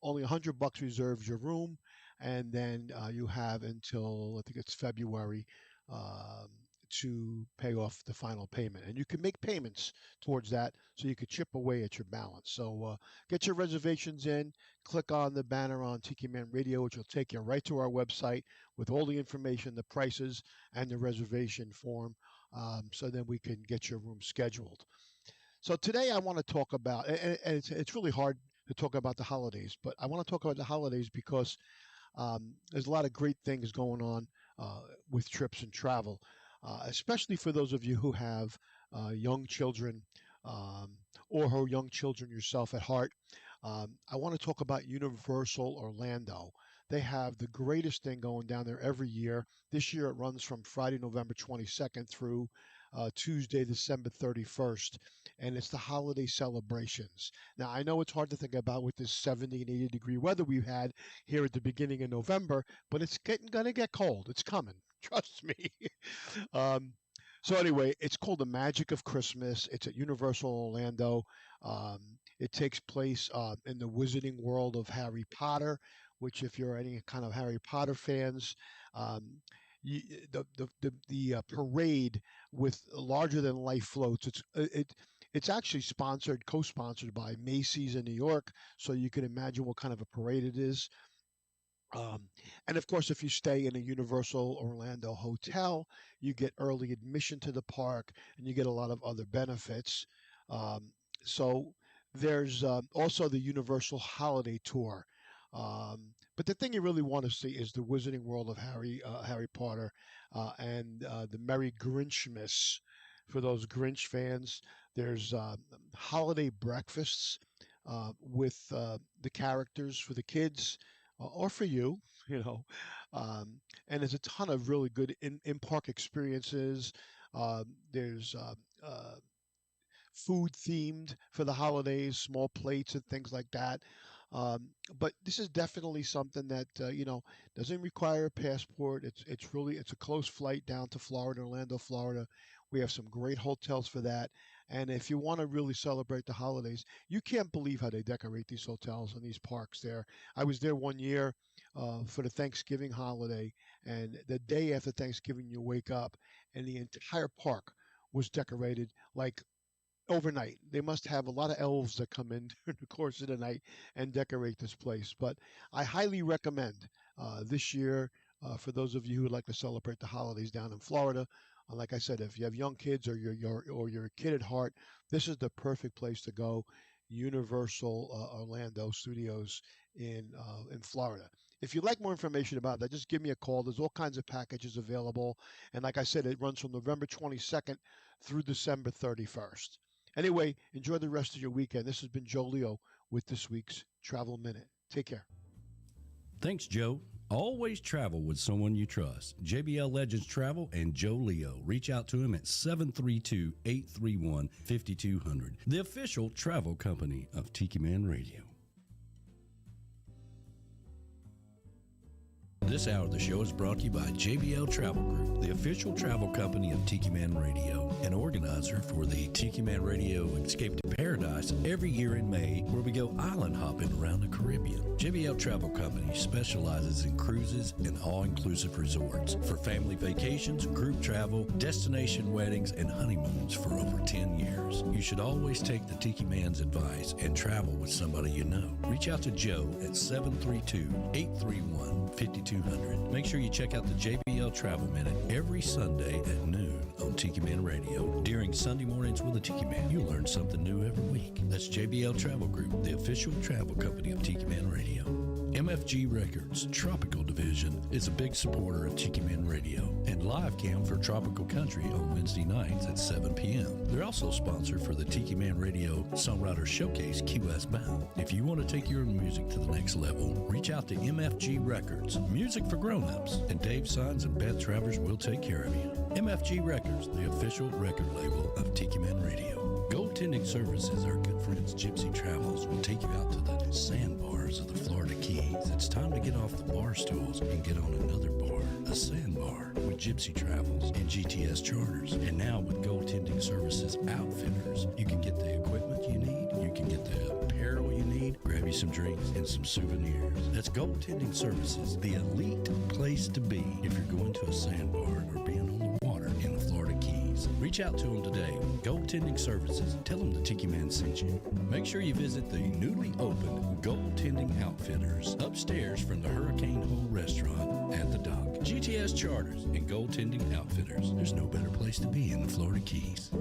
Only $100 reserves your room, and then you have until, I think it's February, to pay off the final payment. And you can make payments towards that, so you could chip away at your balance. So get your reservations in, click on the banner on Tiki Man Radio, which will take you right to our website with all the information, the prices, and the reservation form, so then we can get your room scheduled. So today I want to talk about, and it's really hard to talk about the holidays, but I want to talk about the holidays because there's a lot of great things going on with trips and travel. Especially for those of you who have young children or who are young children yourself at heart. I want to talk about Universal Orlando. They have the greatest thing going down there every year. This year it runs from Friday, November 22nd through Tuesday, December 31st, and it's the holiday celebrations. Now, I know it's hard to think about with this 70 and 80 degree weather we've had here at the beginning of November, but it's going to get cold. It's coming. Trust me. So anyway, it's called The Magic of Christmas. It's at Universal Orlando. It takes place in the Wizarding World of Harry Potter, which if you're any kind of Harry Potter fans, the parade with larger than life floats. It's actually co-sponsored by Macy's in New York, so you can imagine what kind of a parade it is. And of course, if you stay in a Universal Orlando hotel, you get early admission to the park, and you get a lot of other benefits. So there's also the Universal Holiday Tour. But the thing you really want to see is the Wizarding World of Harry Potter and the Merry Grinchmas. For those Grinch fans, there's holiday breakfasts with the characters for the kids. Or for you, and there's a ton of really good in-park experiences. There's food themed for the holidays, small plates and things like that. But this is definitely something that doesn't require a passport. It's a close flight down to Florida, Orlando, Florida. We have some great hotels for that. And if you want to really celebrate the holidays, you can't believe how they decorate these hotels and these parks there. I was there one year for the Thanksgiving holiday, and the day after Thanksgiving, you wake up, and the entire park was decorated like overnight. They must have a lot of elves that come in during the course of the night and decorate this place. But I highly recommend this year for those of you who would like to celebrate the holidays down in Florida. Like I said, if you have young kids or you're a kid at heart, this is the perfect place to go. Universal Orlando Studios in Florida. If you'd like more information about that, just give me a call. There's all kinds of packages available. And like I said, it runs from November 22nd through December 31st. Anyway, enjoy the rest of your weekend. This has been Joe Leo with this week's Travel Minute. Take care. Thanks, Joe. Always travel with someone you trust. JBL Legends Travel and Joe Leo. Reach out to him at 732-831-5200. The official travel company of Tiki Man Radio. This hour of the show is brought to you by JBL Travel Group, the official travel company of Tiki Man Radio, an organizer for the Tiki Man Radio Escape to Paradise every year in May, where we go island hopping around the Caribbean. JBL Travel Company specializes in cruises and all-inclusive resorts for family vacations, group travel, destination weddings, and honeymoons for over 10 years. You should always take the Tiki Man's advice and travel with somebody you know. Reach out to Joe at 732-831-5200. Make sure you check out the JBL Travel Minute every Sunday at noon on Tiki Man Radio. During Sunday mornings with the Tiki Man, you learn something new every week. That's JBL Travel Group, the official travel company of Tiki Man Radio. MFG Records, Tropical Division, is a big supporter of Tiki Man Radio and live cam for Tropical Country on Wednesday nights at 7 p.m. They're also sponsored for the Tiki Man Radio Songwriter Showcase Key West Bound. If you want to take your music to the next level, reach out to MFG Records, Music for Grownups, and Dave Sines and Beth Travers will take care of you. MFG Records, the official record label of Tiki Man Radio. Goaltending services, our good friends Gypsy Travels will take you out to the sandbars of the Florida Keys. It's time to get off the bar stools and get on another bar, a sandbar, with Gypsy Travels and GTS Charters. And now with Goaltending Services Outfitters, you can get the equipment you need, you can get the apparel you need, grab you some drinks and some souvenirs. That's Goaltending Services, the elite place to be if you're going to a sandbar or being on the water in the Florida Keys. Reach out to them today. Goaltending Services. Tell them the Tiki Man sent you. Make sure you visit the newly opened Goaltending Outfitters upstairs from the Hurricane Hole Restaurant at the dock. GTS Charters and Goaltending Outfitters. There's no better place to be in the Florida Keys.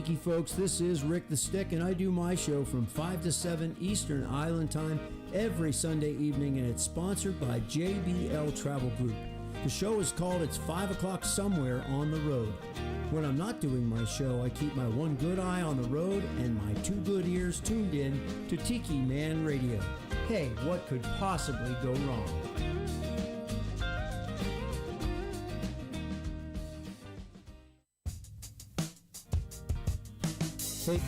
Tiki folks, this is Rick the Stick, and I do my show from 5 to 7 Eastern Island Time every Sunday evening, and it's sponsored by JBL Travel Group. The show is called It's 5 O'Clock Somewhere on the Road. When I'm not doing my show, I keep my one good eye on the road and my two good ears tuned in to Tiki Man Radio. Hey, what could possibly go wrong? Hey.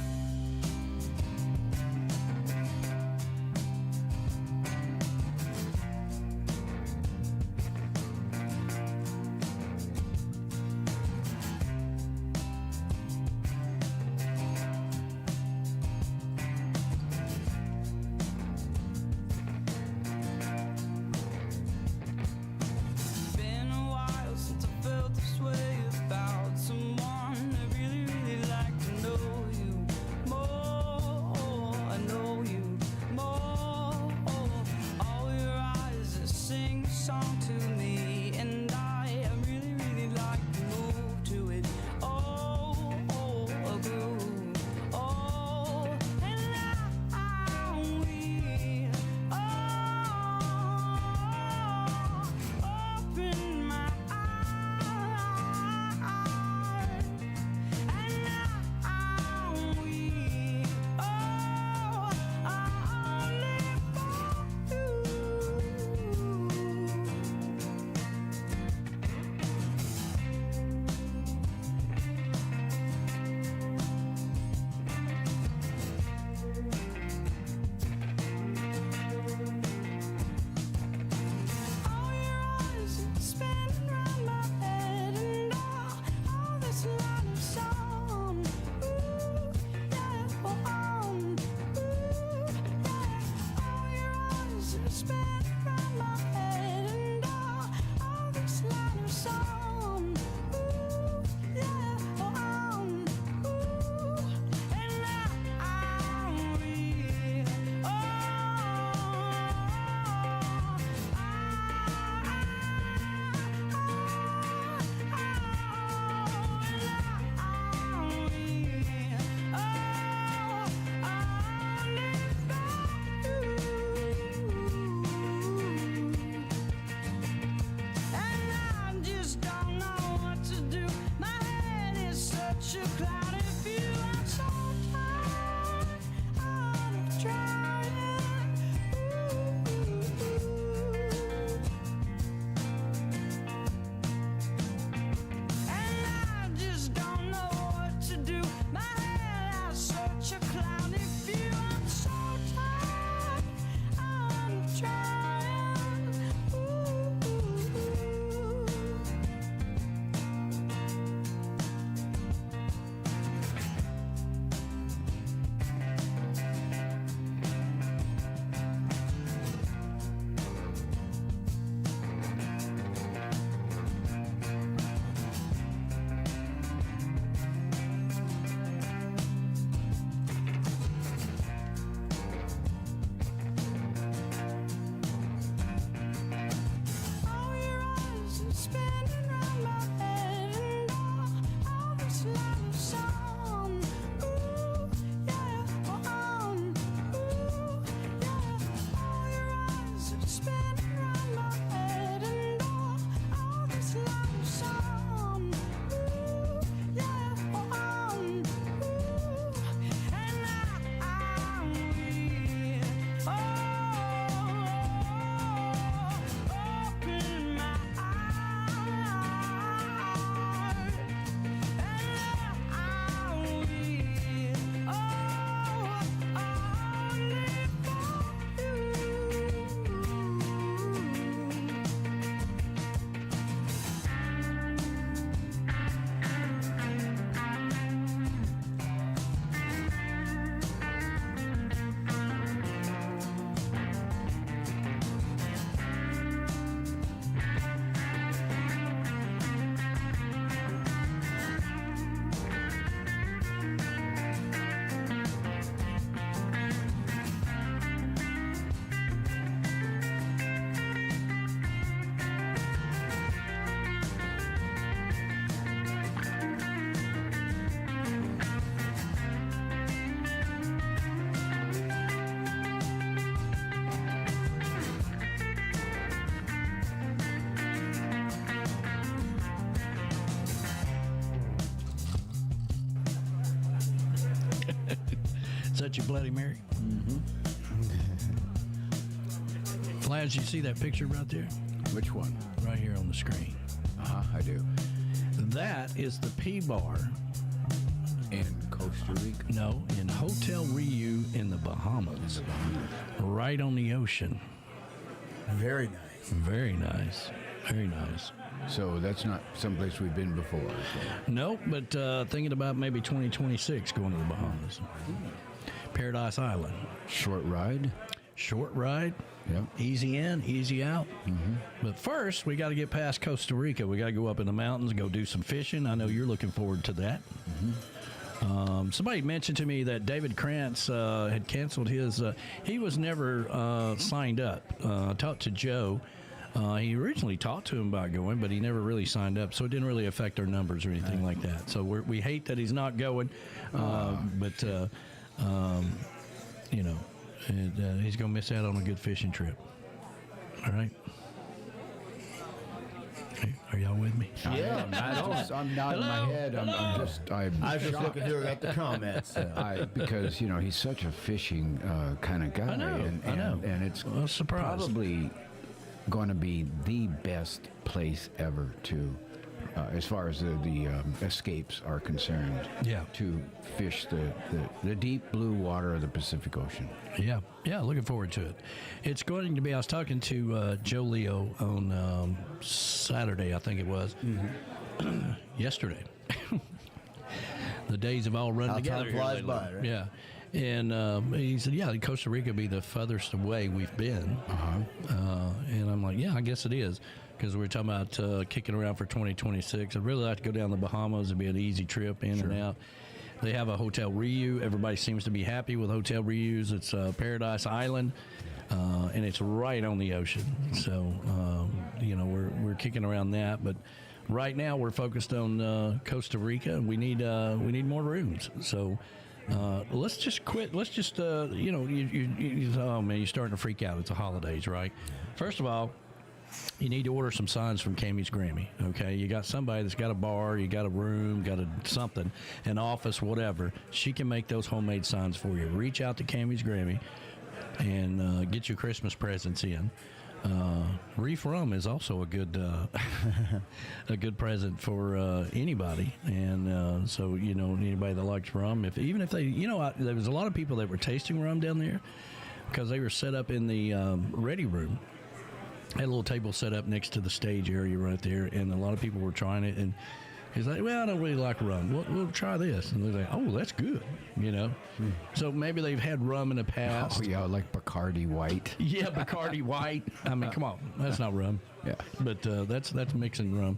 Is that your Bloody Mary? Mm-hmm. Flash, you see that picture right there? Which one? Right here on the screen. I do. That is the P-Bar. In Costa Rica? No, in Hotel Riu in the Bahamas. Right on the ocean. Very nice. Very nice. Very nice. So that's not someplace we've been before. So. Nope, but thinking about maybe 2026 going to the Bahamas. Paradise Island. Short ride? Short ride. Yep. Easy in, easy out. Mm-hmm. But first, we got to get past Costa Rica. We got to go up in the mountains, go do some fishing. I know you're looking forward to that. Mm-hmm. Somebody mentioned to me that David Krantz had canceled his. He was never signed up. I talked to Joe. He originally talked to him about going, but he never really signed up, so it didn't really affect our numbers or anything like that. So we hate that he's not going, but you know, he's going to miss out on a good fishing trip. All right. Hey, are y'all with me? Yeah, I'm nodding my head. I was just looking here at the comments. Because you know he's such a fishing kind of guy, I know. And it's probably going to be the best place ever to, as far as the escapes are concerned. Yeah. To fish the deep blue water of the Pacific Ocean. Yeah, looking forward to it. It's going to be. I was talking to Joe Leo on Saturday, I think it was. Mm-hmm. Yesterday. The days have all run together. Time flies by, right? Yeah. And he said, yeah, Costa Rica be the furthest away we've been. And I'm like, yeah, I guess it is. Because we were talking about kicking around for 2026. I'd really like to go down the Bahamas. It'd be an easy trip in and out. They have a Hotel Riu. Everybody seems to be happy with Hotel Riu's. It's Paradise Island, and it's right on the ocean. So, we're kicking around that. But right now we're focused on Costa Rica, and we need more rooms. So. Let's just quit. Let's just, oh man, you're starting to freak out. It's the holidays, right? First of all, you need to order some signs from Camys Grammy, okay? You got somebody that's got a bar, you got a room, got something, an office, whatever. She can make those homemade signs for you. Reach out to Camys Grammy and get your Christmas presents in. Reef rum is also a good a good present for anybody, and so anybody that likes rum, even if they there was a lot of people that were tasting rum down there because they were set up in the ready room. Had a little table set up next to the stage area right there, and a lot of people were trying it, and he's like, well, I don't really like rum. We'll try this. And they're like, oh, that's good, So maybe they've had rum in the past. Oh, yeah, like Bacardi White. Yeah, Bacardi White. I mean, come on. That's not rum. Yeah. But that's mixing rum.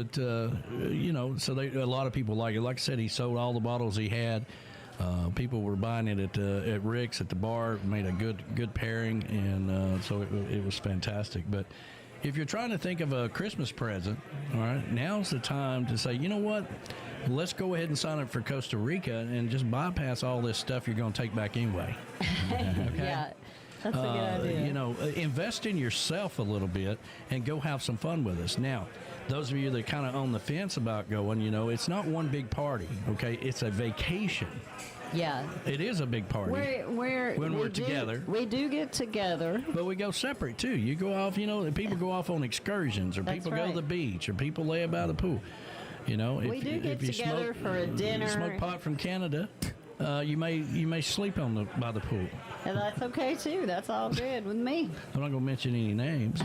So a lot of people like it. Like I said, he sold all the bottles he had. People were buying it at Rick's at the bar. Made a good pairing, and so it was fantastic. But if you're trying to think of a Christmas present, all right, now's the time to say, you know what? Let's go ahead and sign up for Costa Rica and just bypass all this stuff you're going to take back anyway. Okay? Yeah, that's a good idea. Invest in yourself a little bit and go have some fun with us. Now, those of you that kind of on the fence about going, it's not one big party, okay? It's a vacation. Yeah. It is a big party. When we're together. We do get together. But we go separate, too. You go off, people go off on excursions, or people go to the beach, or people lay by the pool. We do get together for a dinner. If you smoke pot from Canada, you may sleep by the pool. And that's okay, too. That's all good with me. I'm not going to mention any names.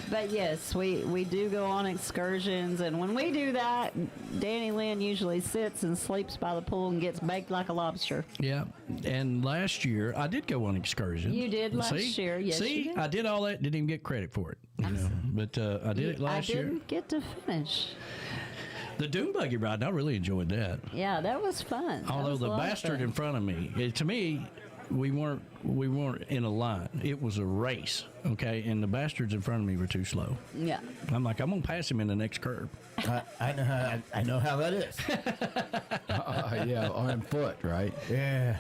But yes, we do go on excursions, and when we do that, Danny Lynn usually sits and sleeps by the pool and gets baked like a lobster. Yeah, and last year I did go on excursion. You did last year, yes. See, you did. I did all that, didn't even get credit for it. But I did it last year. I didn't get to finish. The dune buggy ride, I really enjoyed that. Yeah, that was fun. Although the bastard in front of me, to me, we weren't in a line. It was a race, okay? And the bastards in front of me were too slow. Yeah. I'm like, I'm gonna pass him in the next curve. I know how that is. Yeah, on foot, right? Yeah.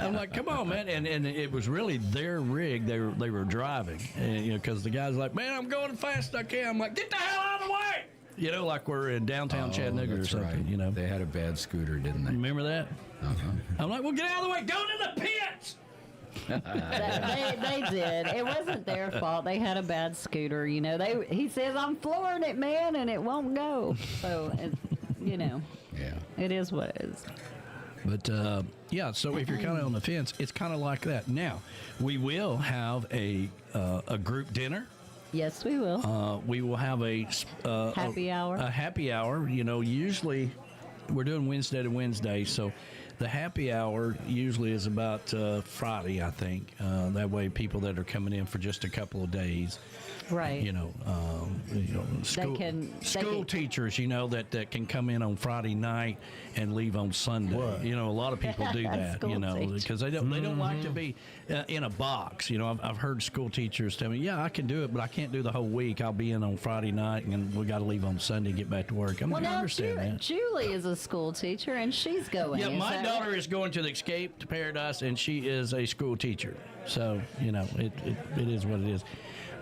I'm like, come on, man, and it was really their rig. They were driving, and because the guy's like, man, I'm going as fast as I can. I'm like, get the hell out of the way. Like we're in downtown Chattanooga or something. Right. They had a bad scooter, didn't they? Remember that? I'm like, well, get out of the way. Go to the pits. They did. It wasn't their fault. They had a bad scooter. He says, I'm flooring it, man, and it won't go. So, Yeah. It is what it is. But, so if you're kind of on the fence, it's kind of like that. Now, we will have a group dinner. Yes, we will. We will have a happy hour. A happy hour. Usually we're doing Wednesday to Wednesday, so the happy hour usually is about Friday, I think. That way, people that are coming in for just a couple of days, right? School teachers, that can come in on Friday night and leave on Sunday. What? A lot of people do that, because they don't like to be in a box. I've heard school teachers tell me, yeah, I can do it, but I can't do the whole week. I'll be in on Friday night, and we got to leave on Sunday and get back to work. I understand that. Julie is a school teacher, and she's going. Yeah, my daughter is going to the Escape to Paradise, and she is a school teacher. So, it is what it is.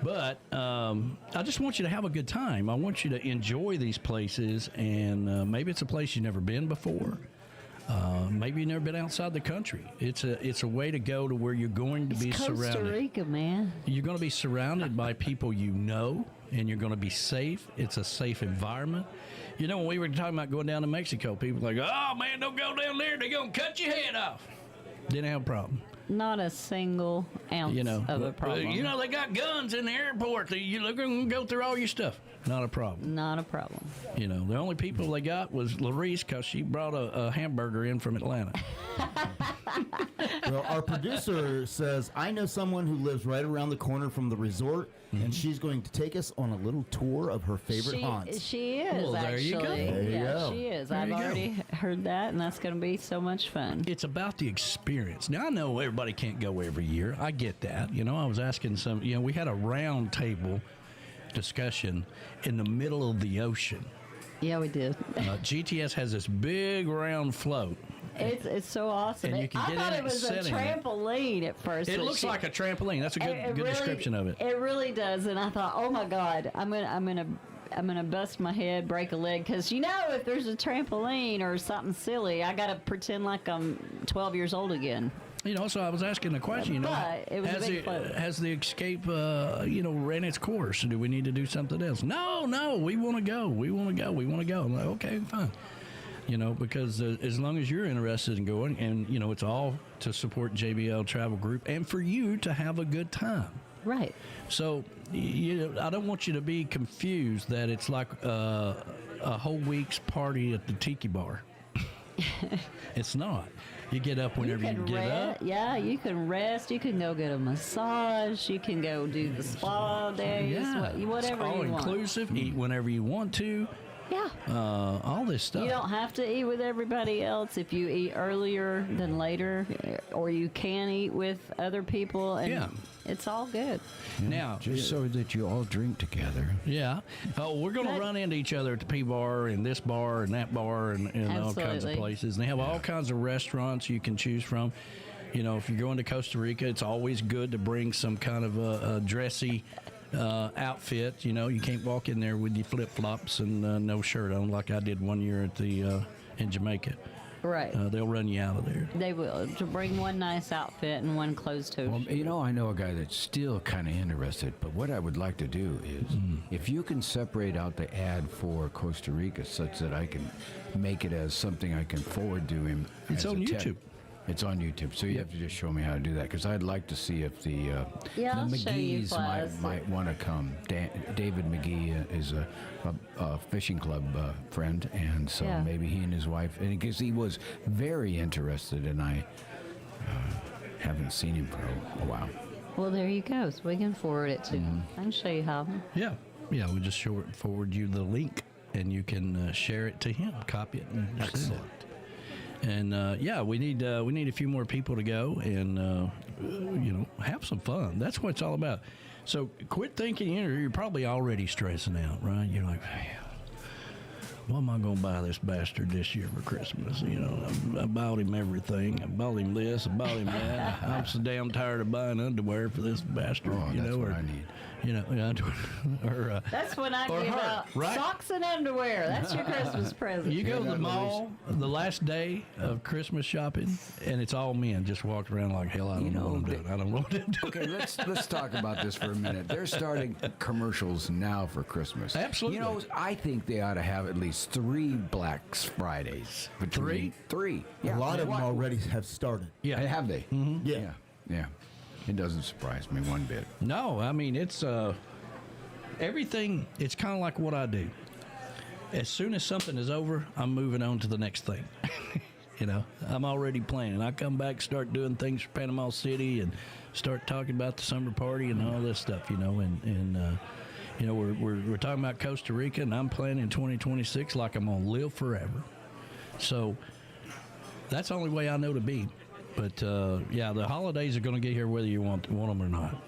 But I just want you to have a good time. I want you to enjoy these places, and maybe it's a place you've never been before. Maybe you've never been outside the country. It's a way to go to where you're going to be surrounded. Costa Rica, man. You're going to be surrounded by people and you're going to be safe. It's a safe environment. When we were talking about going down to Mexico, people were like, oh, man, don't go down there. They're going to cut your head off. Didn't have a problem. Not a single ounce of a problem. You know, they got guns in the airport. You look and go through all your stuff. Not a problem. Not a problem. You know, the only people they got was Larice because she brought a hamburger in from Atlanta. Well, our producer says, I know someone who lives right around the corner from the resort, and she's going to take us on a little tour of her favorite haunts. She is, Well, there actually. you go. There you go. She is. There I've you go. already heard that, and that's going to be so much fun. It's about the experience. Now, I know everybody can't go every year. I get that. You know, I was asking we had a round table discussion in the middle of the ocean. Yeah, we did. GTS has this big round float. It's so awesome. And you can I get thought in it and was a sit in it. trampoline at first. It but looks like a trampoline. That's a good really, description of it. It really does. And I thought, oh my God, I'm gonna bust my head, break a leg, because if there's a trampoline or something silly, I gotta pretend like I'm 12 years old again. So I was asking the question, But it was a big float. has the Escape, ran its course? Do we need to do something else? No, we want to go. We want to go. I'm like, okay, fine. Because as long as you're interested in going, and, it's all to support JBL Travel Group and for you to have a good time. Right. So, I don't want you to be confused that it's like a whole week's party at the Tiki Bar. It's not. You get up whenever you get up. Yeah, you can rest. You can go get a massage. You can go do the spa days. Yeah, Whatever it's all you want. inclusive. Eat whenever you want to. Yeah. All this stuff. You don't have to eat with everybody else if you eat earlier than later, or you can eat with other people, and it's all good. Now, just so that you all drink together. Yeah. Oh, we're going to run into each other at the P Bar and this bar and that bar and all kinds of places. And they have all kinds of restaurants you can choose from. If you're going to Costa Rica, it's always good to bring some kind of a dressy outfit. You can't walk in there with your flip-flops and no shirt on like I did one year at the in Jamaica. Right. They'll run you out of there. They will. To bring one nice outfit and one closed-toe. Well, I know a guy that's still kind of interested, but what I would like to do is if you can separate out the ad for Costa Rica such that I can make it as something I can forward to him. It's on YouTube. It's on YouTube, so you have to just show me how to do that, because I'd like to see if the I'll show you McGee's class. might want to come. David McGee is a fishing club friend, and so maybe he and his wife, and because he was very interested, and I haven't seen him for a while. Well, there you go. So we can forward it to him. I can show you how. Yeah, we just forward you the link, and you can share it to him, copy it, and send it. And we need a few more people to go and have some fun. That's what it's all about. So quit thinking you're probably already stressing out, right? You're like, what am I going to buy this bastard this year for Christmas? I bought him everything. I bought him this. I bought him that. I'm so damn tired of buying underwear for this bastard. That's what I need. That's when I give out socks and underwear. That's your Christmas present. You go to the mall the last day of Christmas shopping, and it's all men just walked around like, hell, I don't know what I'm doing. I don't know what I'm doing. Okay, let's talk about this for a minute. They're starting commercials now for Christmas. Absolutely. I think they ought to have at least 3 Black Fridays. Three. Yeah. A lot of them already have started. Yeah, have they? Mm-hmm. Yeah. It doesn't surprise me one bit. No, I mean, it's everything. It's kind of like what I do. As soon as something is over, I'm moving on to the next thing. I'm already planning. I come back, start doing things for Panama City, and start talking about the summer party and all this stuff. We're talking about Costa Rica, and I'm planning 2026 like I'm gonna live forever. So that's the only way I know to be. But, the holidays are going to get here whether you want them or not.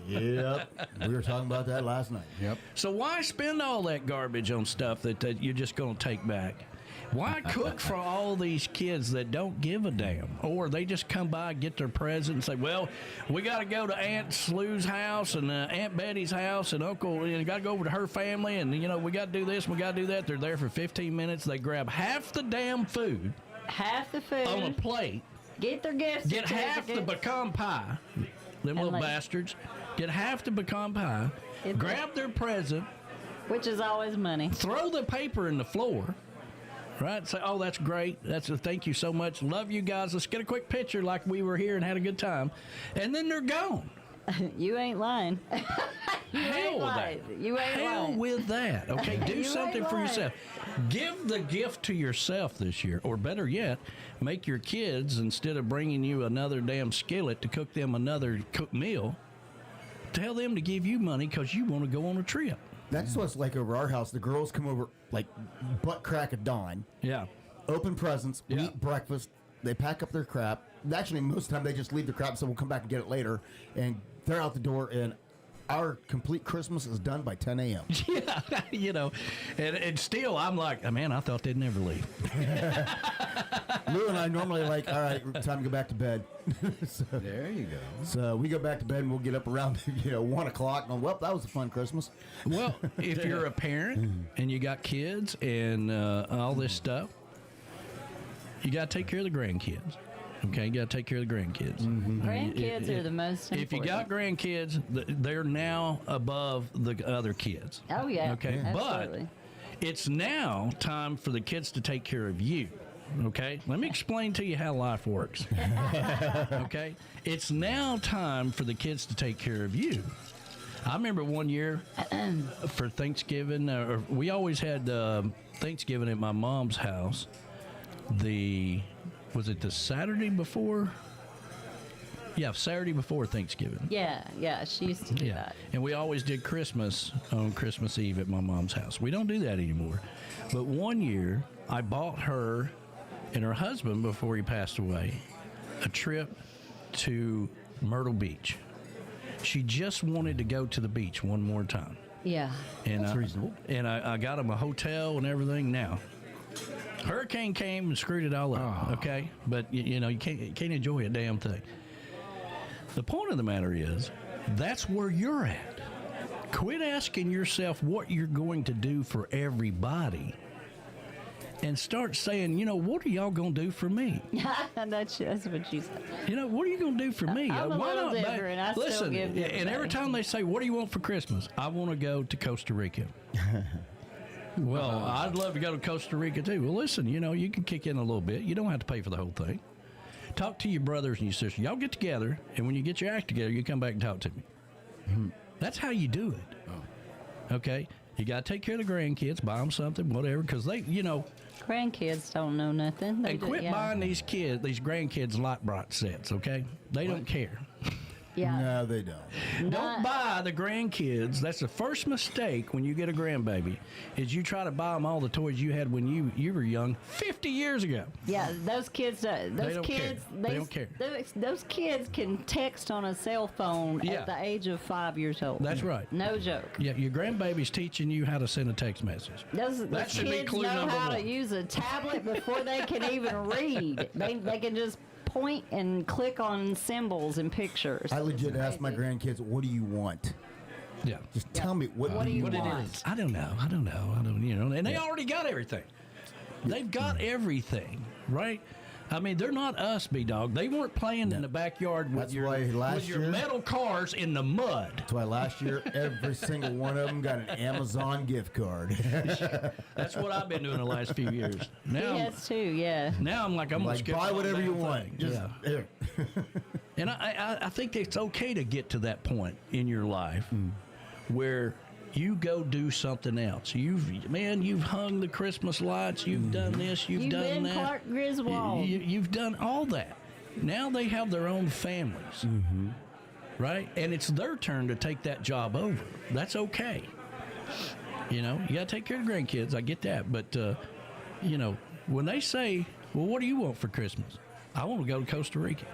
Yep. We were talking about that last night. Yep. So why spend all that garbage on stuff that you're just going to take back? Why cook for all these kids that don't give a damn? Or they just come by, get their present, and say, well, we got to go to Aunt Slu's house and Aunt Betty's house and Uncle, got to go over to her family, and, we got to do this, we got to do that. They're there for 15 minutes. They grab half the damn food. Half the food. On a plate. Get their gifts. Get half the pecan pie. Them little bastards. Get half the pecan pie. Grab their present. Which is always money. Throw the paper in the floor. Right? Say, oh, that's great. That's a thank you so much. Love you guys. Let's get a quick picture like we were here and had a good time. And then they're gone. You ain't lying. Hell with that. You ain't Hell lying. with that. Okay, do You something ain't for lying. yourself. Give the gift to yourself this year. Or better yet, make your kids, instead of bringing you another damn skillet to cook them another cooked meal, tell them to give you money because you want to go on a trip. That's what's like over our house. The girls come over like butt crack at dawn. Yeah. Open presents, Yeah. eat breakfast. They pack up their crap. Actually, most of the time they just leave the crap, so we'll come back and get it later. And they're out the door, and our complete Christmas is done by 10 a.m. Yeah, you know, and still I'm like, oh, man, I thought they'd never leave. Lou and I normally like, all right, time to go back to bed. So, there you go. So we go back to bed and we'll get up around 1 o'clock. And well, that was a fun Christmas. Well, if you're a parent and you got kids and all this stuff, you got to take care of the grandkids. Okay, you got to take care of the grandkids. Grandkids are the most important. If you got grandkids, they're now above the other kids. Oh, yeah. Okay, Absolutely. but it's now time for the kids to take care of you. Okay, let me explain to you how life works. Okay, it's now time for the kids to take care of you. I remember one year for Thanksgiving, we always had Thanksgiving at my mom's house. Was it the Saturday before? Yeah, Saturday before Thanksgiving. Yeah, she used to do that. And we always did Christmas on Christmas Eve at my mom's house. We don't do that anymore. But one year, I bought her and her husband, before he passed away, a trip to Myrtle Beach. She just wanted to go to the beach one more time. Yeah. And That's reasonable. And I got them a hotel and everything. Now, hurricane came and screwed it all up. Okay, but you can't enjoy a damn thing. The point of the matter is, that's where you're at. Quit asking yourself what you're going to do for everybody, and start saying, what are y'all gonna do for me? That's what you said. What are you going to do for me? I'm a little different. I still Listen, give you and every time they say, what do you want for Christmas? I want to go to Costa Rica. Well, I'd love to go to Costa Rica, too. Well, listen, you can kick in a little bit. You don't have to pay for the whole thing. Talk to your brothers and your sisters. Y'all get together, and when you get your act together, you come back and talk to me. That's how you do it. Okay? You got to take care of the grandkids, buy them something, whatever, because they, Grandkids don't know nothing. And quit buying these grandkids light bright sets, okay? They don't care. Yeah. No, they don't. Don't buy the grandkids. That's the first mistake when you get a grandbaby, is you try to buy them all the toys you had when you were young 50 years ago. Yeah, those kids. Those don't kids. care. They don't care. Those kids can text on a cell phone at the age of 5 years old. That's right. No joke. Yeah, your grandbaby's teaching you how to send a text message. Those should be kids clue know number how to one. use a tablet before they can even read. They can just point and click on symbols and pictures. I legit ask my grandkids, what do you want? Yeah. Just tell me what do you want? It is. I don't know. And they already got everything. They've got everything, right? I mean, they're not us, B-Dog. They weren't playing in the backyard with your metal cars in the mud. That's why last year, every single one of them got an Amazon gift card. That's what I've been doing the last few years. Now, He has too, yeah. Now I'm like, I'm going to skip buy the whatever you damn want. thing. Just, Yeah. And I think it's okay to get to that point in your life where you go do something else. You've hung the Christmas lights. You've done this. You've done been that. Clark Griswold. You've done all that. Now they have their own families, right? And it's their turn to take that job over. That's okay. You got to take care of the grandkids. I get that. But, when they say, well, what do you want for Christmas? I want to go to Costa Rica.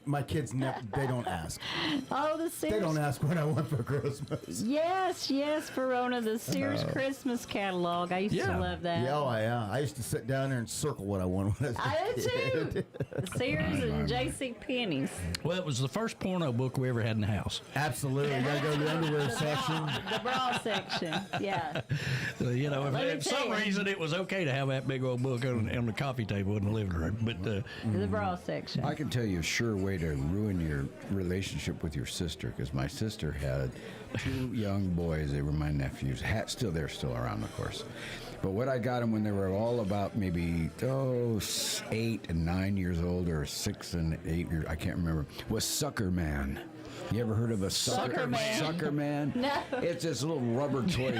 My kids, they don't ask. Oh, the Sears. They don't ask what I want for Christmas. Yes, Verona, the Sears Christmas catalog. I used to love that. Yeah, I used to sit down there and circle what I wanted when I was a I did kid. too. Sears and J.C. Penney's. Well, it was the first porno book we ever had in the house. Absolutely. You got to go to the underwear section. The bra section, yeah. For some reason it was okay to have that big old book on the coffee table in the living room. But The bra section. I can tell you a sure way to ruin your relationship with your sister, because my sister had two young boys. They were my nephews. They're still around, of course. But what I got them when they were all about maybe 8 and 9 years old, or 6 and 8 years, I can't remember, was Sucker Man. You ever heard of a Sucker Man? Sucker Man? No. It's this little rubber toy,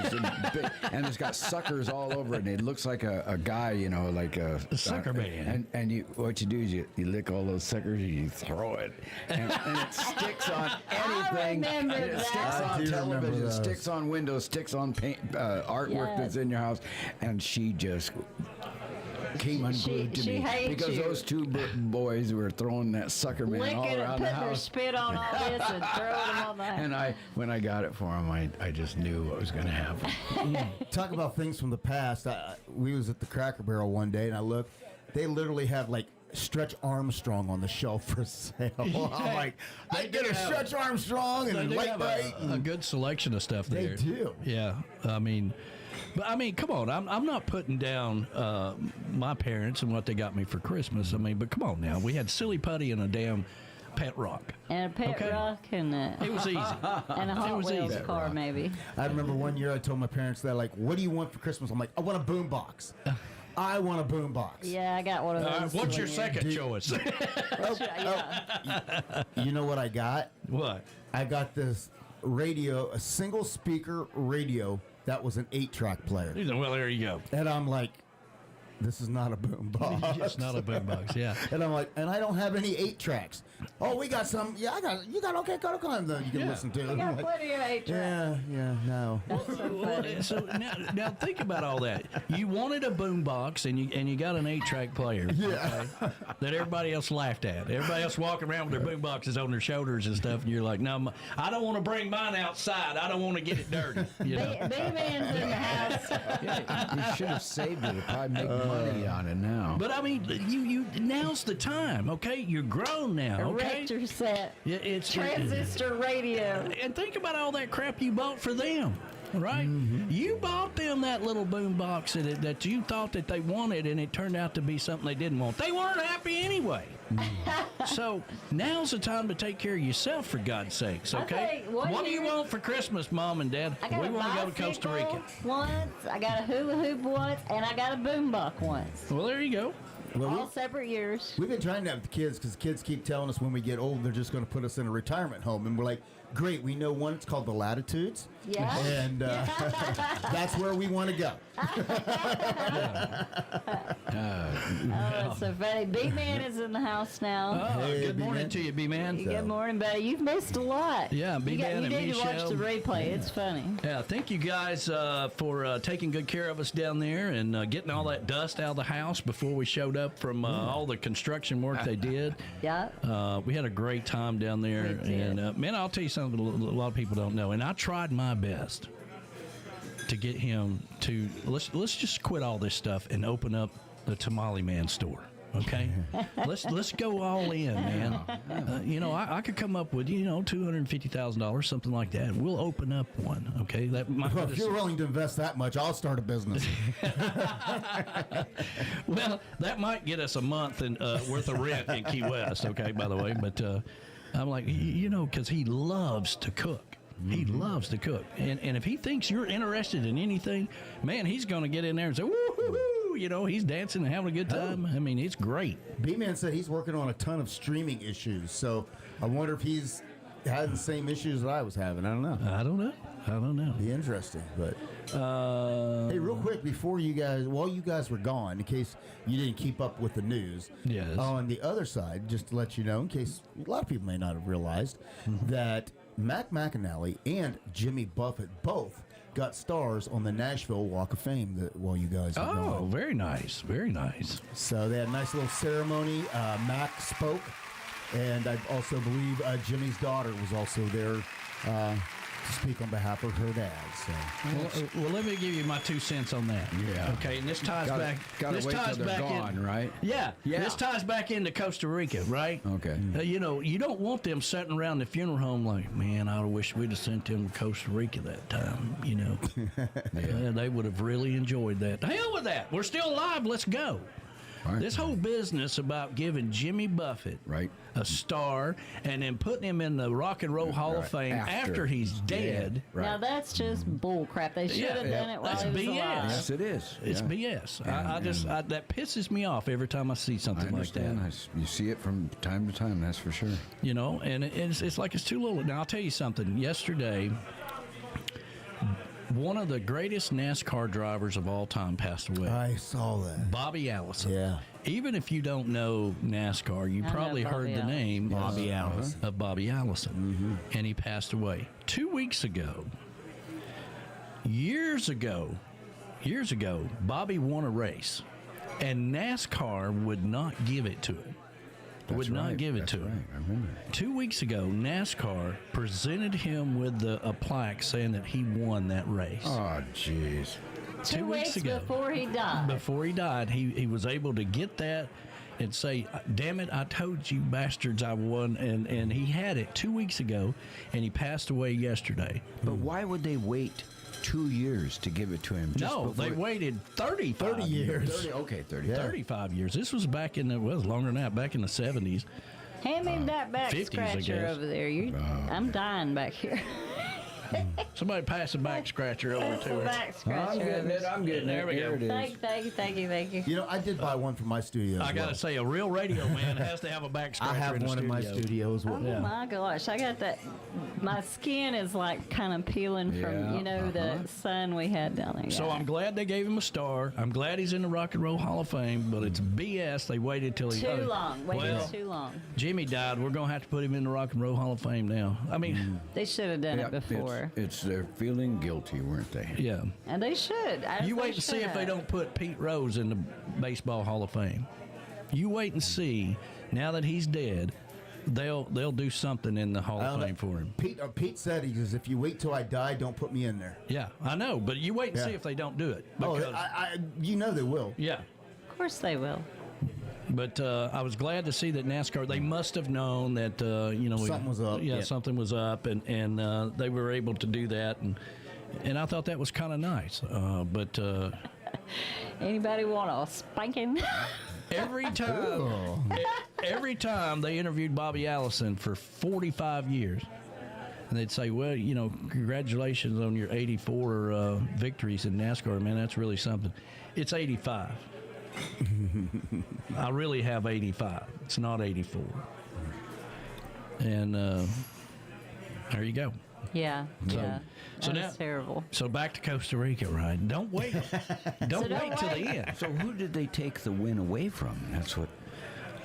and it's got suckers all over it, and it looks like a guy, you know, like a Sucker Man. And you, what you do is you lick all those suckers and you throw it, and it sticks on anything. It sticks on television, it sticks on windows, sticks on paint, artwork that's in your house, and she just came unglued to me because those two boys were throwing that Sucker Man all around the house. Putting their spit on all this and throwing them on the house. And when I got it for him, I just knew what was going to happen. Talk about things from the past. We was at the Cracker Barrel one day, and I looked. They literally have like Stretch Armstrong on the shelf for sale. I'm like, I get a Stretch Armstrong and a Light Bright. A good selection of stuff there. They do. Yeah. I mean, come on. I'm not putting down my parents and what they got me for Christmas. I mean, but come on now. We had Silly Putty and a damn pet rock. And a pet rock and it was easy. And a Hot Wheels car, maybe. I remember one year I told my parents that, like, what do you want for Christmas? I'm like, I want a boom box. I want a boom box. Yeah, I got one of those. What's your second choice? You know what I got? What? I got this radio, a single speaker radio that was an 8-track player. Well, there you go. And I'm like, this is not a boom box. It's not a boom box, yeah. And I'm like, and I don't have any 8 tracks. Oh, we got some. Yeah, you got OK Kodokan that you can listen to. I got plenty of 8 tracks. Yeah, no. That's so funny. So now think about all that. You wanted a boom box and you got an 8-track player. Yeah. Okay, that everybody else laughed at. Everybody else walking around with their boom boxes on their shoulders and stuff, and you're like, no, I don't want to bring mine outside. I don't want to get it dirty. You know? B-Man's in the house. Yeah, you should have saved it. It'd probably make money on it now. But I mean, you now's the time, okay? You're grown now, okay? Erector set. Yeah, it's transistor radio. And think about all that crap you bought for them, right? Mm-hmm. You bought them that little boom box that you thought that they wanted, and it turned out to be something they didn't want. They weren't happy anyway. So now's the time to take care of yourself, for God's sakes, okay? What do you want for Christmas, Mom and Dad? We want to go to Costa Rica. Once, I got a hula hoop once, and I got a boom box once. Well, there you go. All separate years. We've been trying to have the kids because kids keep telling us when we get old they're just going to put us in a retirement home, and we're like, great, we know one. It's called the Latitudes. Yeah. And that's where we want to go. Oh, it's so funny. B-Man is in the house now. Oh, Hey, good morning B-Man. to you, B-Man. Good morning, buddy. You've missed a lot. Yeah, B-Man and You need to watch Michelle. the replay. It's funny. Yeah, thank you guys for taking good care of us down there and getting all that dust out of the house before we showed up from all the construction work they did. Yeah. We had a great time down there. And, man, I'll tell you something a lot of people don't know. And I tried my best to get him to, let's just quit all this stuff and open up the Tamale Man store. Okay, let's go all in, man. You know, I could come up with $250,000, something like that. We'll open up one. Okay, that might. Well, if you're willing to invest that much, I'll start a business. Well, that might get us a month worth of rent in Key West. Okay, by the way, but I'm like, because he loves to cook. He loves to cook, and if he thinks you're interested in anything, man, he's going to get in there and say, woo-hoo-hoo. He's dancing and having a good time. I mean, it's great. B-Man said he's working on a ton of streaming issues, so I wonder if he's had the same issues that I was having. I don't know. Be interesting, but hey, real quick before while you guys were gone, in case you didn't keep up with the news. Yes. On the other side, just to let you know, in case a lot of people may not have realized that Mac McAnally and Jimmy Buffett both got stars on the Nashville Walk of Fame while you guys were gone. Oh, very nice. Very nice. So they had a nice little ceremony. Mac spoke, and I also believe Jimmy's daughter was also there to speak on behalf of her dad. So. Well, let me give you my 2 cents on that. Yeah. Okay, and this ties back. Gotta this wait ties till they're back gone, right? Yeah. This ties back into Costa Rica, right? Okay. You don't want them sitting around the funeral home like, man, I wish we'd have sent them to Costa Rica that time. Yeah, they would have really enjoyed that. The hell with that. We're still alive. Let's go. This whole business about giving Jimmy Buffett a star and then putting him in the Rock and Roll Hall of Fame after he's dead. Now that's just bull crap. They should have done it while That's he was BS. alive. Yes, it is. It's BS. I that pisses me off every time I see something like that. You see it from time to time, that's for sure. You know, and it's like it's too little. Now, I'll tell you something. Yesterday, one of the greatest NASCAR drivers of all time passed away. I saw that. Bobby Allison. Yeah. Even if you don't know NASCAR, you probably heard the name Bobby Allison. of Bobby Allison. And he passed away 2 weeks ago. Years ago, Bobby won a race, and NASCAR would not give it to him. Would not give it to him. I remember. 2 weeks ago, NASCAR presented him with a plaque saying that he won that race. Oh, jeez. 2 weeks before he died. Before he died, he was able to get that and say, damn it, I told you bastards I won. And he had it 2 weeks ago, and he passed away yesterday. But why would they wait 2 years to give it to him? They waited 30 years. 35 years. This was back in the, longer than that, back in the 70s. Hand me that back 50s, I scratcher guess. over there. I'm dying back here. Somebody pass a back scratcher over to her. Back scratcher. I'm getting it. There we go. Thank you. You know, I did buy one for my studio. I got to say, a real radio man has to have a back scratcher. I have one in my studio as well. Oh my gosh, I got that. My skin is like kind of peeling from the sun we had down there. So I'm glad they gave him a star. I'm glad he's in the Rock and Roll Hall of Fame, but it's BS. They waited till he too long. Too long. Jimmy died. We're going to have to put him in the Rock and Roll Hall of Fame now. I mean, they should have done it before. It's they're feeling guilty, weren't they? Yeah. And they should. You wait and see if they don't put Pete Rose in the Baseball Hall of Fame. You wait and see. Now that he's dead, they'll do something in the Hall of Fame for him. Pete said, he goes, if you wait till I die, don't put me in there. Yeah, I know, but you wait and see if they don't do it. You know they will. Yeah. Of course they will. But I was glad to see that NASCAR, they must have known that, something was up. Yeah, something was up, and they were able to do that. And I thought that was kind of nice. But anybody want a spanking? Every time they interviewed Bobby Allison for 45 years, and they'd say, well, congratulations on your 84 victories in NASCAR, man, that's really something. It's 85. I really have 85. It's not 84. And there you go. Yeah. So now, that's terrible. So back to Costa Rica, right? Don't wait. Don't wait till the end. So who did they take the win away from? That's what.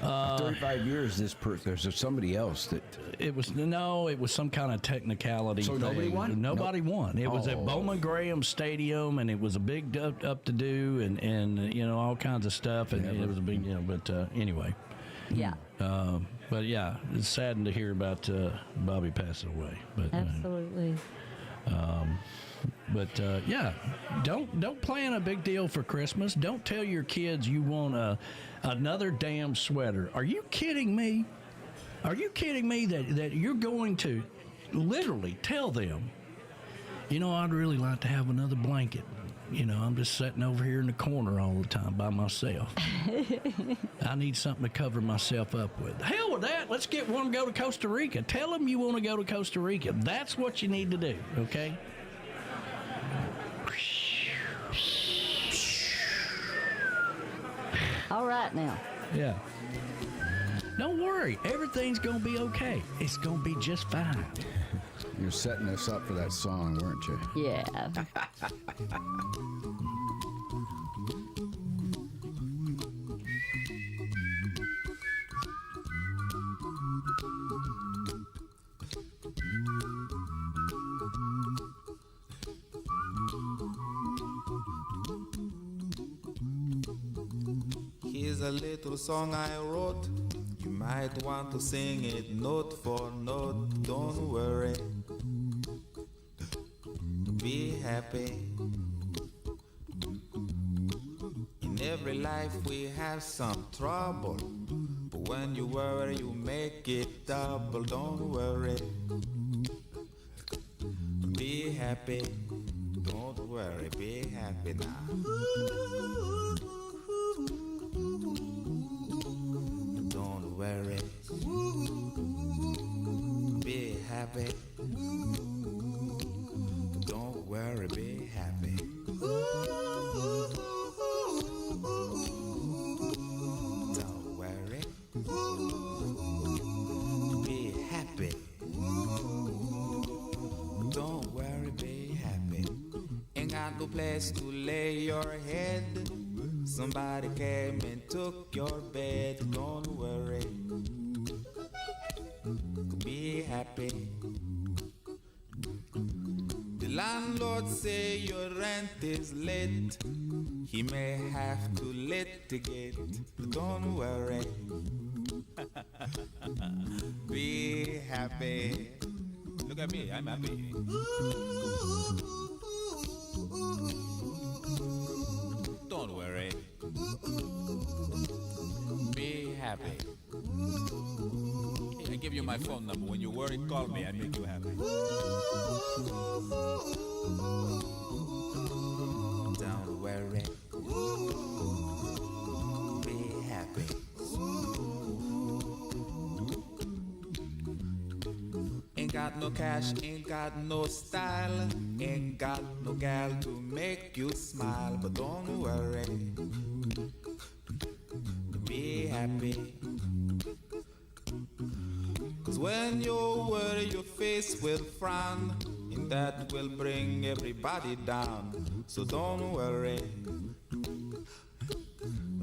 35 years. There's somebody else that. It was some kind of technicality. So nobody won. Nobody won. It was at Bowman Graham Stadium, and it was a big up to do, and all kinds of stuff, and it was a big But anyway. Yeah. But yeah, it's saddened to hear about Bobby passing away. But absolutely. Don't plan a big deal for Christmas. Don't tell your kids you want another damn sweater. Are you kidding me? Are you kidding me that you're going to literally tell them, I'd really like to have another blanket. I'm just sitting over here in the corner all the time by myself. I need something to cover myself up with. Hell with that. Let's get one and go to Costa Rica. Tell them you want to go to Costa Rica. That's what you need to do, okay? All right now. Yeah. Don't worry. Everything's going to be okay. It's going to be just fine. You're setting us up for that song, weren't you? Yeah. Here's a little song I wrote. You might want to sing it note for note. Don't worry. Be happy. In every life we have some trouble, but when you worry you make it double. Don't worry. Be happy. Don't worry. Be happy now. happy. Don't worry, be happy. Don't worry. Be happy. Don't worry, be happy. Ain't got no place to lay your head. Somebody came and took your bed. Don't worry. Be happy. The landlord say your rent is late. He may have to litigate. Don't worry. Be happy. Look at me, I'm happy. Don't worry. Be happy. I give you my phone number. When you worry, call me. I make you happy. Don't worry. Be happy. Ain't got no cash, ain't got no style, ain't got no gal to make you smile, but don't worry. Be happy. Cause when you worry, your face will frown, and that will bring everybody down. So don't worry.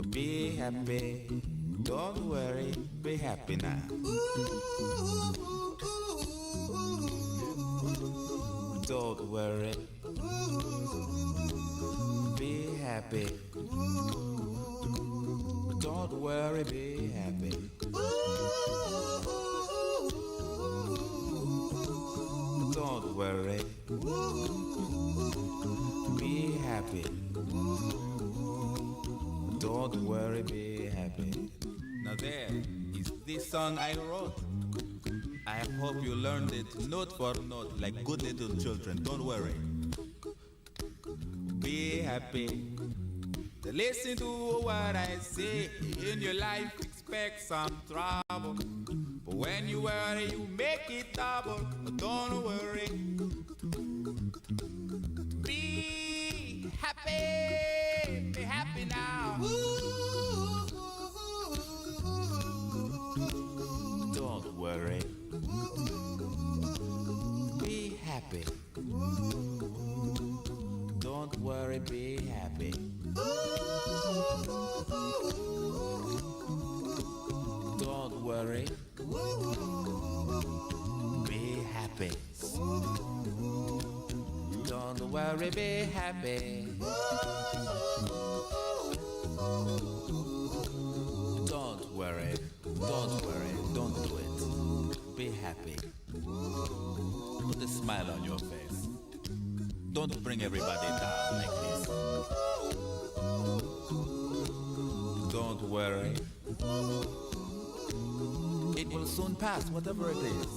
Be happy. Don't worry. Be happy now. Don't worry. Be happy. Don't worry, be happy. Don't worry. Be happy. Don't worry, be happy. Now there is this song I wrote. I hope you learned it note for note like good little children. Don't worry. Be happy. Listen to what I say. In your life, expect some trouble. But when you worry, you make it double. But don't worry. Be happy. Be happy now. Don't worry. Be happy. Don't worry, be happy. Don't worry. Be happy. Don't worry, be happy. Don't worry. Don't worry. Don't do it. Be happy. Put a smile on your face. Don't bring everybody down like this. Don't worry. It will soon pass, whatever it is.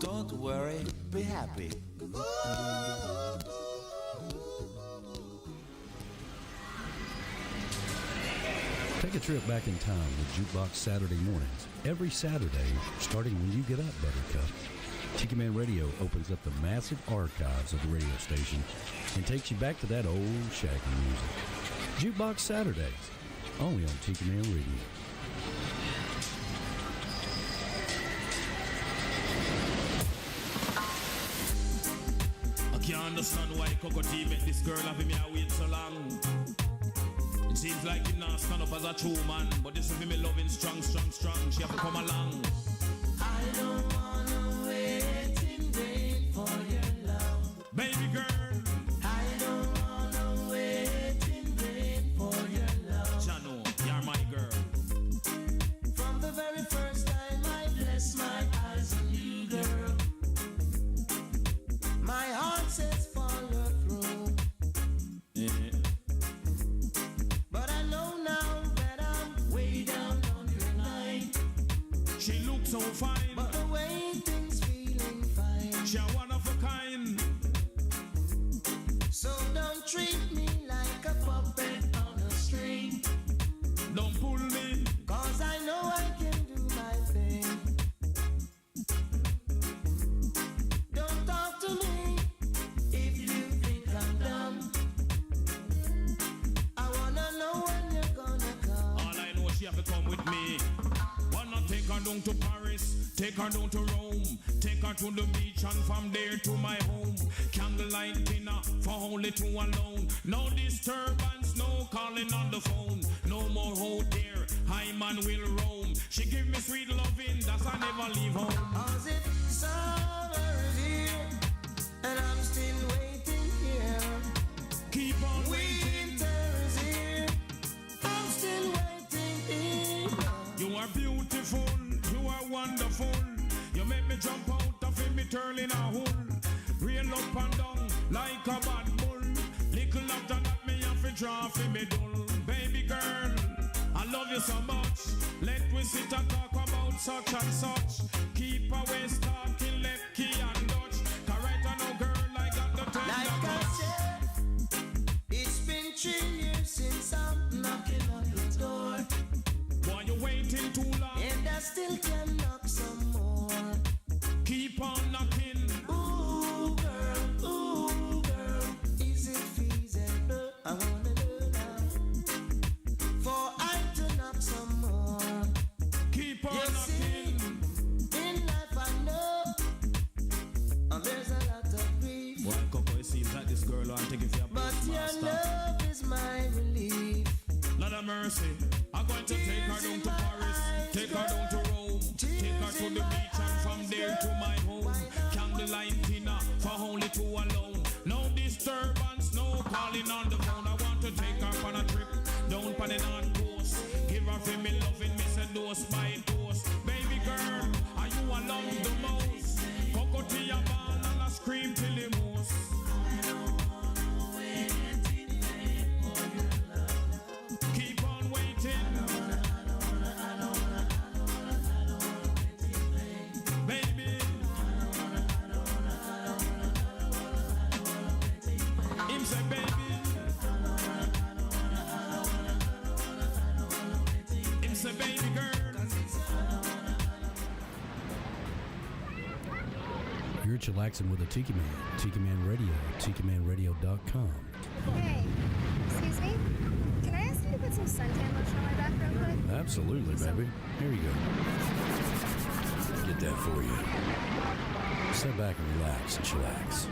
Don't worry, be happy. Take a trip back in time with Jukebox Saturday mornings. Every Saturday, starting when you get up, Buttercup. Tiki Man Radio opens up the massive archives of the radio station and takes you back to that old shaggy music. Jukebox Saturdays, only on Tiki Man Radio. I can't understand why Coco T met this girl having me wait so long. It seems like him not stand up as a true man, but this is me loving strong. She have to come along. I don't wanna wait in vain for your love, baby girl. I don't wanna wait in vain for your love. Jano, you're my girl. From the very first time I bless my eyes on you, girl, my heart says follow through. Yeah. But I know now that I'm way down on your line. She looks so fine, but the way things feeling fine. She one of a kind. So don't treat me like a puppet on a string. Don't pull me, 'cause I know I can do my thing. to come with me. Wanna take her down to Paris, take her down to Rome, take her to the beach and from there to my home. Candlelight dinner for only two alone. No disturbance, no calling on the phone. No more hold there, I man will roam. She give me sweet loving, that's I never leave home. As if summer is here, and I'm still waiting here. Keep on waiting. Winter is here, I'm still waiting here. You are beautiful, you are wonderful. You make me jump out of it, me turn in a hole. Rail up and down like a bad bull. Little after that, me have to draw for me dull. Baby girl, I love you so much. Let we sit and talk about such and such. Keep away talking Lecky and Dutch. Cause right now, girl, I got the tender Like I said, it's been 3 years since I'm knocking on the door. Why you waiting too long? And I still can knock some more. Keep on knocking. Ooh, girl, is it feasible? I wanna know now. For I to knock some more. Keep on you knocking. See, in life I know there's a lot of grief. Well, Coco, it seems like this girl won't take it for your But your love is my relief. Lord of mercy, I'm going to take her down to Paris, take her down to Rome, take her to the beach and from there to my home. Candlelight dinner for only two alone. No disturbance, no calling on the phone. I want to take her on a trip down on the North Coast. Give her for me loving, me say dose by dose. Baby girl, are you alone the most? Coco to your ball and I scream till the most. Keep on waiting. Baby. Him say baby. Him say baby girl. You're chillaxing with a Tiki Man. Tiki Man Radio. TikiManRadio.com. Hey, excuse me? Can I ask you to put some suntan lotion on my back real quick? Absolutely, baby. Here you go. Get that for you. Sit back and relax and chillax.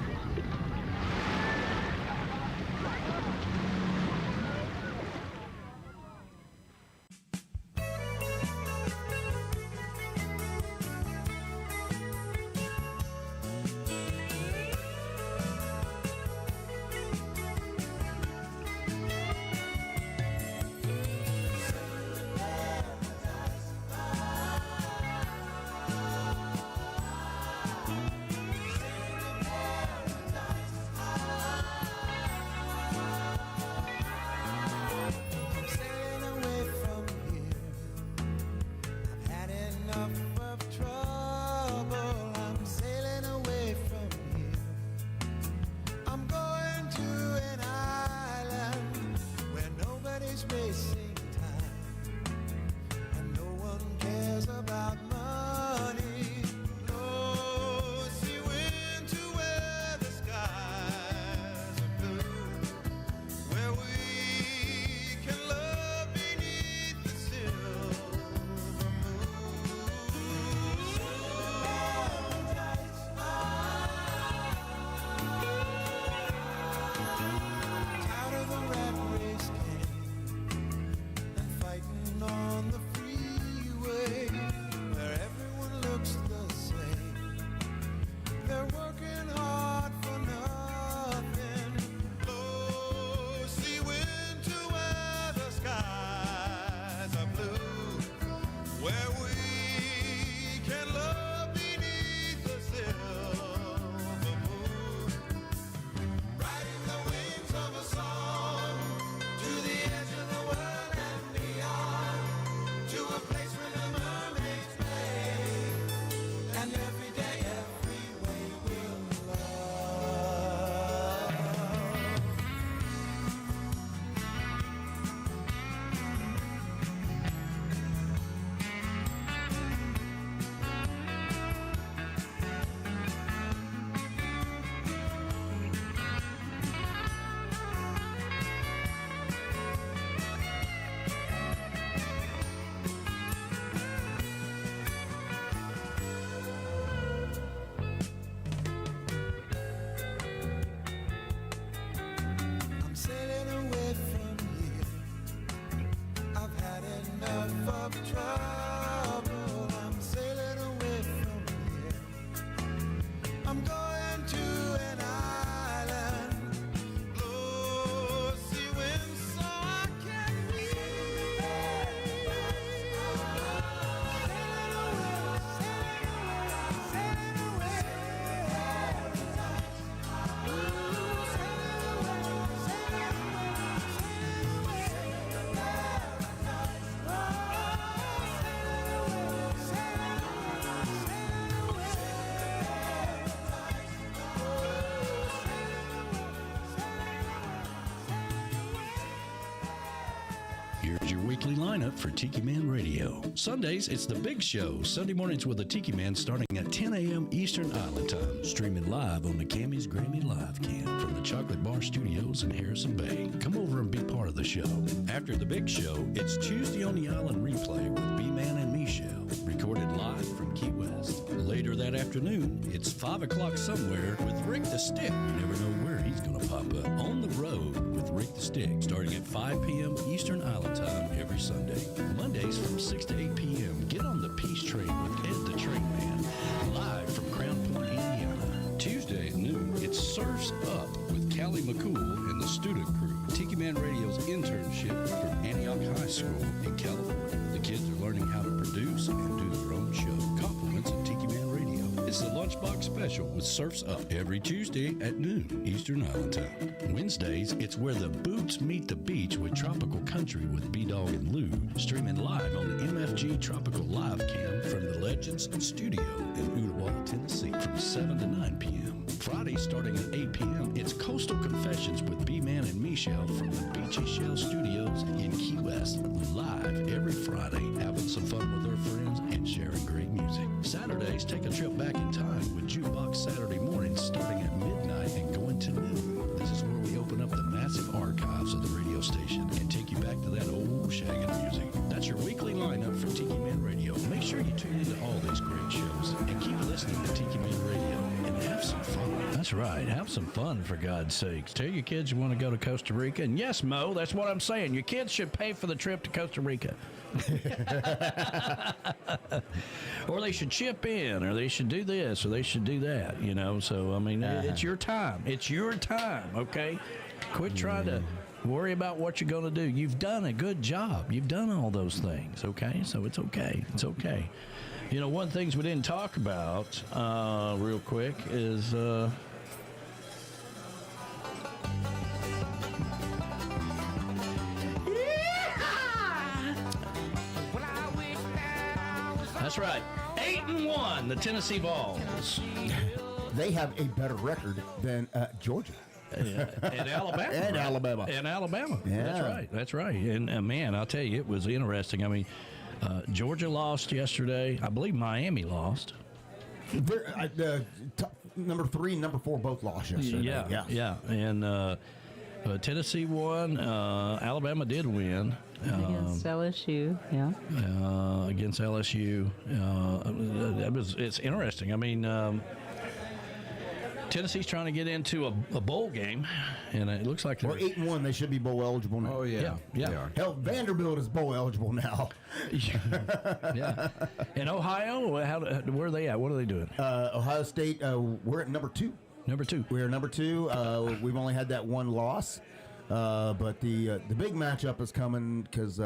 weekly lineup for Tiki Man Radio. Sundays, it's The Big Show. Sunday mornings with the Tiki Man starting at 10 a.m. Eastern Island Time. Streaming live on the Camys Grammy Live Cam from the Chocolate Bar Studios in Harrison Bay. Come over and be part of the show. After The Big Show, it's Tuesday on the Island Replay with B-Man and Michelle, recorded live from Key West. Later that afternoon, it's 5 o'clock somewhere with Rick the Stick. You never know where he's going to pop up. On the Road with Rick the Stick, starting at 5 p.m. Eastern Island Time every Sunday. Mondays from 6 to 8 p.m., get on the Peace Train with Ed the Train Man, live from Crown Point, Indiana. Tuesday at noon, it's Surfs Up with Callie McCool and the Student Crew. Tiki Man Radio's internship from Antioch High School in California. The kids are learning how to produce and do their own show. Compliments of Tiki Man Radio. It's the Lunchbox Special with Surfs Up every Tuesday at noon Eastern Island Time. Wednesdays, it's Where the Boots Meet the Beach with Tropical Country with B-Dog and Lou, streaming live on the MFG Tropical Live Cam from the Legends Studio in Ooltewah, Tennessee from 7 to 9 p.m. Friday, starting at 8 p.m., it's Coastal Confessions with B-Man and Michelle from the Beachy Shell Studios in Key West, live every Friday, having some fun with their friends and sharing great music. Saturdays, take a trip back in time with Jukebox Saturday mornings starting at midnight and going to noon. This is where we open up the massive archives of the radio station and take you back to that old shaggin' music. That's your weekly lineup for Tiki Man Radio. Make sure you tune into all these great shows and keep listening to Tiki Man Radio and have some fun. That's right. Have some fun, for God's sakes. Tell your kids you want to go to Costa Rica. And yes, Mo, that's what I'm saying. Your kids should pay for the trip to Costa Rica. Or they should chip in, or they should do this, or they should do that, you know. So, I mean, it's your time. It's your time, okay? Quit trying to worry about what you're going to do. You've done a good job. You've done all those things, okay? So it's okay. It's okay. You know, one of the things we didn't talk about real quick is... That's right. 8-1, the Tennessee Vols. They have a better record than Georgia. And Alabama. And right? Alabama. And Alabama. Yeah. That's right. That's right. And man, I'll tell you, it was interesting. I mean, Georgia lost yesterday. I believe Miami lost. Number 3 and number 4 both lost yesterday. Yeah. And Tennessee won. Alabama did win. Against LSU, yeah. Against LSU. It's interesting. I mean, Tennessee's trying to get into a bowl game, and it looks like they're 8-1. They should be bowl eligible now. Oh yeah. They are. Hell, Vanderbilt is bowl eligible now. Yeah. In Ohio, where are they at? What are they doing? Ohio State. We're at number 2. Number 2. We're number 2. We've only had that one loss, but the big matchup is coming because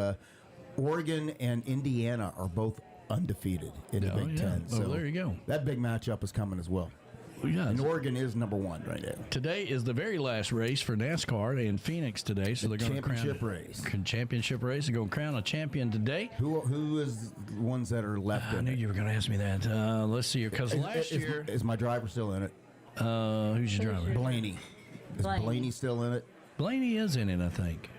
Oregon and Indiana are both undefeated in the Big Ten. So there you go. That big matchup is coming as well. Yeah, and Oregon is number 1 right now. Today is the very last race for NASCAR in Phoenix today, so they're going to crown championship race. They're going to crown a champion today. Who is the ones that are left? I knew you were going to ask me that. Let's see, because last year is my driver still in it? Who's your driver? Blaney. Is Blaney still in it? Blaney is in it, I think.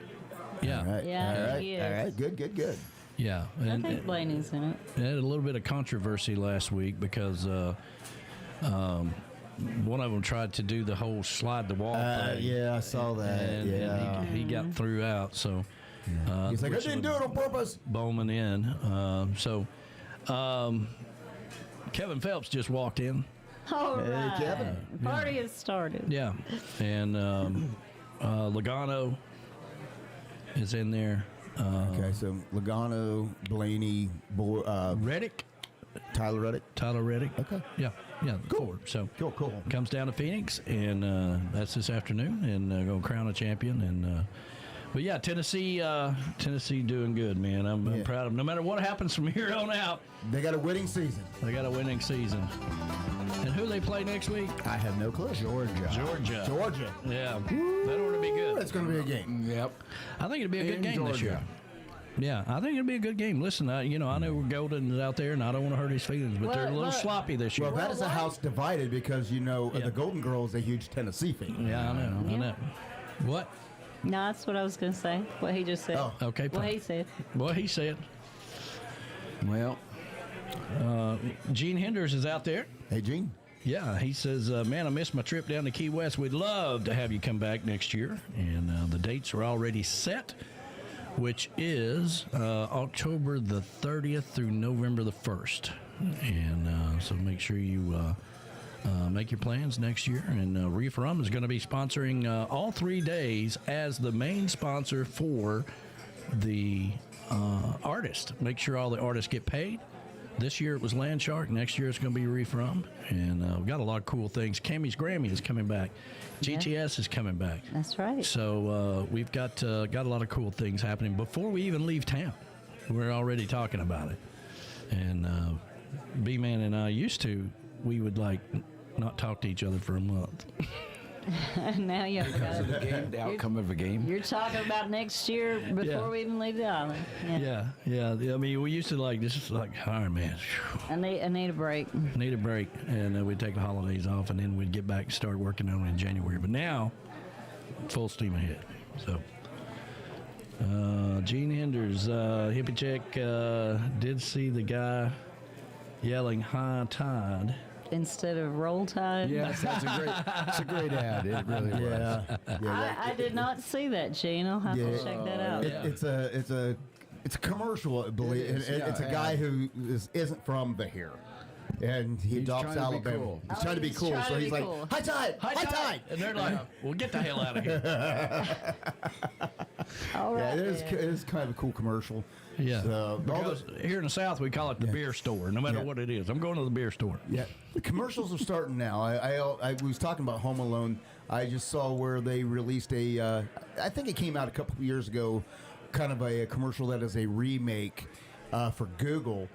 Yeah. All right. Yeah, he is. All right. Good. Yeah. I think Blaney's in it. They had a little bit of controversy last week because one of them tried to do the whole slide the wall thing. Yeah, I saw that. And he got threw out. So he's like, I didn't do it on purpose. Bowman in. Kevin Phelps just walked in. All right. Kevin. Party has started. Yeah. And Logano is in there. Okay, so Logano, Blaney, Reddick. Tyler Reddick. Okay. Yeah. Cool. Forward. So cool. Comes down to Phoenix, and that's this afternoon, and going to crown a champion. And but yeah, Tennessee doing good, man. I'm proud of them. No matter what happens from here on out, they got a winning season. And who they play next week? I have no clue. Georgia. Yeah. That ought to be good. It's going to be a game. Yep. I think it'll be a good game this year. Yeah, I think it'll be a good game. Listen, I know Golden's out there, and I don't want to hurt his feelings, but they're a little sloppy this year. Well, that is a house divided because, the Golden Girl is a huge Tennessee fan. Yeah, I know. What? No, that's what I was going to say. What he just said. Oh, okay. What he said. What he said. Well, Gene Henders is out there. Hey, Gene. Yeah, he says, man, I missed my trip down to Key West. We'd love to have you come back next year. And the dates are already set, which is October the 30th through November the 1st. And so make sure you make your plans next year. And Reef Rum is going to be sponsoring all 3 days as the main sponsor for the artist. Make sure all the artists get paid. This year it was Land Shark. Next year it's going to be Reef Rum. And we've got a lot of cool things. Camys Grammy is coming back. GTS is coming back. That's right. So we've got a lot of cool things happening before we even leave town. We're already talking about it. And B-Man and I we would not talk to each other for a month. Now you've got the game, the outcome of a game. You're talking about next year before we even leave the island. Yeah. I mean, we used to this is all right, man. I need a break. Need a break, and we'd take the holidays off, and then we'd get back and start working on it in January. But now, full steam ahead. So, Gene Henders, Hippie Chick, did see the guy yelling "High Tide" instead of Roll Tide. Yes, that's a great ad. It really was. I did not see that, Gene. I'll have to check that out. It's a commercial, I believe. It's a guy who isn't from the here. And he adopts Alabama. Cool. He's trying to be cool, so he's like, "High tide, high tide," and they're like, "Well, get the hell out of here." All right, it is kind of a cool commercial. Yeah. So, here in the South, we call it the beer store, no matter what it is. I'm going to the beer store. Yeah. The commercials are starting now. I was talking about Home Alone. I just saw where they released I think it came out a couple of years ago, kind of a commercial that is a remake for Google,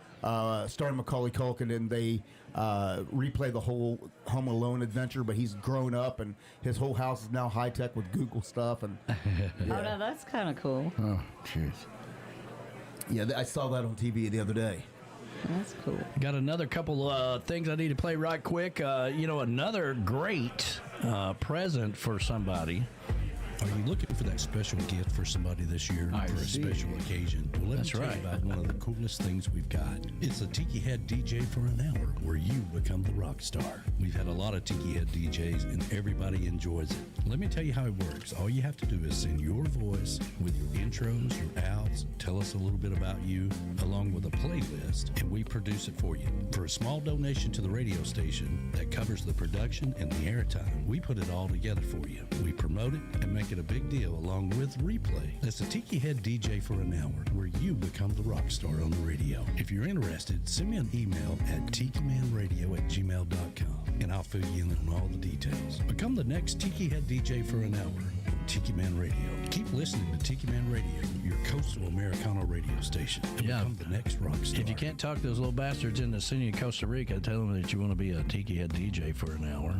starring Macaulay Culkin, and they replay the whole Home Alone adventure, but he's grown up, and his whole house is now high-tech with Google stuff. And Oh, no, that's kind of cool. Oh, jeez. Yeah, I saw that on TV the other day. That's cool. Got another couple things I need to play right quick. Another great present for somebody. Are you looking for that special gift for somebody this year for a special occasion? Well, let me tell you about one of the coolest things we've got. It's a Tiki Head DJ for an hour where you become the rock star. We've had a lot of Tiki Head DJs and everybody enjoys it. Let me tell you how it works. All you have to do is send your voice with your intros, your outs, tell us a little bit about you, along with a playlist, and we produce it for you. For a small donation to the radio station that covers the production and the airtime, we put it all together for you. We promote it and make it a big deal along with replay. That's a Tiki Head DJ for an hour where you become the rock star on the radio. If you're interested, send me an email at tikimanradio@gmail.com and I'll fill you in on all the details. Become the next Tiki Head DJ for an hour on Tiki Man Radio. Keep listening to Tiki Man Radio, your coastal Americano radio station, and become the next rock star. If you can't talk those little bastards into sending you to Costa Rica, tell them that you want to be a Tiki Head DJ for an hour.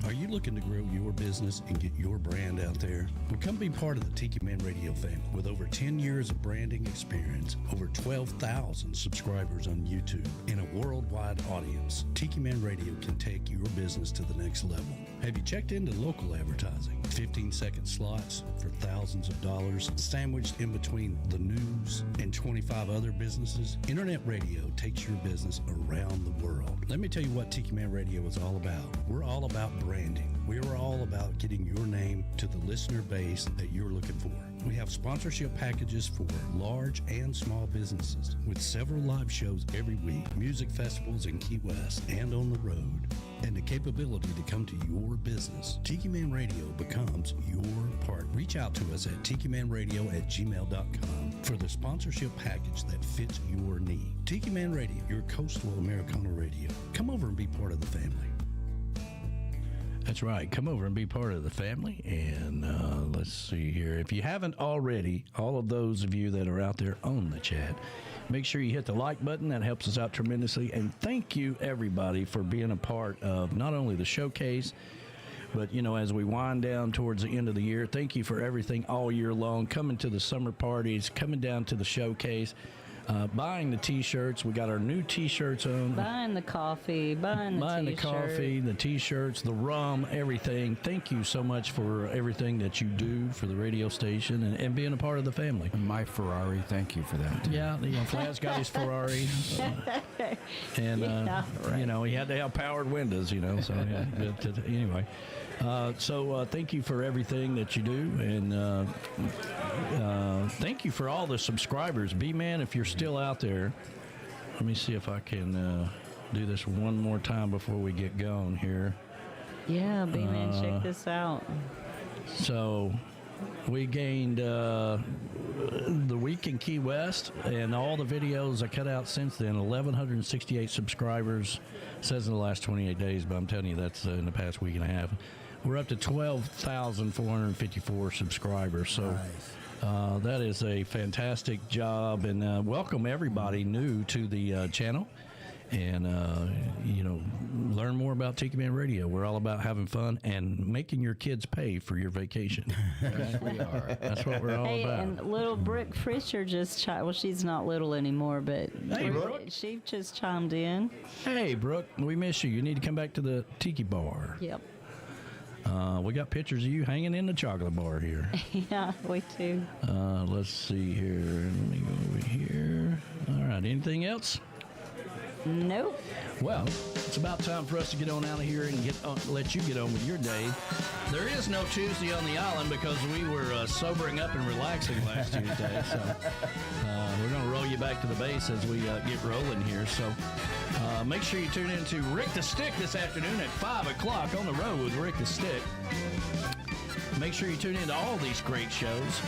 Are you looking to grow your business and get your brand out there? Well, come be part of the Tiki Man Radio family. With over 10 years of branding experience, over 12,000 subscribers on YouTube, and a worldwide audience, Tiki Man Radio can take your business to the next level. Have you checked into local advertising? 15-second slots for thousands of dollars, sandwiched in between the news and 25 other businesses? Internet radio takes your business around the world. Let me tell you what Tiki Man Radio is all about. We're all about branding. We are all about getting your name to the listener base that you're looking for. We have sponsorship packages for large and small businesses with several live shows every week, music festivals in Key West and on the road, and the capability to come to your business. Tiki Man Radio becomes your part. Reach out to us at tikimanradio@gmail.com for the sponsorship package that fits your need. Tiki Man Radio, your coastal Americana radio. Come over and be part of the family. That's right. Come over and be part of the family. And let's see here. If you haven't already, all of those of you that are out there on the chat, make sure you hit the like button. That helps us out tremendously. And thank you, everybody, for being a part of not only the showcase, but, as we wind down towards the end of the year, thank you for everything all year long, coming to the summer parties, coming down to the showcase. buying the T-shirts. We got our new T-shirts on. Buying the coffee, buying the coffee, the T-shirts, the rum, everything. Thank you so much for everything that you do for the radio station and being a part of the family. And my Ferrari, thank you for that. Yeah, Flad's got his Ferrari. And, he had to have powered windows, so yeah, but, anyway. So thank you for everything that you do, and thank you for all the subscribers. B-Man, if you're still out there, let me see if I can do this one more time before we get going here. Yeah, B-Man, check this out. So we gained the week in Key West, and all the videos I cut out since then, 1,168 subscribers. It says in the last 28 days, but I'm telling you that's in the past week and a half. We're up to 12,454 subscribers. So that is a fantastic job, and welcome everybody new to the channel. And, learn more about Tiki Man Radio. We're all about having fun and making your kids pay for your vacation. Yes, we are. That's what we're all about. And little Brooke Fisher just well, she's not little anymore, but she just chimed in. Hey, Brooke, we miss you. You need to come back to the Tiki Bar. Yep. We got pictures of you hanging in the chocolate bar here. Yeah, we too. Let's see here. Let me go over here. All right, anything else? Nope. Well, it's about time for us to get on out of here and let you get on with your day. There is no Tuesday on the island because we were sobering up and relaxing last Tuesday. So we're going to roll you back to the base as we get rolling here. So make sure you tune in to Rick the Stick this afternoon at 5 o'clock on the road with Rick the Stick. Make sure you tune in to all these great shows.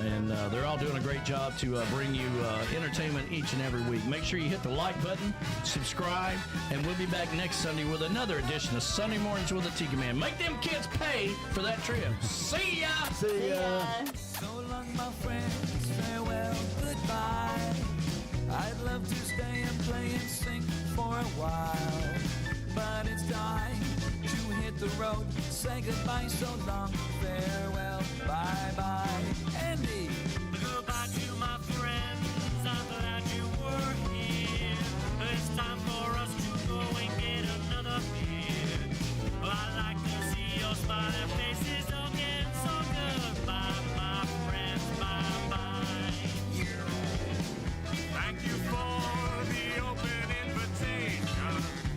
And they're all doing a great job to bring you entertainment each and every week. Make sure you hit the like button, subscribe, and we'll be back next Sunday with another edition of Sunday Mornings with the Tiki Man. Make them kids pay for that trip. See ya! See ya! So long, my friends, farewell, goodbye. I'd love to stay and play and sing for a while, but it's time to hit the road. Say goodbye, so long, farewell, bye-bye. Andy! Goodbye to my friends, I'm glad you were here. It's time for us to go and get another beer. I'd like to see your smiling faces again, so goodbye, my friends, bye-bye. Thank you for the open invitation,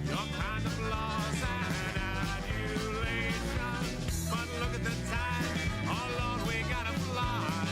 your kind of laws and adulation. But look at the time, oh Lord, we gotta fly.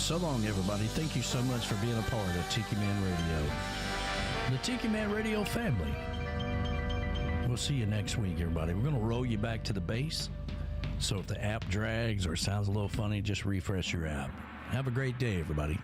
So long, everybody. Thank you so much for being a part of Tiki Man Radio. The Tiki Man Radio family. We'll see you next week, everybody. We're going to roll you back to the base. So if the app drags or sounds a little funny, just refresh your app. Have a great day, everybody.